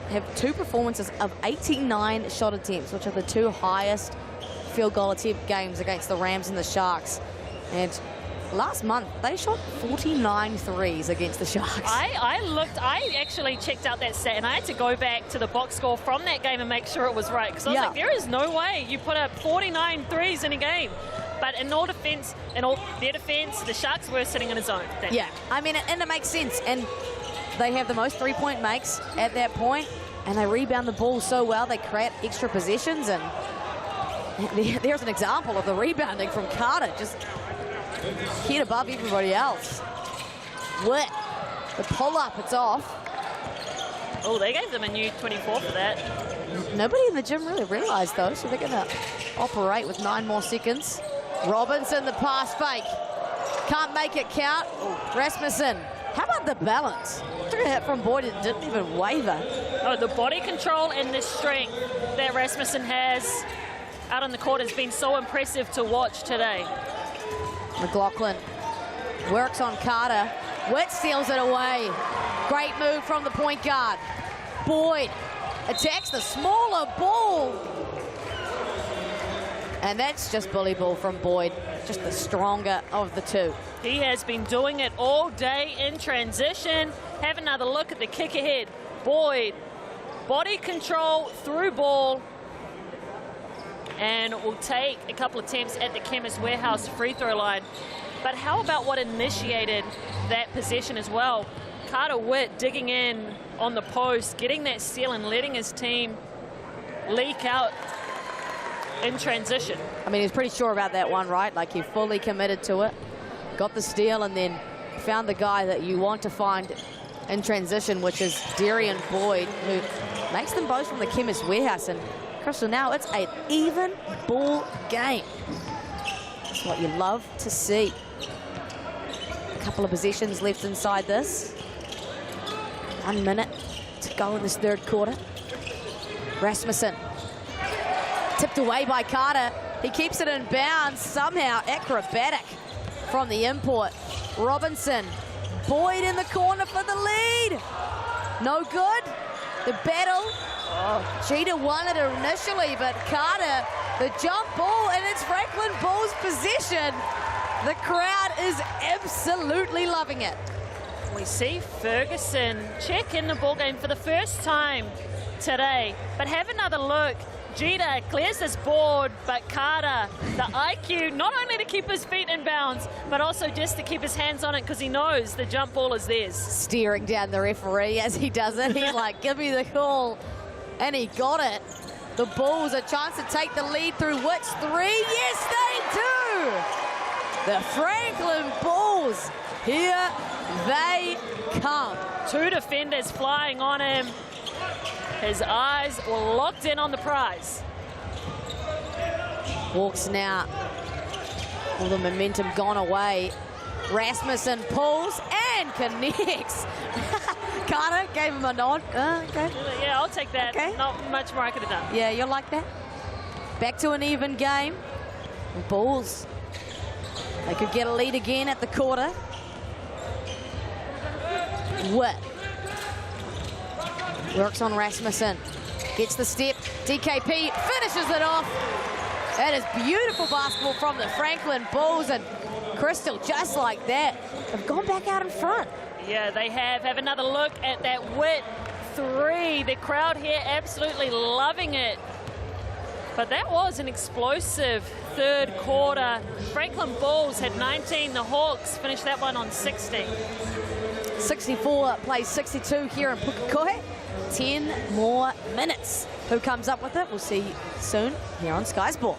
have two performances of 89 shot attempts, which are the two highest field goal attempt games against the Rams and the Sharks. And last month, they shot 49 threes against the Sharks. I actually checked out that stat, and I had to go back to the box score from that game and make sure it was right. Because I was like, there is no way you put up 49 threes in a game. But in all defense, their defense, the Sharks were sitting in a zone. Yeah, I mean, and it makes sense. And they have the most three-point makes at that point, and they rebound the ball so well. They create extra possessions, and there's an example of the rebounding from Carter, just hit above everybody else. Witt, the pull-up, it's off. Oh, they gave them a new 24 for that. Nobody in the gym really realized, though, so they're going to operate with 9 more seconds. Robinson, the pass fake. Can't make it count. Rasmussen, how about the balance? Took a hit from Boyd, it didn't even waver. Oh, the body control and the strength that Rasmussen has out on the court has been so impressive to watch today. McLaughlin works on Carter. Witt steals it away. Great move from the point guard. Boyd attacks the smaller ball. And that's just bully ball from Boyd, just the stronger of the two. He has been doing it all day in transition. Have another look at the kick ahead. Boyd, body control through ball. And will take a couple attempts at the Chemist Warehouse free throw line. But how about what initiated that possession as well? Carter Witt digging in on the post, getting that steal and letting his team leak out in transition. I mean, he's pretty sure about that one, right? Like, he fully committed to it, got the steal, and then found the guy that you want to find in transition, which is Darian Boyd, who makes them both from the Chemist Warehouse. And Crystal, now it's an even ball game. That's what you love to see. A couple of possessions left inside this. 1 minute to go in this third quarter. Rasmussen. Tipped away by Carter. He keeps it in bounds, somehow acrobatic from the import. Robinson. Boyd in the corner for the lead. No good. The battle. Cheetah won it initially, but Carter, the jump ball, and it's Franklin Bull's possession. The crowd is absolutely loving it. We see Ferguson check in the ball game for the first time today. But have another look. Jeter clears this board, but Carter, the IQ, not only to keep his feet in bounds, but also just to keep his hands on it because he knows the jump ball is theirs. Staring down the referee as he does it. He's like, give me the call. And he got it. The Bulls a chance to take the lead through which three? Yes, they do! The Franklin Bulls, here they come. Two defenders flying on him. His eyes were locked in on the prize. Hawks now. All the momentum gone away. Rasmussen pulls and connects. Carter gave him a nod. Okay. Yeah, I'll take that. Okay. Not much more I could have done. Yeah, you'll like that. Back to an even game. Bulls. They could get a lead again at the quarter. Witt. Works on Rasmussen. Gets the step. DKP finishes it off. That is beautiful basketball from the Franklin Bulls. And Crystal, just like that, have gone back out in front. Yeah, they have. Have another look at that Witt three. The crowd here absolutely loving it. But that was an explosive third quarter. Franklin Bulls had 19. The Hawks finished that one on 60. 64 plays 62 here in Pukekohe. 10 more minutes. Who comes up with it? We'll see soon here on Sky Sport.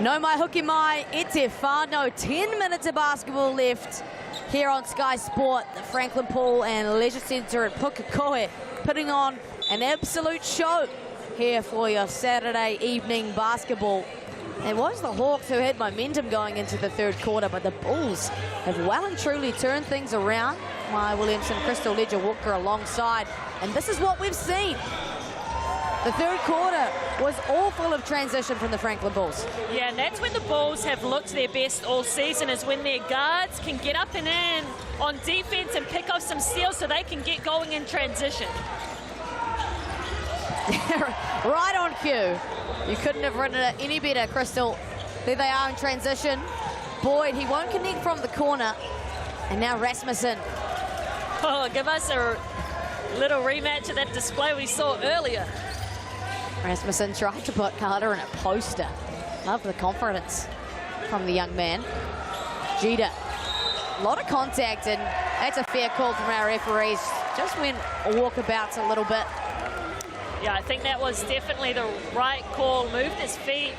No mai hoki mai, e te whānau. 10 minutes of basketball left here on Sky Sport. The Franklin Pool and Leisure Centre at Pukekohe putting on an absolute show here for your Saturday evening basketball. It was the Hawks who had momentum going into the third quarter, but the Bulls have well and truly turned things around. Maya Williamson, Crystal Ledger Walker alongside, and this is what we've seen. The third quarter was all full of transition from the Franklin Bulls. Yeah, and that's when the Bulls have looked their best all season, is when their guards can get up and in on defense and pick off some steals so they can get going in transition. Right on cue. You couldn't have written it any better, Crystal. There they are in transition. Boyd, he won't connect from the corner. And now Rasmussen. Oh, give us a little rematch of that display we saw earlier. Rasmussen tried to put Carter in a poster. Love the confidence from the young man. Jeter, a lot of contact, and that's a fair call from our referees. Just went walkabouts a little bit. Yeah, I think that was definitely the right call. Moved his feet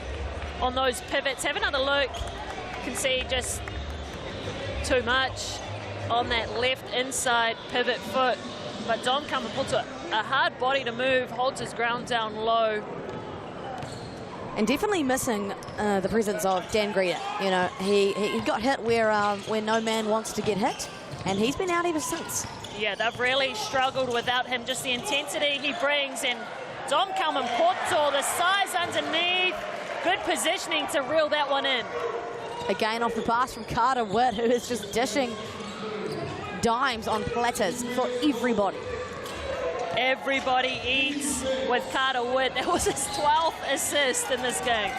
on those pivots. Have another look. You can see just too much on that left inside pivot foot. But Dom Kamapultu, a hard body to move, holds his ground down low. And definitely missing the presence of Dan Greta. You know, he got hit where no man wants to get hit, and he's been out ever since. Yeah, they've really struggled without him, just the intensity he brings. And Dom Kamapultu, the size underneath, good positioning to reel that one in. Again, off the pass from Carter Witt, who is just dishing dimes on platters for everybody. Everybody eats with Carter Witt. That was his 12th assist in this game.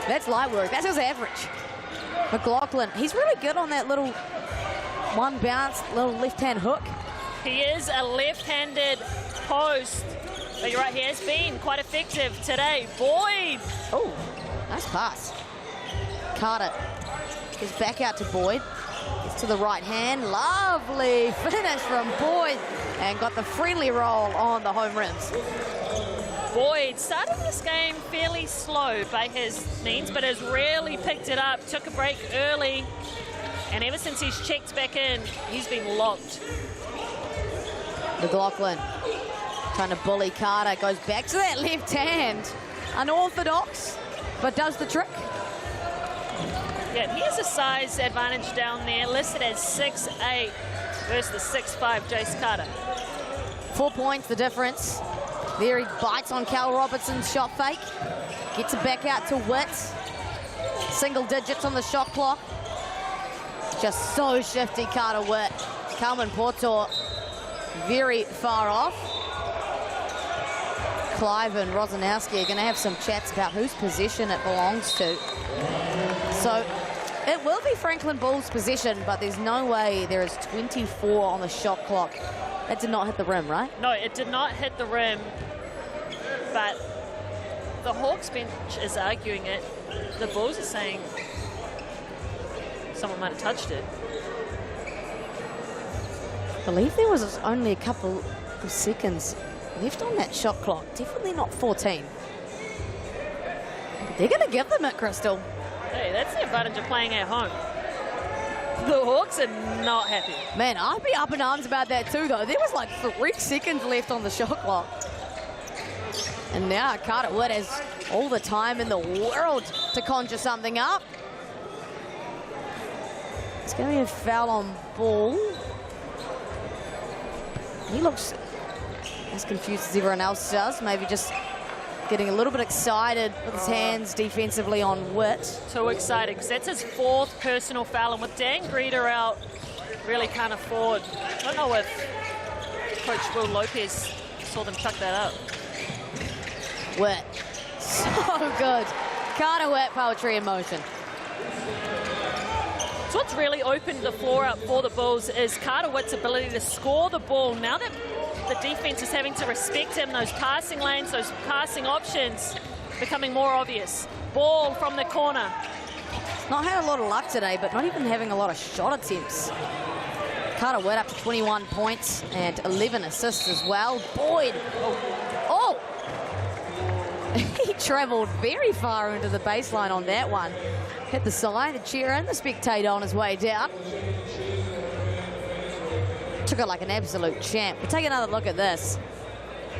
That's light work. That's his average. McLaughlin, he's really good on that little one bounce, little left-hand hook. He is a left-handed post, but you're right, he has been quite effective today. Boyd. Oh, nice pass. Carter gets back out to Boyd. Gets to the right hand. Lovely finish from Boyd. And got the friendly roll on the home rims. Boyd started this game fairly slow by his means, but has really picked it up. Took a break early. And ever since he's checked back in, he's been locked. McLaughlin trying to bully Carter. Goes back to that left hand. Unorthodox, but does the trick. Yeah, he has a size advantage down there, listed as 6'8" versus the 6'5" Jace Carter. 4 points, the difference. There he bites on Cal Robertson's shot fake. Gets it back out to Witt. Single digits on the shot clock. Just so shifty, Carter Witt. Kamapultu very far off. Clive and Rosanowski are going to have some chats about whose possession it belongs to. So it will be Franklin Bull's possession, but there's no way there is 24 on the shot clock. That did not hit the rim, right? No, it did not hit the rim, but the Hawks bench is arguing it. The Bulls are saying someone might have touched it. I believe there was only a couple of seconds left on that shot clock. Definitely not 14. But they're going to give them it, Crystal. Hey, that's the advantage of playing at home. The Hawks are not happy. Man, I'd be up in arms about that too, though. There was like 3 seconds left on the shot clock. And now Carter Witt has all the time in the world to conjure something up. It's going to be a foul on Ball. He looks as confused as everyone else does. Maybe just getting a little bit excited with his hands defensively on Witt. Too excited, because that's his 4th personal foul. And with Dan Greta out, really can't afford. I don't know if Coach Will Lopez saw them chuck that up. Witt. So good. Carter Witt, poetry in motion. So what's really opened the floor up for the Bulls is Carter Witt's ability to score the ball. Now that the defense is having to respect him, those passing lanes, those passing options becoming more obvious. Ball from the corner. Not had a lot of luck today, but not even having a lot of shot attempts. Carter Witt up to 21 points and 11 assists as well. Boyd. Oh! He traveled very far into the baseline on that one. Hit the side, the cheer, and the spectator on his way down. Took it like an absolute champ. We'll take another look at this.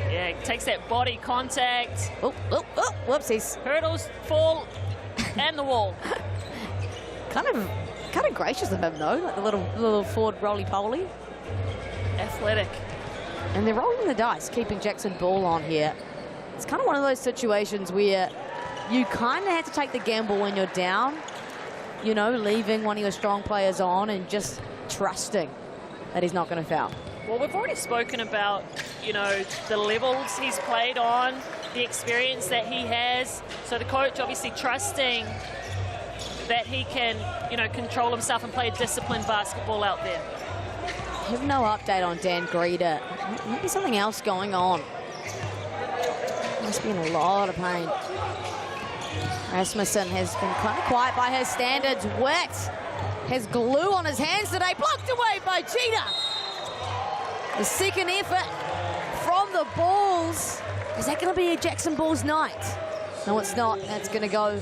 Yeah, takes that body contact. Oh, whoopsies. Hurdles, fall, and the wall. Kind of gracious of him though, like the little forward roly-poly. Athletic. And they're rolling the dice, keeping Jackson Ball on here. It's kind of one of those situations where you kind of have to take the gamble when you're down, you know, leaving one of your strong players on and just trusting that he's not going to foul. Well, we've already spoken about, you know, the levels he's played on, the experience that he has. So the coach obviously trusting that he can, you know, control himself and play a disciplined basketball out there. I have no update on Dan Greta. Maybe something else going on. Must be in a lot of pain. Rasmussen has been kind of quiet by his standards. Witt has glue on his hands today. Blocked away by Cheetah. The second effort from the Bulls. Is that going to be a Jackson Bulls night? No, it's not. That's going to go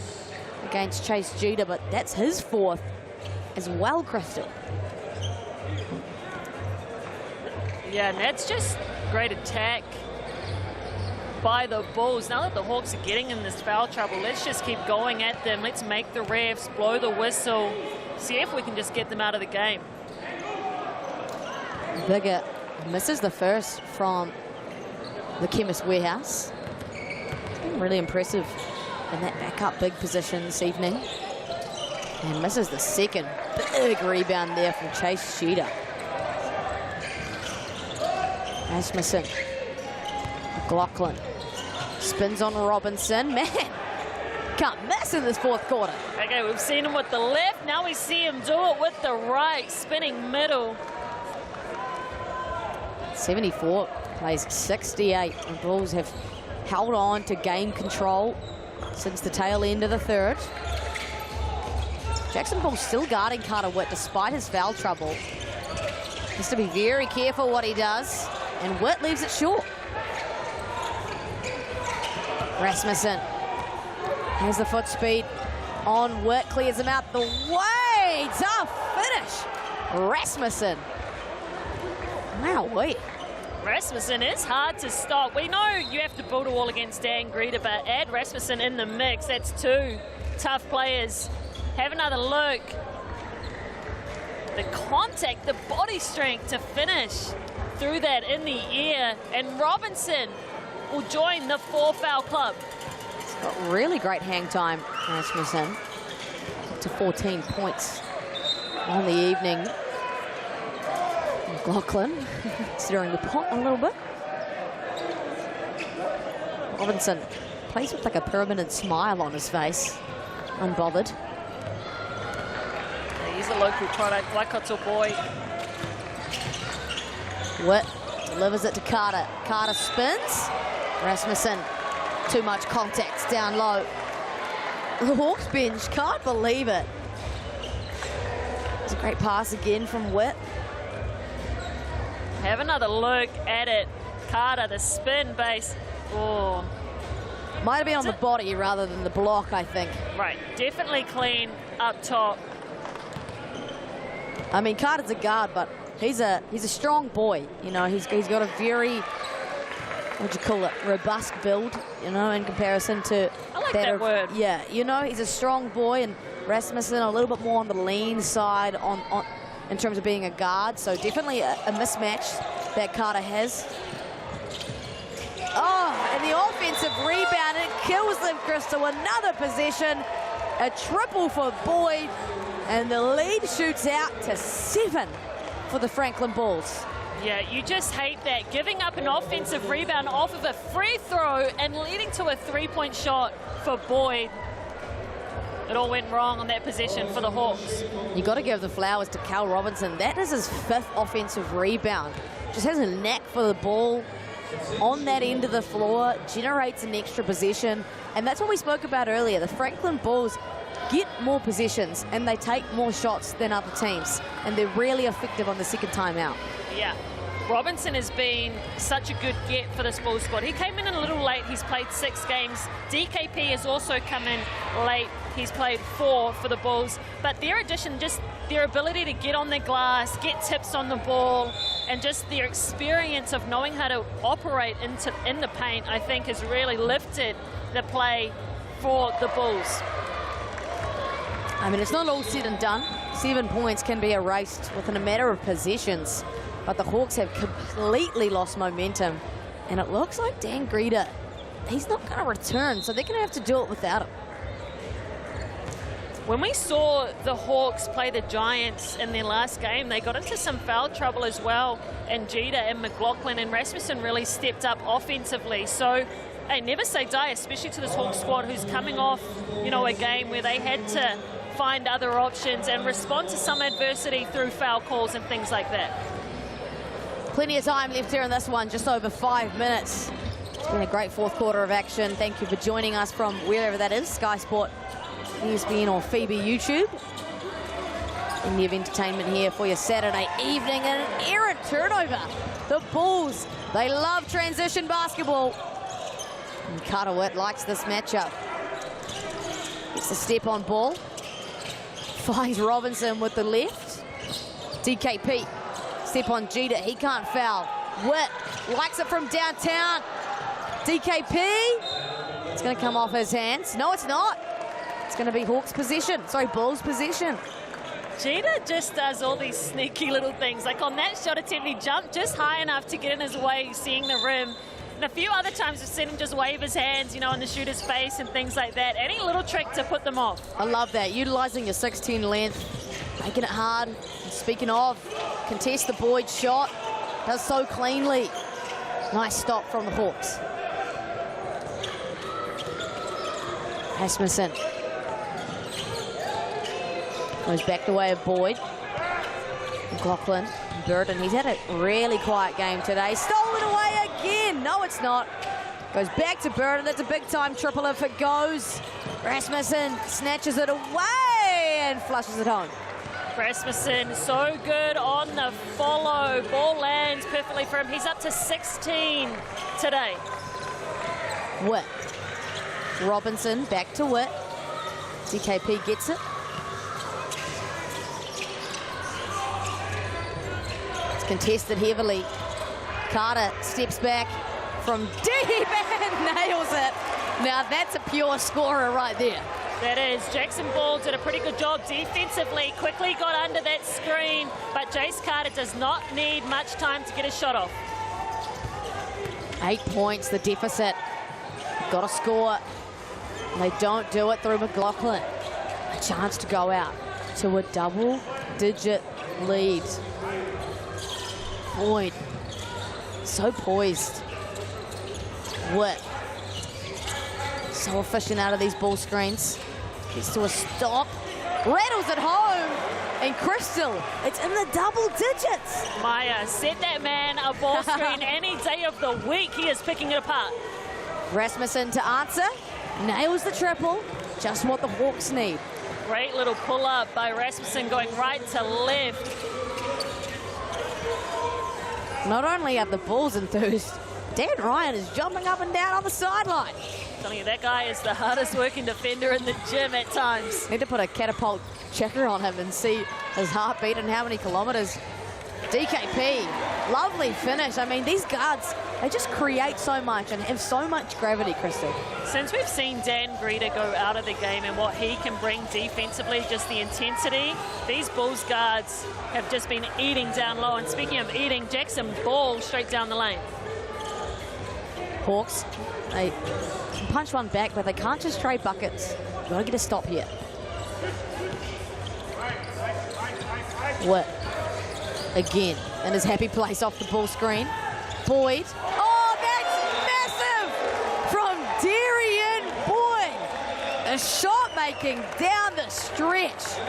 against Chase Jeter, but that's his 4th as well, Crystal. Yeah, and that's just great attack by the Bulls. Now that the Hawks are getting in this foul trouble, let's just keep going at them. Let's make the refs blow the whistle, see if we can just get them out of the game. Bigger misses the first from the Chemist Warehouse. It's been really impressive in that backup big position this evening. And misses the second. Big rebound there from Chase Jeter. Asmussen. McLaughlin. Spins on Robinson. Man, can't miss in this 4th quarter. Okay, we've seen him with the left. Now we see him do it with the right. Spinning middle. 74 plays 68. The Bulls have held on to game control since the tail end of the 3rd. Jackson Bull still guarding Carter Witt despite his foul trouble. Has to be very careful what he does, and Witt leaves it short. Rasmussen has the foot speed on Witt, clears him out the way. Tough finish. Rasmussen. Wow, wait. Rasmussen is hard to stop. We know you have to build a wall against Dan Greta, but add Rasmussen in the mix. That's 2 tough players. Have another look. The contact, the body strength to finish through that in the air. And Robinson will join the 4-foul club. He's got really great hang time, Rasmussen. Up to 14 points on the evening. McLaughlin stirring the pot a little bit. Robinson plays with like a permanent smile on his face. Unbothered. He's a local product, Waikato boy. Witt delivers it to Carter. Carter spins. Rasmussen, too much contact down low. The Hawks bench can't believe it. It's a great pass again from Witt. Have another look at it. Carter, the spin base. Oh. Might have been on the body rather than the block, I think. Right, definitely clean up top. I mean, Carter's a guard, but he's a strong boy. You know, he's got a very, what do you call it, robust build, you know, in comparison to... I like that word. Yeah, you know, he's a strong boy, and Rasmussen a little bit more on the lean side in terms of being a guard. So definitely a mismatch that Carter has. Oh, and the offensive rebound, it kills them, Crystal. Another possession, a triple for Boyd, and the lead shoots out to 7 for the Franklin Bulls. Yeah, you just hate that. Giving up an offensive rebound off of a free throw and leading to a 3-point shot for Boyd. It all went wrong on that possession for the Hawks. You got to give the flowers to Cal Robinson. That is his 5th offensive rebound. Just has a knack for the ball on that end of the floor, generates an extra possession, and that's what we spoke about earlier. The Franklin Bulls get more possessions and they take more shots than other teams, and they're really effective on the second time out. Yeah. Robinson has been such a good get for this Bulls squad. He came in a little late. He's played 6 games. DKP has also come in late. He's played 4 for the Bulls. But their addition, just their ability to get on the glass, get tips on the ball, and just their experience of knowing how to operate in the paint, I think has really lifted the play for the Bulls. I mean, it's not all said and done. 7 points can be erased within a matter of possessions, but the Hawks have completely lost momentum, and it looks like Dan Greta, he's not going to return, so they're going to have to do it without him. When we saw the Hawks play the Giants in their last game, they got into some foul trouble as well, and Jeter and McLaughlin and Rasmussen really stepped up offensively. So, hey, never say die, especially to this Hawks squad who's coming off, you know, a game where they had to find other options and respond to some adversity through foul calls and things like that. Plenty of time left here in this one, just over 5 minutes. It's been a great 4th quarter of action. Thank you for joining us from wherever that is, Sky Sport, ESPN or FIBA YouTube. Plenty of entertainment here for your Saturday evening, and an errant turnover. The Bulls, they love transition basketball. And Carter Witt likes this matchup. Gets the step on ball. Finds Robinson with the left. DKP. Step on Jeter. He can't foul. Witt likes it from downtown. DKP. It's going to come off his hands. No, it's not. It's going to be Hawke's possession. Sorry, Bull's possession. Jeter just does all these sneaky little things. Like on that shot attempt, he jumped just high enough to get in his way, seeing the rim. And a few other times we've seen him just wave his hands, you know, in the shooter's face and things like that. Any little trick to put them off. I love that. Utilising your 6'10" length, making it hard. And speaking of, contest the Boyd shot. Does so cleanly. Nice stop from the Hawks. Rasmussen. Goes back the way of Boyd. McLaughlin, Burton. He's had a really quiet game today. Stolen away again. No, it's not. Goes back to Burton. That's a big-time triple if it goes. Rasmussen snatches it away and flushes it home. Rasmussen so good on the follow. Ball lands perfectly for him. He's up to 16 today. Witt. Robinson back to Witt. DKP gets it. Contested heavily. Carter steps back from deep and nails it. Now that's a pure scorer right there. That is. Jackson Ball did a pretty good job defensively. Quickly got under that screen, but Jace Carter does not need much time to get a shot off. 8 points, the deficit. Got to score. They don't do it through McLaughlin. A chance to go out to a double-digit lead. Boyd, so poised. Witt, so efficient out of these ball screens. Gets to a stop, rattles it home, and Crystal, it's in the double digits. Maya, set that man a ball screen any day of the week. He is picking it apart. Rasmussen to answer, nails the triple, just what the Hawks need. Great little pull-up by Rasmussen going right to left. Not only are the Bulls enthused, Dan Ryan is jumping up and down on the sideline. I'm telling you, that guy is the hardest working defender in the gym at times. Need to put a catapult checker on him and see his heartbeat and how many kilometres. DKP, lovely finish. I mean, these guards, they just create so much and have so much gravity, Crystal. Since we've seen Dan Greta go out of the game and what he can bring defensively, just the intensity, these Bulls guards have just been eating down low. And speaking of eating, Jackson Ball straight down the lane. Hawks, they can punch one back, but they can't just trade buckets. You've got to get a stop here. Witt. Again, in his happy place off the ball screen. Boyd. Oh, that's massive from Darian Boyd. A shot making down the stretch.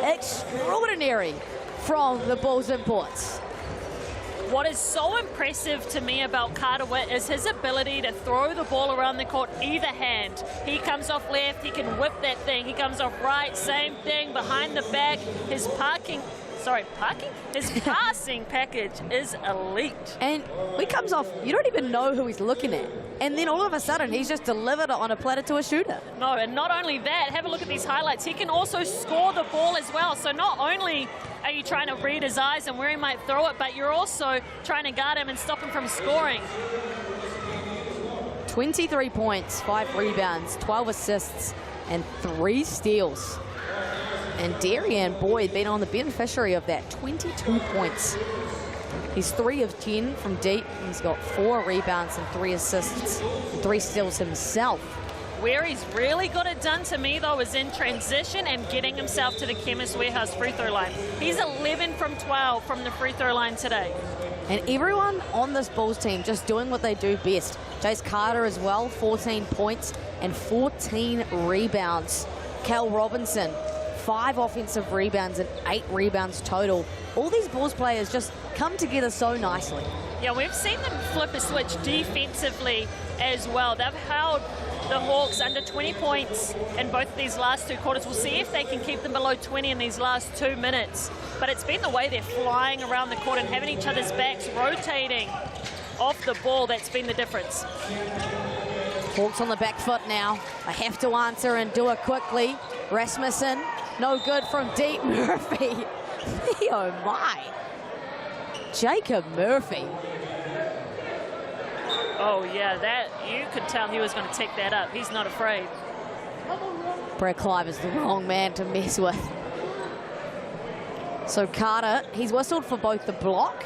Extraordinary from the Bulls imports. What is so impressive to me about Carter Witt is his ability to throw the ball around the court either hand. He comes off left, he can whip that thing. He comes off right, same thing, behind the back. His passing package is elite. And he comes off, you don't even know who he's looking at. And then all of a sudden, he's just delivered it on a platter to a shooter. No, and not only that, have a look at these highlights. He can also score the ball as well. So not only are you trying to read his eyes and where he might throw it, but you're also trying to guard him and stop him from scoring. 23 points, 5 rebounds, 12 assists, and 3 steals. And Darian Boyd been on the beneficiary of that, 22 points. He's 3 of 10 from deep. He's got 4 rebounds and 3 assists and 3 steals himself. Where he's really got it done to me, though, is in transition and getting himself to the Chemist Warehouse free throw line. He's 11 from 12 from the free throw line today. And everyone on this Bulls team just doing what they do best. Jace Carter as well, 14 points and 14 rebounds. Cal Robinson, 5 offensive rebounds and 8 rebounds total. All these Bulls players just come together so nicely. Yeah, we've seen them flip a switch defensively as well. They've held the Hawks under 20 points in both of these last 2 quarters. We'll see if they can keep them below 20 in these last 2 minutes. But it's been the way they're flying around the court and having each other's backs, rotating off the ball, that's been the difference. Hawke's on the back foot now. I have to answer and do it quickly. Rasmussen, no good from deep. Murphy. Oh my. Jacob Murphy. Oh yeah, that you could tell he was going to take that up. He's not afraid. Brett Clive is the wrong man to mess with. So Carter, he's whistled for both the block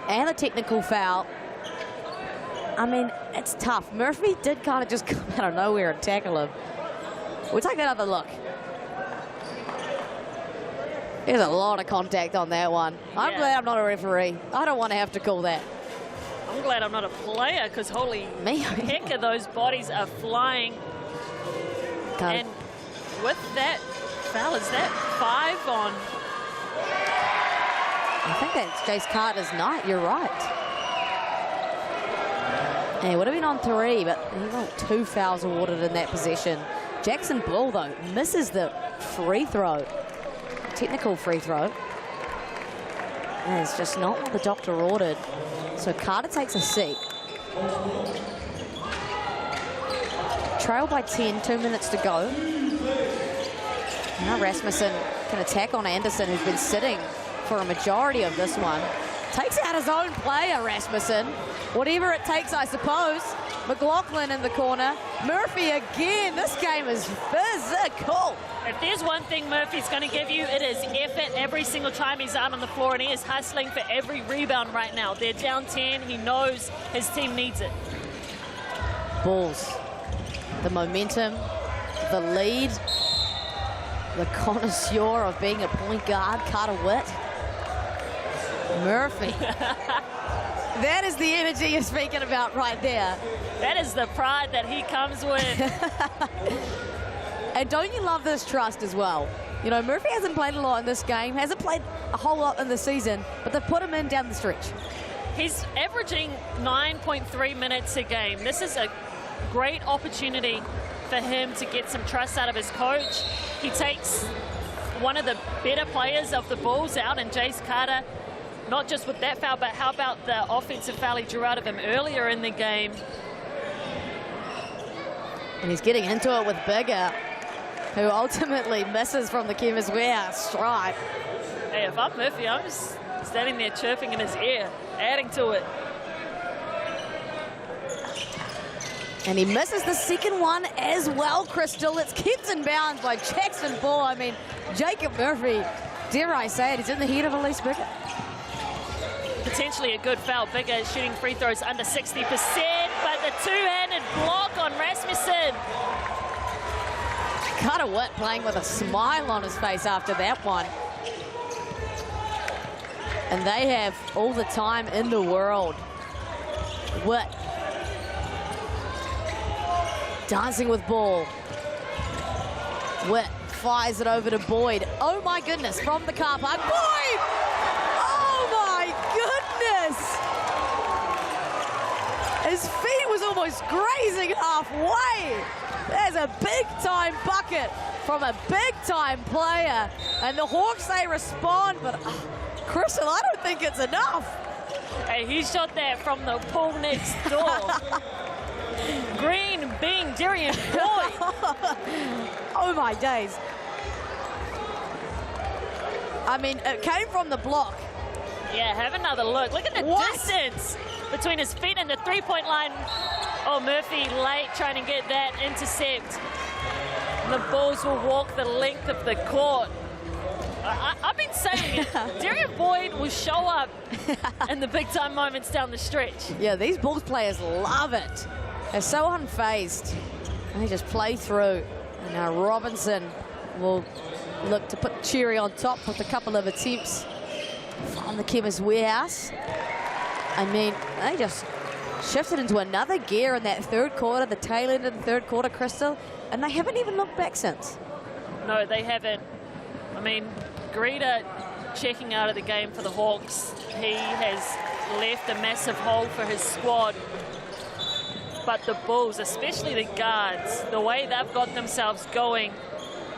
and a technical foul. I mean, it's tough. Murphy did kind of just come out of nowhere and tackle him. We'll take another look. There's a lot of contact on that one. I'm glad I'm not a referee. I don't want to have to call that. I'm glad I'm not a player, because holy heck, those bodies are flying. And with that foul, is that 5 on? I think that's Jace Carter's night. You're right. And he would have been on 3, but he got 2 fouls awarded in that possession. Jackson Bull, though, misses the free throw. Technical free throw. And it's just not what the doctor ordered. So Carter takes a seat. Trail by 10, 2 minutes to go. Now Rasmussen can attack on Anderson, who's been sitting for a majority of this one. Takes out his own player, Rasmussen. Whatever it takes, I suppose. McLaughlin in the corner. Murphy again. This game is physical. If there's one thing Murphy's going to give you, it is effort every single time he's out on the floor, and he is hustling for every rebound right now. They're down 10. He knows his team needs it. Bulls. The momentum, the lead, the connoisseur of being a point guard, Carter Witt. Murphy. That is the energy you're speaking about right there. That is the pride that he comes with. And don't you love this trust as well? You know, Murphy hasn't played a lot in this game, hasn't played a whole lot in the season, but they've put him in down the stretch. He's averaging 9.3 minutes a game. This is a great opportunity for him to get some trust out of his coach. He takes one of the better players of the Bulls out, and Jace Carter, not just with that foul, but how about the offensive foul he drew out of him earlier in the game? And he's getting into it with Bigger, who ultimately misses from the Chemist Warehouse stripe. Hey, if I'm Murphy, I'm just standing there chirping in his ear, adding to it. And he misses the second one as well, Crystal. It's kept in bounds by Jackson Ball. I mean, Jacob Murphy, dare I say it, he's in the heat of Elise Bigger. Potentially a good foul. Bigger shooting free throws under 60%, but the two-handed block on Rasmussen. Carter Witt playing with a smile on his face after that one. And they have all the time in the world. Witt dancing with ball. Witt fires it over to Boyd. Oh my goodness, from the car park. Boyd! Oh my goodness! His feet was almost grazing halfway. There's a big-time bucket from a big-time player. And the Hawks, they respond, but Crystal, I don't think it's enough. Hey, he shot that from the pool next door. Green being Darian Boyd. Oh my days. I mean, it came from the block. Yeah, have another look. Look at the distance between his feet and the three-point line. Oh, Murphy late trying to get that intercept. And the Bulls will walk the length of the court. I've been saying it. Darian Boyd will show up in the big-time moments down the stretch. Yeah, these Bulls players love it. They're so unfazed. They just play through. And now Robinson will look to put the cherry on top with a couple of attempts from the Chemist Warehouse. I mean, they just shifted into another gear in that third quarter, the tail end of the third quarter, Crystal, and they haven't even looked back since. No, they haven't. I mean, Greta checking out of the game for the Hawks. He has left a massive hole for his squad. But the Bulls, especially the guards, the way they've got themselves going,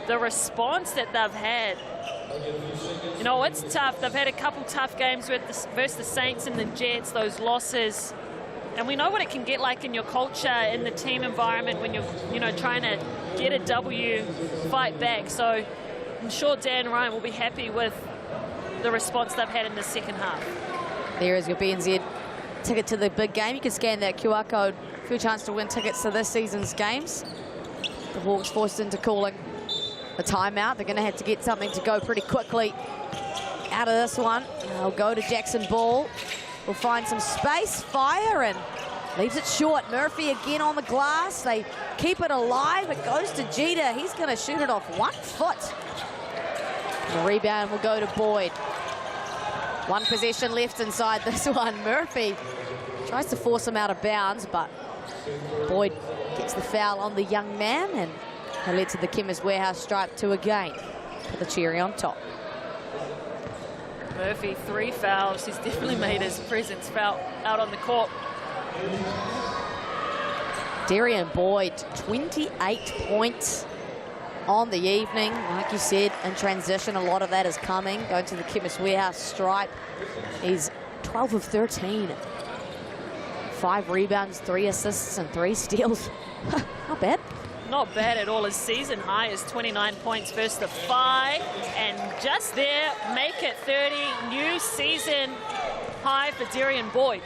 the response that they've had. You know, it's tough. They've had a couple tough games versus the Saints and the Jets, those losses. And we know what it can get like in your culture, in the team environment when you're, trying to get a W, fight back. So I'm sure Dan Ryan will be happy with the response they've had in the second half. There is your BNZ ticket to the big game. You can scan that QR code for a chance to win tickets to this season's games. The Hawks forced into calling a timeout. They're going to have to get something to go pretty quickly out of this one. They'll go to Jackson Ball. Will find some space, fire, and leaves it short. Murphy again on the glass. They keep it alive. It goes to Jeter. He's going to shoot it off 1 foot. The rebound will go to Boyd. One possession left inside this one. Murphy tries to force him out of bounds, but Boyd gets the foul on the young man, and that led to the Chemist Warehouse stripe to again put the cherry on top. Murphy, 3 fouls. He's definitely made his presence felt out on the court. Darian Boyd, 28 points on the evening. Like you said, in transition, a lot of that is coming. Going to the Chemist Warehouse stripe. He's 12 of 13. 5 rebounds, 3 assists, and 3 steals. Not bad. Not bad at all. His season high is 29 points versus the 5. And just there, make it 30. New season high for Darian Boyd.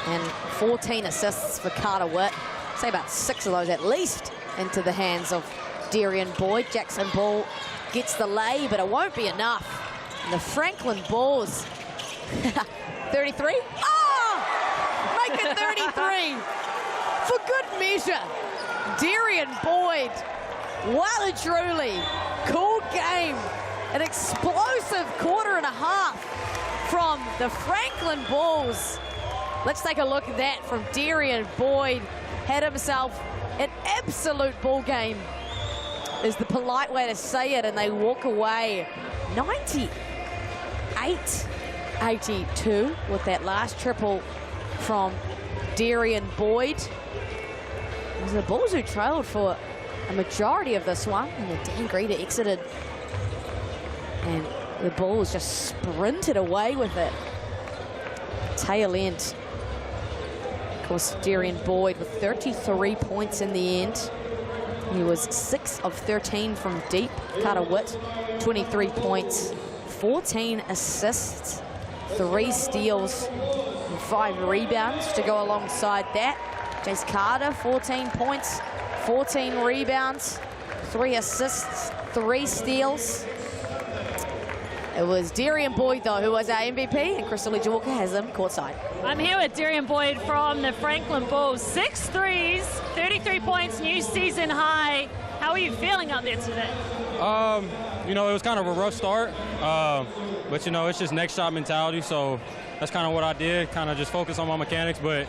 And 14 assists for Carter Witt. Say about 6 of those at least into the hands of Darian Boyd. Jackson Ball gets the lay, but it won't be enough. And the Franklin Bulls, 33. Oh! Make it 33. For good measure. Darian Boyd, well and truly, cool game. An explosive quarter and a half from the Franklin Bulls. Let's take a look at that from Darian Boyd. Had himself an absolute ball game, is the polite way to say it, and they walk away 98-82 with that last triple from Darian Boyd. It was the Bulls who trailed for a majority of this one, and then Dan Greeter exited, and the Bulls just sprinted away with it. Tail end. Of course, Darian Boyd with 33 points in the end. He was 6 of 13 from deep. Carter Witt, 23 points, 14 assists, 3 steals, and 5 rebounds to go alongside that. Jace Carter, 14 points, 14 rebounds, 3 assists, 3 steals. It was Darian Boyd, though, who was our MVP, and Crystal Ledger Walker has him courtside. I'm here with Darian Boyd from the Franklin Bulls. 6 threes, 33 points, new season high. How are you feeling out there today? It was kind of a rough start, but, it's just next shot mentality, so that's kind of what I did, kind of just focus on my mechanics, but,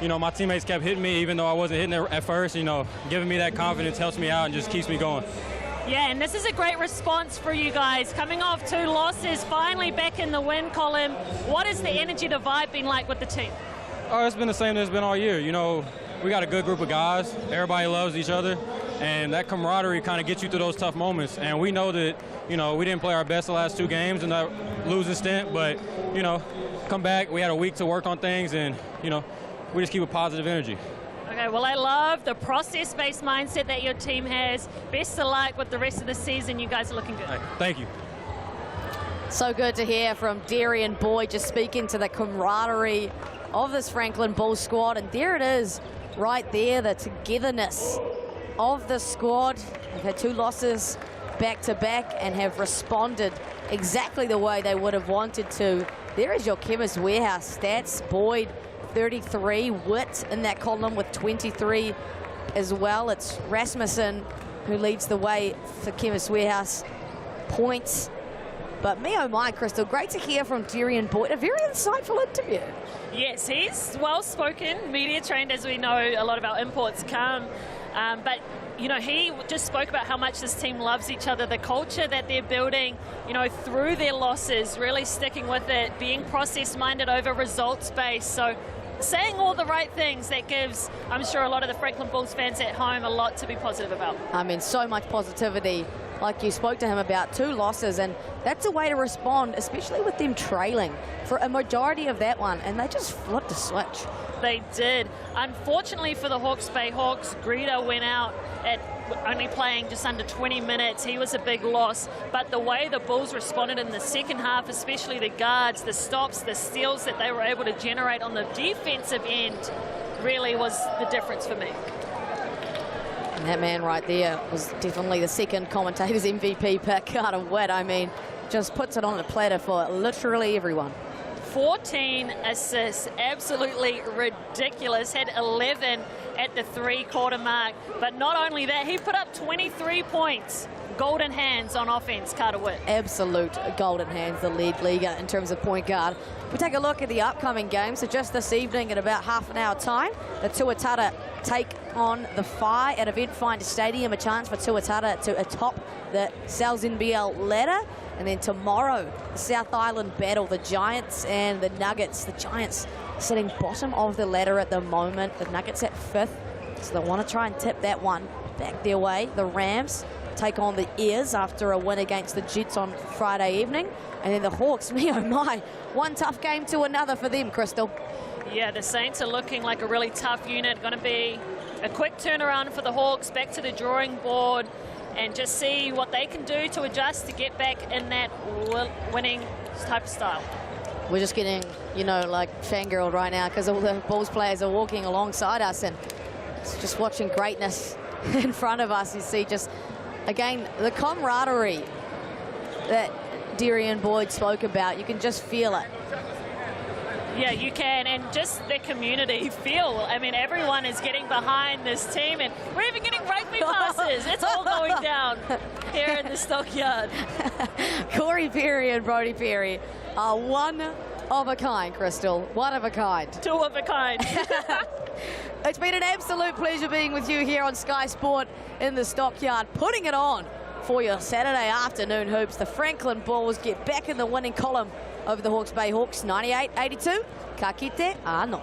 my teammates kept hitting me, even though I wasn't hitting it at first, giving me that confidence helps me out and just keeps me going. Yeah, and this is a great response for you guys. Coming off 2 losses, finally back in the win column. What has the energy, the vibe been like with the team? Oh, it's been the same as it's been all year. We got a good group of guys. Everybody loves each other. And that camaraderie kind of gets you through those tough moments. And we know that, we didn't play our best the last 2 games in that losing stint. But, come back. We had a week to work on things. And, we just keep a positive energy. Okay, well, I love the process-based mindset that your team has. Best of luck with the rest of the season. You guys are looking good. Thank you. So good to hear from Darian Boyd, just speaking to the camaraderie of this Franklin Bulls squad. And there it is, right there, the togetherness of the squad. They've had 2 losses back-to-back and have responded exactly the way they would have wanted to. There is your Chemist Warehouse stats. Boyd, 33, Witt in that column with 23 as well. It's Rasmussen who leads the way for Chemist Warehouse points. But me, oh my, Crystal, great to hear from Darian Boyd. A very insightful interview. Yes, he's well-spoken, media trained, as we know a lot of our imports come. But he just spoke about how much this team loves each other, the culture that they're building, through their losses, really sticking with it, being process-minded over results-based. So saying all the right things, that gives, I'm sure, a lot of the Franklin Bulls fans at home a lot to be positive about. I mean, so much positivity like you spoke to him about, 2 losses, and that's a way to respond, especially with them trailing for a majority of that one, and they just flipped a switch. They did. Unfortunately for the Hawke's Bay Hawks, Greeter went out at only playing just under 20 minutes. He was a big loss. But the way the Bulls responded in the second half, especially the guards, the stops, the steals that they were able to generate on the defensive end, really was the difference for me. And that man right there was definitely the second commentator's MVP pick, Carter Witt. I mean, just puts it on the platter for literally everyone. 14 assists, absolutely ridiculous. Had 11 at the 3-quarter mark. But not only that, he put up 23 points. Golden hands on offense, Carter Witt. Absolute golden hands, the lead leaguer in terms of point guard. We take a look at the upcoming games. So just this evening at about half an hour time, the Tuatara take on the Phi at Event Finder Stadium. A chance for Tuatara to atop the NZNBL ladder. And then tomorrow, the South Island battle, the Giants and the Nuggets. The Giants sitting bottom of the ladder at the moment. The Nuggets at 5th, so they want to try and tip that one back their way. The Rams take on the Airs after a win against the Jets on Friday evening. And then the Hawks, me oh my, one tough game to another for them, Crystal. Yeah, the Saints are looking like a really tough unit. Going to be a quick turnaround for the Hawks, back to the drawing board, and just see what they can do to adjust to get back in that winning type of style. We're just getting, you know, like fangirled right now because all the Bulls players are walking alongside us and it's just watching greatness in front of us. You see just, again, the camaraderie that Darian Boyd spoke about. You can just feel it. Yeah, you can, and just the community feel. I mean, everyone is getting behind this team, and we're even getting rugby passes. It's all going down here in the stockyard. Corey Perry and Brody Perry are one of a kind, Crystal. One of a kind. 2 of a kind. It's been an absolute pleasure being with you here on Sky Sport in the stockyard, putting it on for your Saturday afternoon hoops. The Franklin Bulls get back in the winning column over the Hawke's Bay Hawks, 98-82. Ka kite anō.